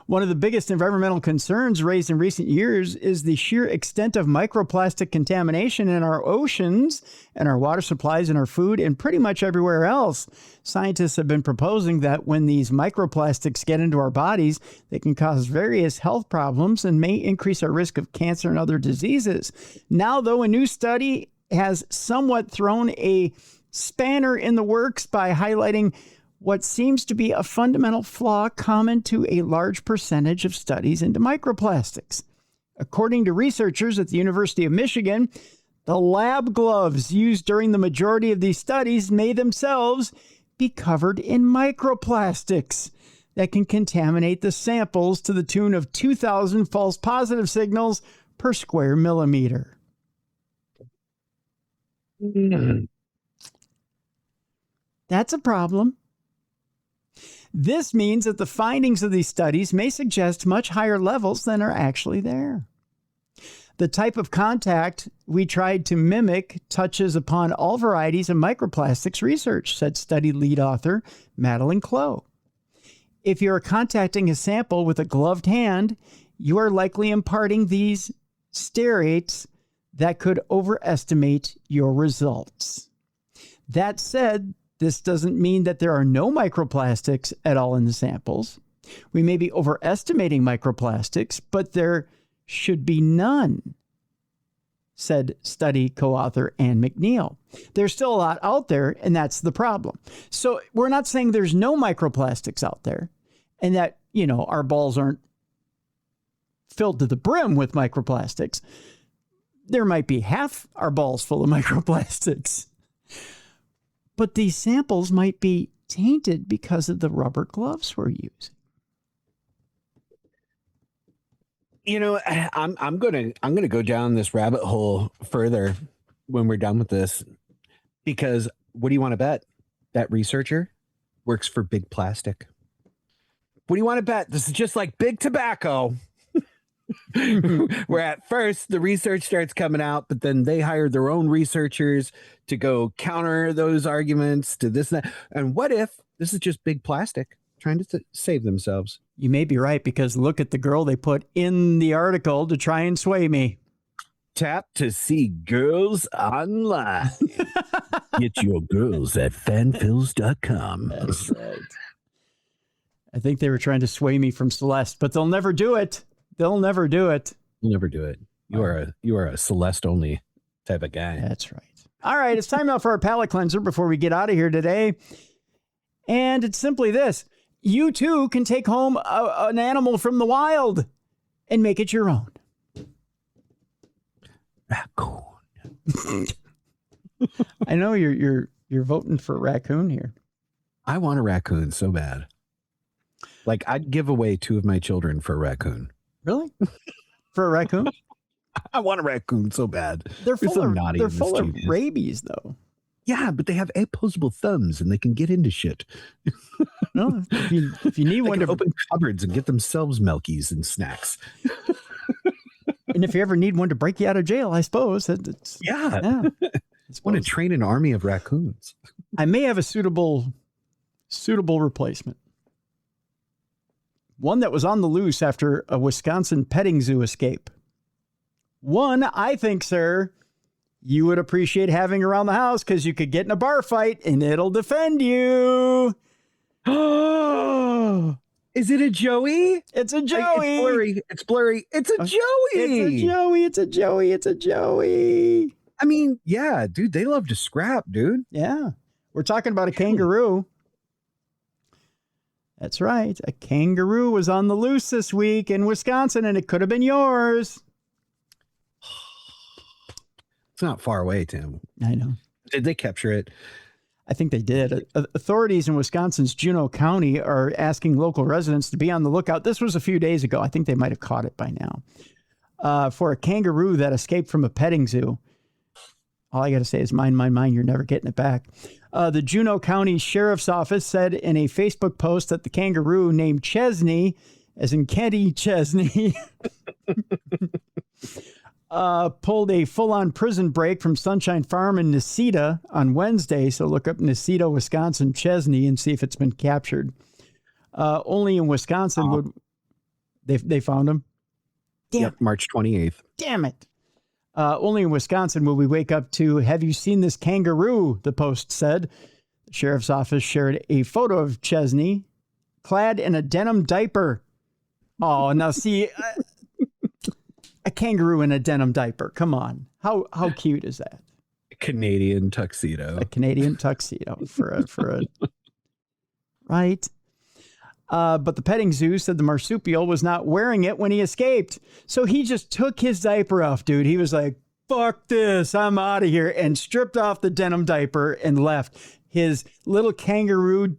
One of the biggest environmental concerns raised in recent years is the sheer extent of microplastic contamination in our oceans and our water supplies and our food and pretty much everywhere else. Scientists have been proposing that when these microplastics get into our bodies, they can cause various health problems and may increase our risk of cancer and other diseases. Now, though, a new study has somewhat thrown a spanner in the works by highlighting what seems to be a fundamental flaw common to a large percentage of studies into microplastics. According to researchers at the University of Michigan, the lab gloves used during the majority of these studies may themselves be covered in microplastics that can contaminate the samples to the tune of 2,000 false positive signals per square millimeter. That's a problem. This means that the findings of these studies may suggest much higher levels than are actually there. The type of contact we tried to mimic touches upon all varieties of microplastics research, said study lead author Madeline Clough. If you're contacting a sample with a gloved hand, you are likely imparting these sterrates that could overestimate your results. That said, this doesn't mean that there are no microplastics at all in the samples. We may be overestimating microplastics, but there should be none, said study co-author Ann McNeil. There's still a lot out there, and that's the problem. So we're not saying there's no microplastics out there and that, you know, our balls aren't filled to the brim with microplastics. There might be half our balls full of microplastics. But these samples might be tainted because of the rubber gloves we're using. You know, I'm gonna go down this rabbit hole further when we're done with this, because what do you want to bet? That researcher works for Big Plastic. What do you want to bet? This is just like big tobacco. Where at first the research starts coming out, but then they hire their own researchers to go counter those arguments to this and that. And what if this is just Big Plastic trying to save themselves? You may be right, because look at the girl they put in the article to try and sway me. Tap to see girls online. Get your girls at fanfills.com. That's right. I think they were trying to sway me from Celeste, but they'll never do it. They'll never do it. You'll never do it. You are a Celeste only type of guy. That's right. All right, it's time now for our palate cleanser before we get out of here today. And it's simply this. You too can take home an animal from the wild and make it your own. Raccoon. I know you're voting for raccoon here. I want a raccoon so bad. Like, I'd give away 2 of my children for a raccoon. Really? For a raccoon? I want a raccoon so bad. They're full They're of rabies, though. Yeah, but they have opposable thumbs and they can get into shit. No, if you need one to open cupboards and get themselves milkies and snacks. And if you ever need one to break you out of jail, I suppose. Yeah. I want to train an army of raccoons. I may have a suitable replacement. One that was on the loose after a Wisconsin petting zoo escape. One, I think, sir, you would appreciate having around the house because you could get in a bar fight and it'll defend you. Oh, is it a Joey? It's a Joey. It's blurry. It's a Joey. It's a Joey. I mean, yeah, dude, they love to scrap, dude. Yeah. We're talking about a kangaroo. That's right. A kangaroo was on the loose this week in Wisconsin, and it could have been yours. It's not far away, Tim. I know. Did they capture it? I think they did. Authorities in Wisconsin's Juneau County are asking local residents to be on the lookout. This was a few days ago. I think they might have caught it by now. For a kangaroo that escaped from a petting zoo. All I got to say is mine. You're never getting it back. The Juneau County Sheriff's Office said in a Facebook post that the kangaroo named Chesney, as in Kenny Chesney, pulled a full-on prison break from Sunshine Farm in Necedah on Wednesday. So look up Necedah, Wisconsin, Chesney, and see if it's been captured. Only in Wisconsin would they found him. Yep, March 28th. Damn it. Only in Wisconsin will we wake up to, have you seen this kangaroo? The Post said. The sheriff's office shared a photo of Chesney clad in a denim diaper. Oh, now see, a kangaroo in a denim diaper. Come on. How cute is that? A Canadian tuxedo. A Canadian tuxedo for a right. But the petting zoo said the marsupial was not wearing it when he escaped. So he just took his diaper off, dude. He was like, fuck this, I'm out of here, and stripped off the denim diaper and left. His little kangaroo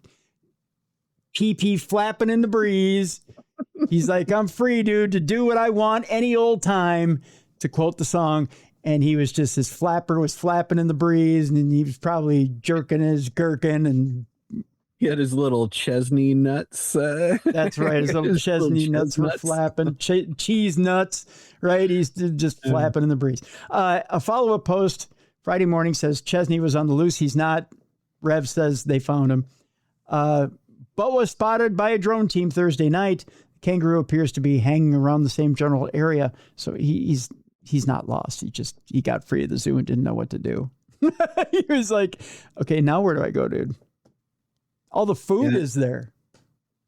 pee-pee flapping in the breeze. He's like, I'm free, dude, to do what I want any old time, to quote the song. And he was just, his flapper was flapping in the breeze, and he was probably jerking his gherkin, and he had his little Chesney nuts. That's right. His little Chesney nuts were flapping. Cheese nuts, right? He's just flapping in the breeze. A follow-up post Friday morning says Chesney was on the loose. He's not. Rev says they found him. But was spotted by a drone team Thursday night. The kangaroo appears to be hanging around the same general area. So he's not lost. He got free of the zoo and didn't know what to do. He was like, okay, now where do I go, dude? All the food is there.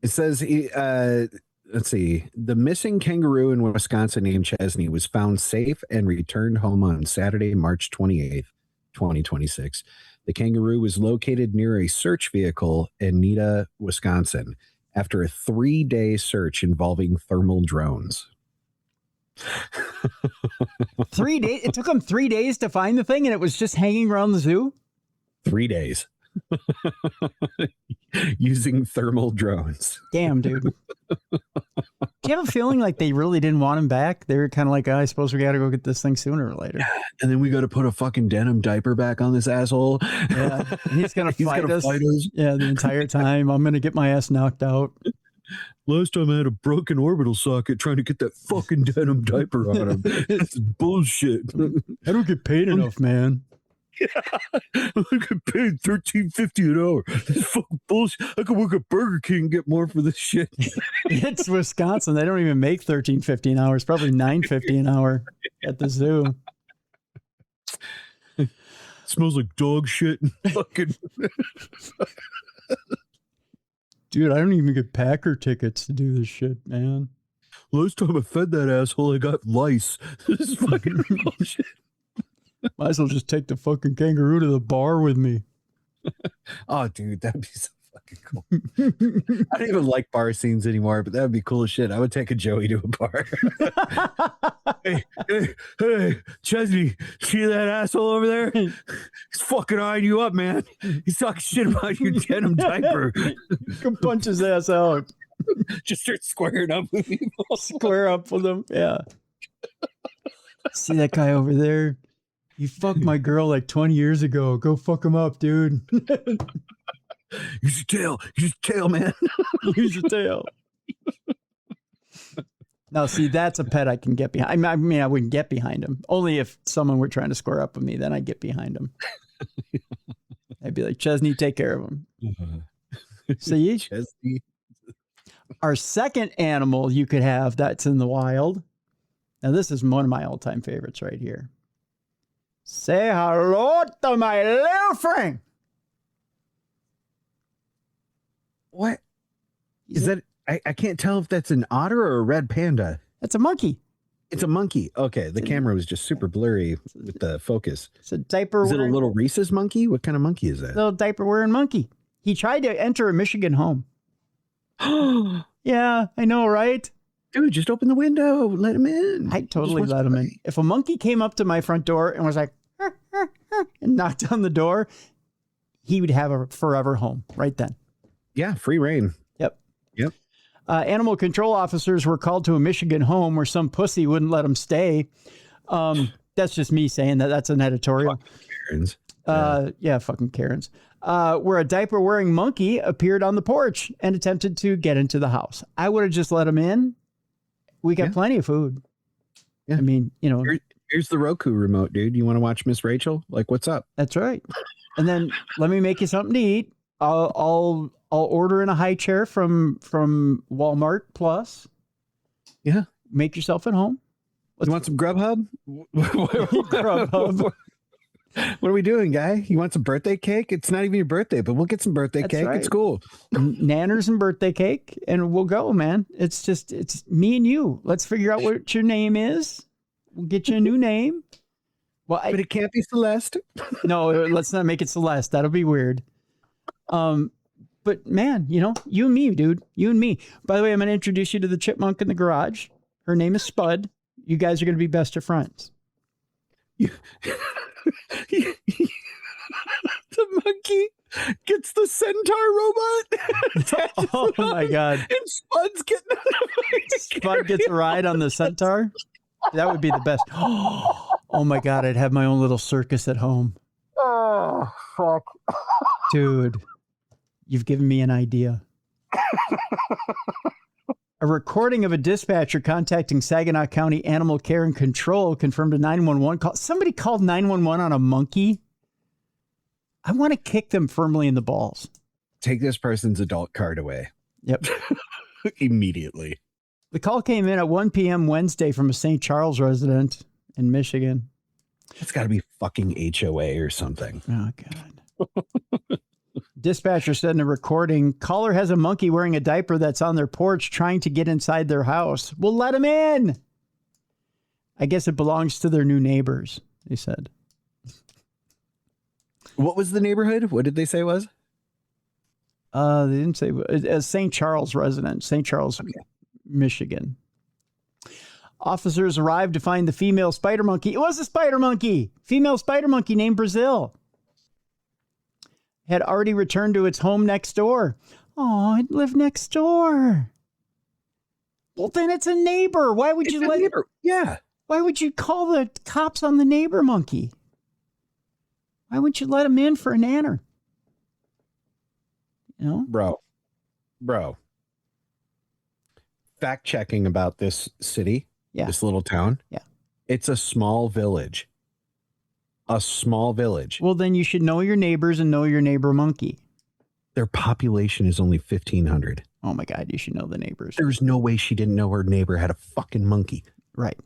It says, let's see, the missing kangaroo in Wisconsin named Chesney was found safe and returned home on Saturday, March 28th, 2026. The kangaroo was located near a search vehicle in Nita, Wisconsin, after a 3-day search involving thermal drones. 3 days? It took them 3 days to find the thing, and it was just hanging around the zoo? 3 days. Using thermal drones. Damn, dude. Do you have a feeling like they really didn't want him back? They were kind of like, I suppose we got to go get this thing sooner or later. And then we got to put a fucking denim diaper back on this asshole. Yeah, and he's going to fight us. Yeah, the entire time. I'm going to get my ass knocked out. Last time I had a broken orbital socket trying to get that fucking denim diaper on him. This is bullshit. I don't get paid enough, man. I get paid $13.50 an hour. This fucking bullshit. I could work at Burger King and get more for this shit. It's Wisconsin. They don't even make $13.50 an hour. It's probably $9.50 an hour at the zoo. It smells like dog shit and fucking. Dude, I don't even get Packer tickets to do this shit, man. Last time I fed that asshole, I got lice. This is fucking bullshit. Might as well just take the fucking kangaroo to the bar with me. Oh, dude, that'd be so fucking cool. I don't even like bar scenes anymore, but that would be cool as shit. I would take a Joey to a bar. Hey, Chesney, see that asshole over there? He's fucking eyeing you up, man. He's talking shit about your denim diaper. Come punch his ass out. Just start squaring up with people. Square up with him. Yeah. See that guy over there? You fucked my girl like 20 years ago. Go fuck him up, dude. Use your tail, man. Use your tail. Now, see, that's a pet I can get behind. I mean, I wouldn't get behind him. Only if someone were trying to square up with me, then I'd get behind him. I'd be like, Chesney, take care of him. See? Chesney. Our second animal you could have that's in the wild. Now, this is one of my all-time favorites right here. Say hello to my little friend. What? Is that? I can't tell if that's an otter or a red panda. That's a monkey. It's a monkey. Okay, the camera was just super blurry with the focus. It's a diaper. Is it a little rhesus monkey? What kind of monkey is that? Little diaper wearing monkey. He tried to enter a Michigan home. Yeah, I know, right? Dude, just open the window. Let him in. I totally let him in. If a monkey came up to my front door and was like, and knocked on the door, he would have a forever home right then. Yeah, free reign. Yep. Animal control officers were called to a Michigan home where some pussy wouldn't let them stay. That's just me saying that. That's an editorial. Fucking Karens. Yeah, fucking Karens. Where a diaper-wearing monkey appeared on the porch and attempted to get into the house. I would have just let him in. We got plenty of food. Yeah. I mean, you know. Here's the Roku remote, dude. You want to watch Miss Rachel? Like, what's up? That's right. And then let me make you something to eat. I'll order in a high chair from Walmart Plus. Yeah. Make yourself at home. You want some Grubhub? Grubhub. What are we doing, guy? You want some birthday cake? It's not even your birthday, but we'll get some birthday cake. Right. It's cool. Nanners and birthday cake, and we'll go, man. It's me and you. Let's figure out what your name is. We'll get you a new name. Well, but it can't be Celeste. No, let's not make it Celeste. That'll be weird. But man, you and me, dude. You and me. By the way, I'm going to introduce you to the chipmunk in the garage. Her name is Spud. You guys are going to be best of friends. The monkey gets the Centaur robot. Oh my God. And Spud's getting Spud gets a ride on the Centaur. That would be the best. Oh my God. I'd have my own little circus at home. Oh, fuck. Dude, you've given me an idea. A recording of a dispatcher contacting Saginaw County Animal Care and Control confirmed a 911 call. Somebody called 911 on a monkey. I want to kick them firmly in the balls. Take this person's adult card away. Yep. Immediately. The call came in at 1 p.m. Wednesday from a St. Charles resident in Michigan. It's got to be fucking HOA or something. Oh, God. Dispatcher said in a recording, caller has a monkey wearing a diaper that's on their porch trying to get inside their house. We'll let him in. I guess it belongs to their new neighbors, they said. What was the neighborhood? What did they say it was? They didn't say. A St. Charles resident, St. Charles, okay. Michigan. Officers arrived to find the female spider monkey. It was a spider monkey. Female spider monkey named Brazil. Had already returned to its home next door. Oh, it lived next door. Well, then it's a neighbor. Why would you let neighbor? Yeah. Why would you call the cops on the neighbor monkey? Why wouldn't you let him in for a nanner? Bro. Fact checking about this city, this little town. Yeah. It's a small village. A small village. Well, then you should know your neighbors and know your neighbor monkey. Their population is only 1,500. Oh my God, you should know the neighbors. There's no way she didn't know her neighbor had a fucking monkey. Right.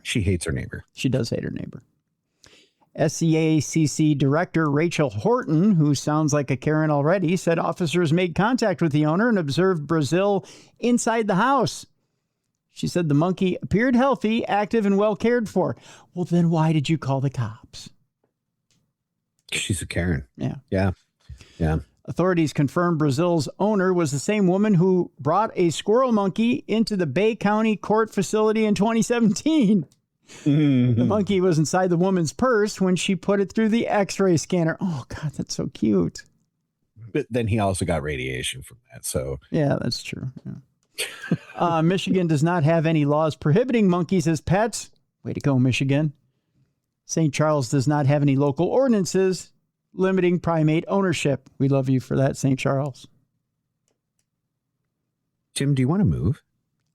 She hates her neighbor. She does hate her neighbor. SCACC Director Rachel Horton, who sounds like a Karen already, said officers made contact with the owner and observed Brazil inside the house. She said the monkey appeared healthy, active, and well cared for. Well, then why did you call the cops? She's a Karen. Yeah. Authorities confirmed Brazil's owner was the same woman who brought a squirrel monkey into the Bay County court facility in 2017. The monkey was inside the woman's purse when she put it through the X-ray scanner. Oh, God, that's so cute. But then he also got radiation from that. So yeah, that's true. Yeah. Michigan does not have any laws prohibiting monkeys as pets. Way to go, Michigan. St. Charles does not have any local ordinances limiting primate ownership. We love you for that, St. Charles. Tim, do you want to move?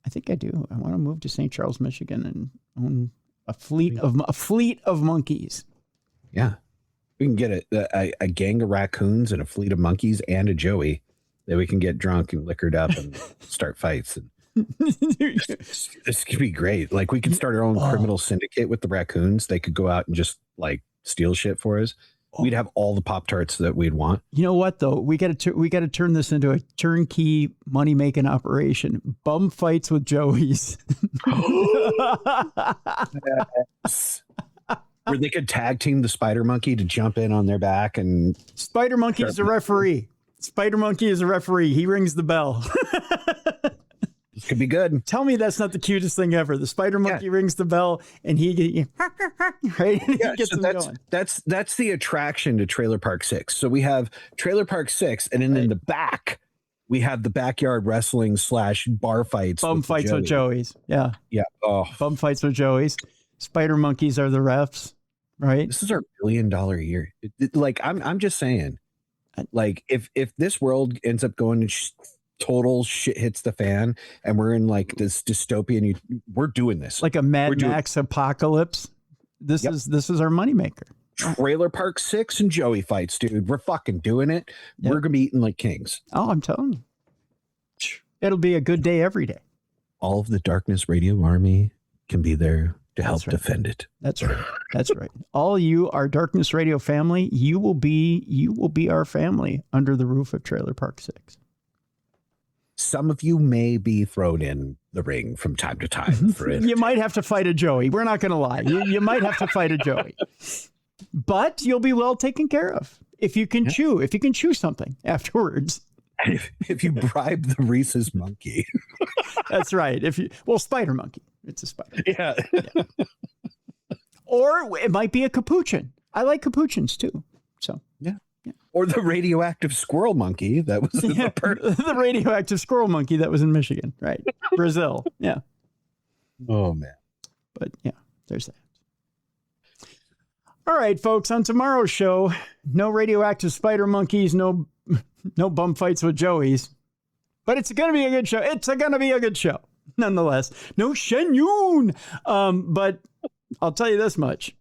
I think I do. I want to move to St. Charles, Michigan, and own a fleet of monkeys. Yeah, we can get a gang of raccoons and a fleet of monkeys and a Joey that we can get drunk and liquored up and start fights. And this could be great. Like we could start our own criminal syndicate with the raccoons. They could go out and just like steal shit for us. We'd have all the Pop-Tarts that we'd want. You know what, though? We got to turn this into a turnkey money-making operation. Bum fights with Joeys. Yes. Where they could tag team the spider monkey to jump in on their back and... Spider monkey is the referee. Spider monkey is a referee. He rings the bell. This could be good. Tell me that's not the cutest thing ever. The spider monkey rings the bell and he right? And he gets them going. That's the attraction to Trailer Park 6. So we have Trailer Park 6, and then in the back we have the backyard wrestling / bar fights. Bum fights with Joeys. Yeah. Yeah. Oh. Bum fights with Joeys. Spider monkeys are the refs, right? This is our $1 billion a year. Like I'm just saying, like if this world ends up going to total shit hits the fan and we're in like this dystopian, we're doing this like a Mad Max apocalypse. This is our moneymaker. Trailer Park 6 and Joey fights, dude. We're fucking doing it. Yep. We're gonna be eating like kings. Oh, I'm telling you. It'll be a good day every day. All of the Darkness Radio Army can be there to help defend it. That's right. That's right. All you, our Darkness Radio family, you will be our family under the roof of Trailer Park 6. Some of you may be thrown in the ring from time to time for it. You might have to fight a Joey. We're not going to lie. You might have to fight a Joey. But you'll be well taken care of if you can chew something afterwards. If you bribe the Reese's monkey. That's right. Spider monkey. It's a spider. Yeah. Or it might be a capuchin. I like capuchins too. So yeah. Or the radioactive squirrel monkey that was in the radioactive squirrel monkey that was in Michigan, right? Brazil. Yeah. Oh man. But yeah, there's that. All right, folks, on tomorrow's show, no radioactive spider monkeys, no bum fights with Joeys. But it's going to be a good show. It's going to be a good show, nonetheless. No Shen Yun. But I'll tell you this much.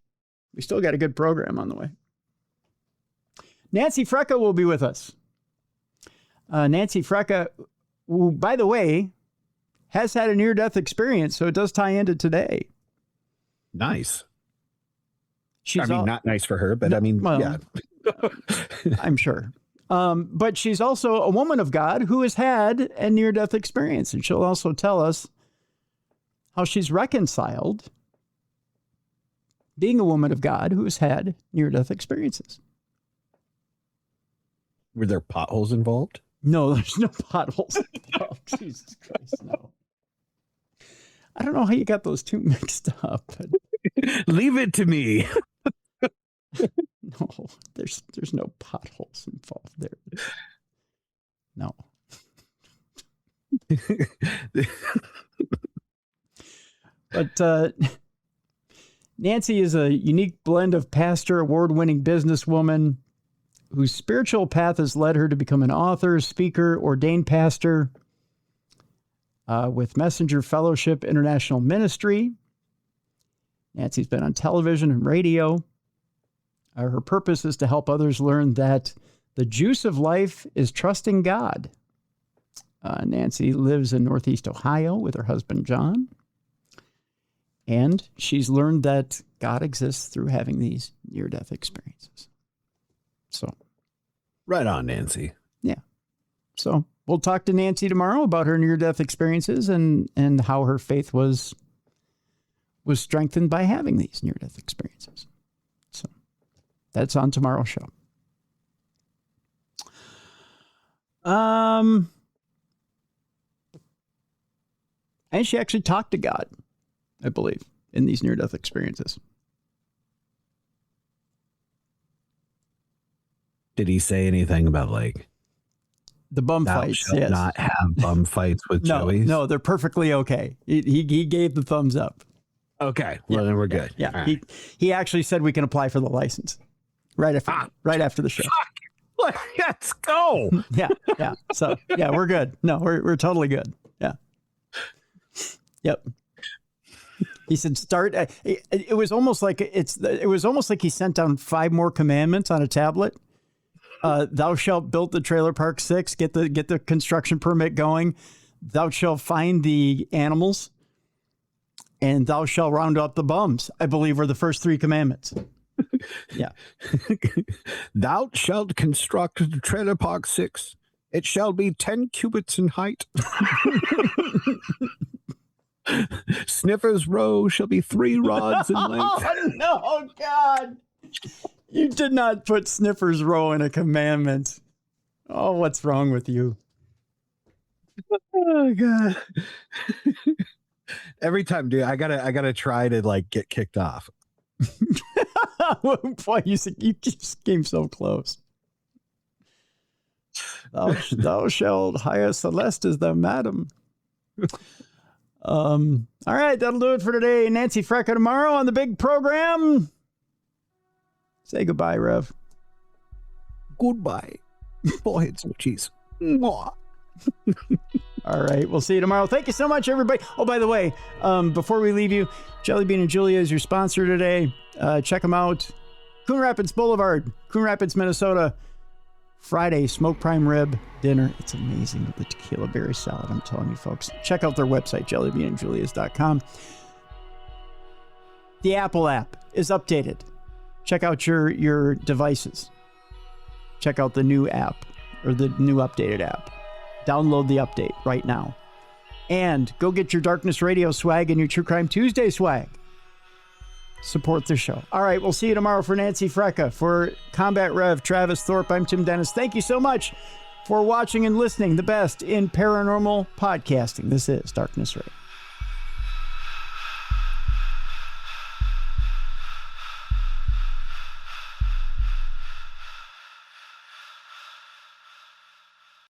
We still got a good program on the way. Nancy Frecka will be with us. Nancy Frecka, who, by the way, has had a near-death experience, so it does tie into today. Nice. She's not nice for her, but yeah. I'm sure. But she's also a woman of God who has had a near-death experience, and she'll also tell us how she's reconciled being a woman of God who has had near-death experiences. Were there potholes involved? No, there's no potholes involved. Jesus Christ, no. I don't know how you got those two mixed up. But... Leave it to me. No, there's no potholes involved there. No. But Nancy is a unique blend of pastor, award-winning businesswoman whose spiritual path has led her to become an author, speaker, ordained pastor with Messenger Fellowship International Ministry. Nancy's been on television and radio. Her purpose is to help others learn that the juice of life is trusting God. Nancy lives in Northeast Ohio with her husband, John. And she's learned that God exists through having these near-death experiences. So, right on, Nancy. Yeah. So we'll talk to Nancy tomorrow about her near-death experiences and how her faith was strengthened by having these near-death experiences. So that's on tomorrow's show. And she actually talked to God, I believe, in these near-death experiences. Did he say anything about like the bum fights? Yes. Not have bum fights with Joeys? No, they're perfectly okay. He gave the thumbs up. Okay, well then we're good. Yeah, right. He actually said we can apply for the license right after the show. Let's go. Yeah. So yeah, we're good. No, we're totally good. Yeah. Yep. He said, "Start." It was almost like he sent down 5 more commandments on a tablet. Thou shalt build the trailer park 6. Get the construction permit going. Thou shalt find the animals, and thou shalt round up the bums. I believe were the first 3 commandments. Yeah. Thou shalt construct the trailer park 6. It shall be 10 cubits in height. Sniffer's row shall be 3 rods in length. Oh, no, God. You did not put Sniffer's row in a commandment. Oh, what's wrong with you? Oh, God. Every time, dude, I gotta try to like get kicked off. Boy, you just came so close. Thou shalt hire Celeste as the madam. All right, that'll do it for today. Nancy Frecka tomorrow on the big program. Say goodbye, Rev. Goodbye. Foreheads and cheese. Mwah. All right, we'll see you tomorrow. Thank you so much, everybody. Oh, by the way, before we leave you, Jelly Bean and Julia is your sponsor today. Check them out. Coon Rapids Boulevard, Coon Rapids, Minnesota. Friday, smoked prime rib dinner. It's amazing with the tequila berry salad, I'm telling you, folks. Check out their website, jellybeanandjulias.com. The Apple app is updated. Check out your devices. Check out the new app, or the new updated app. Download the update right now. And go get your Darkness Radio swag and your True Crime Tuesday swag. Support the show. All right, we'll see you tomorrow. For Nancy Frecka, for Combat Rev, Travis Thorpe, I'm Tim Dennis. Thank you so much for watching and listening. The best in paranormal podcasting. This is Darkness Radio.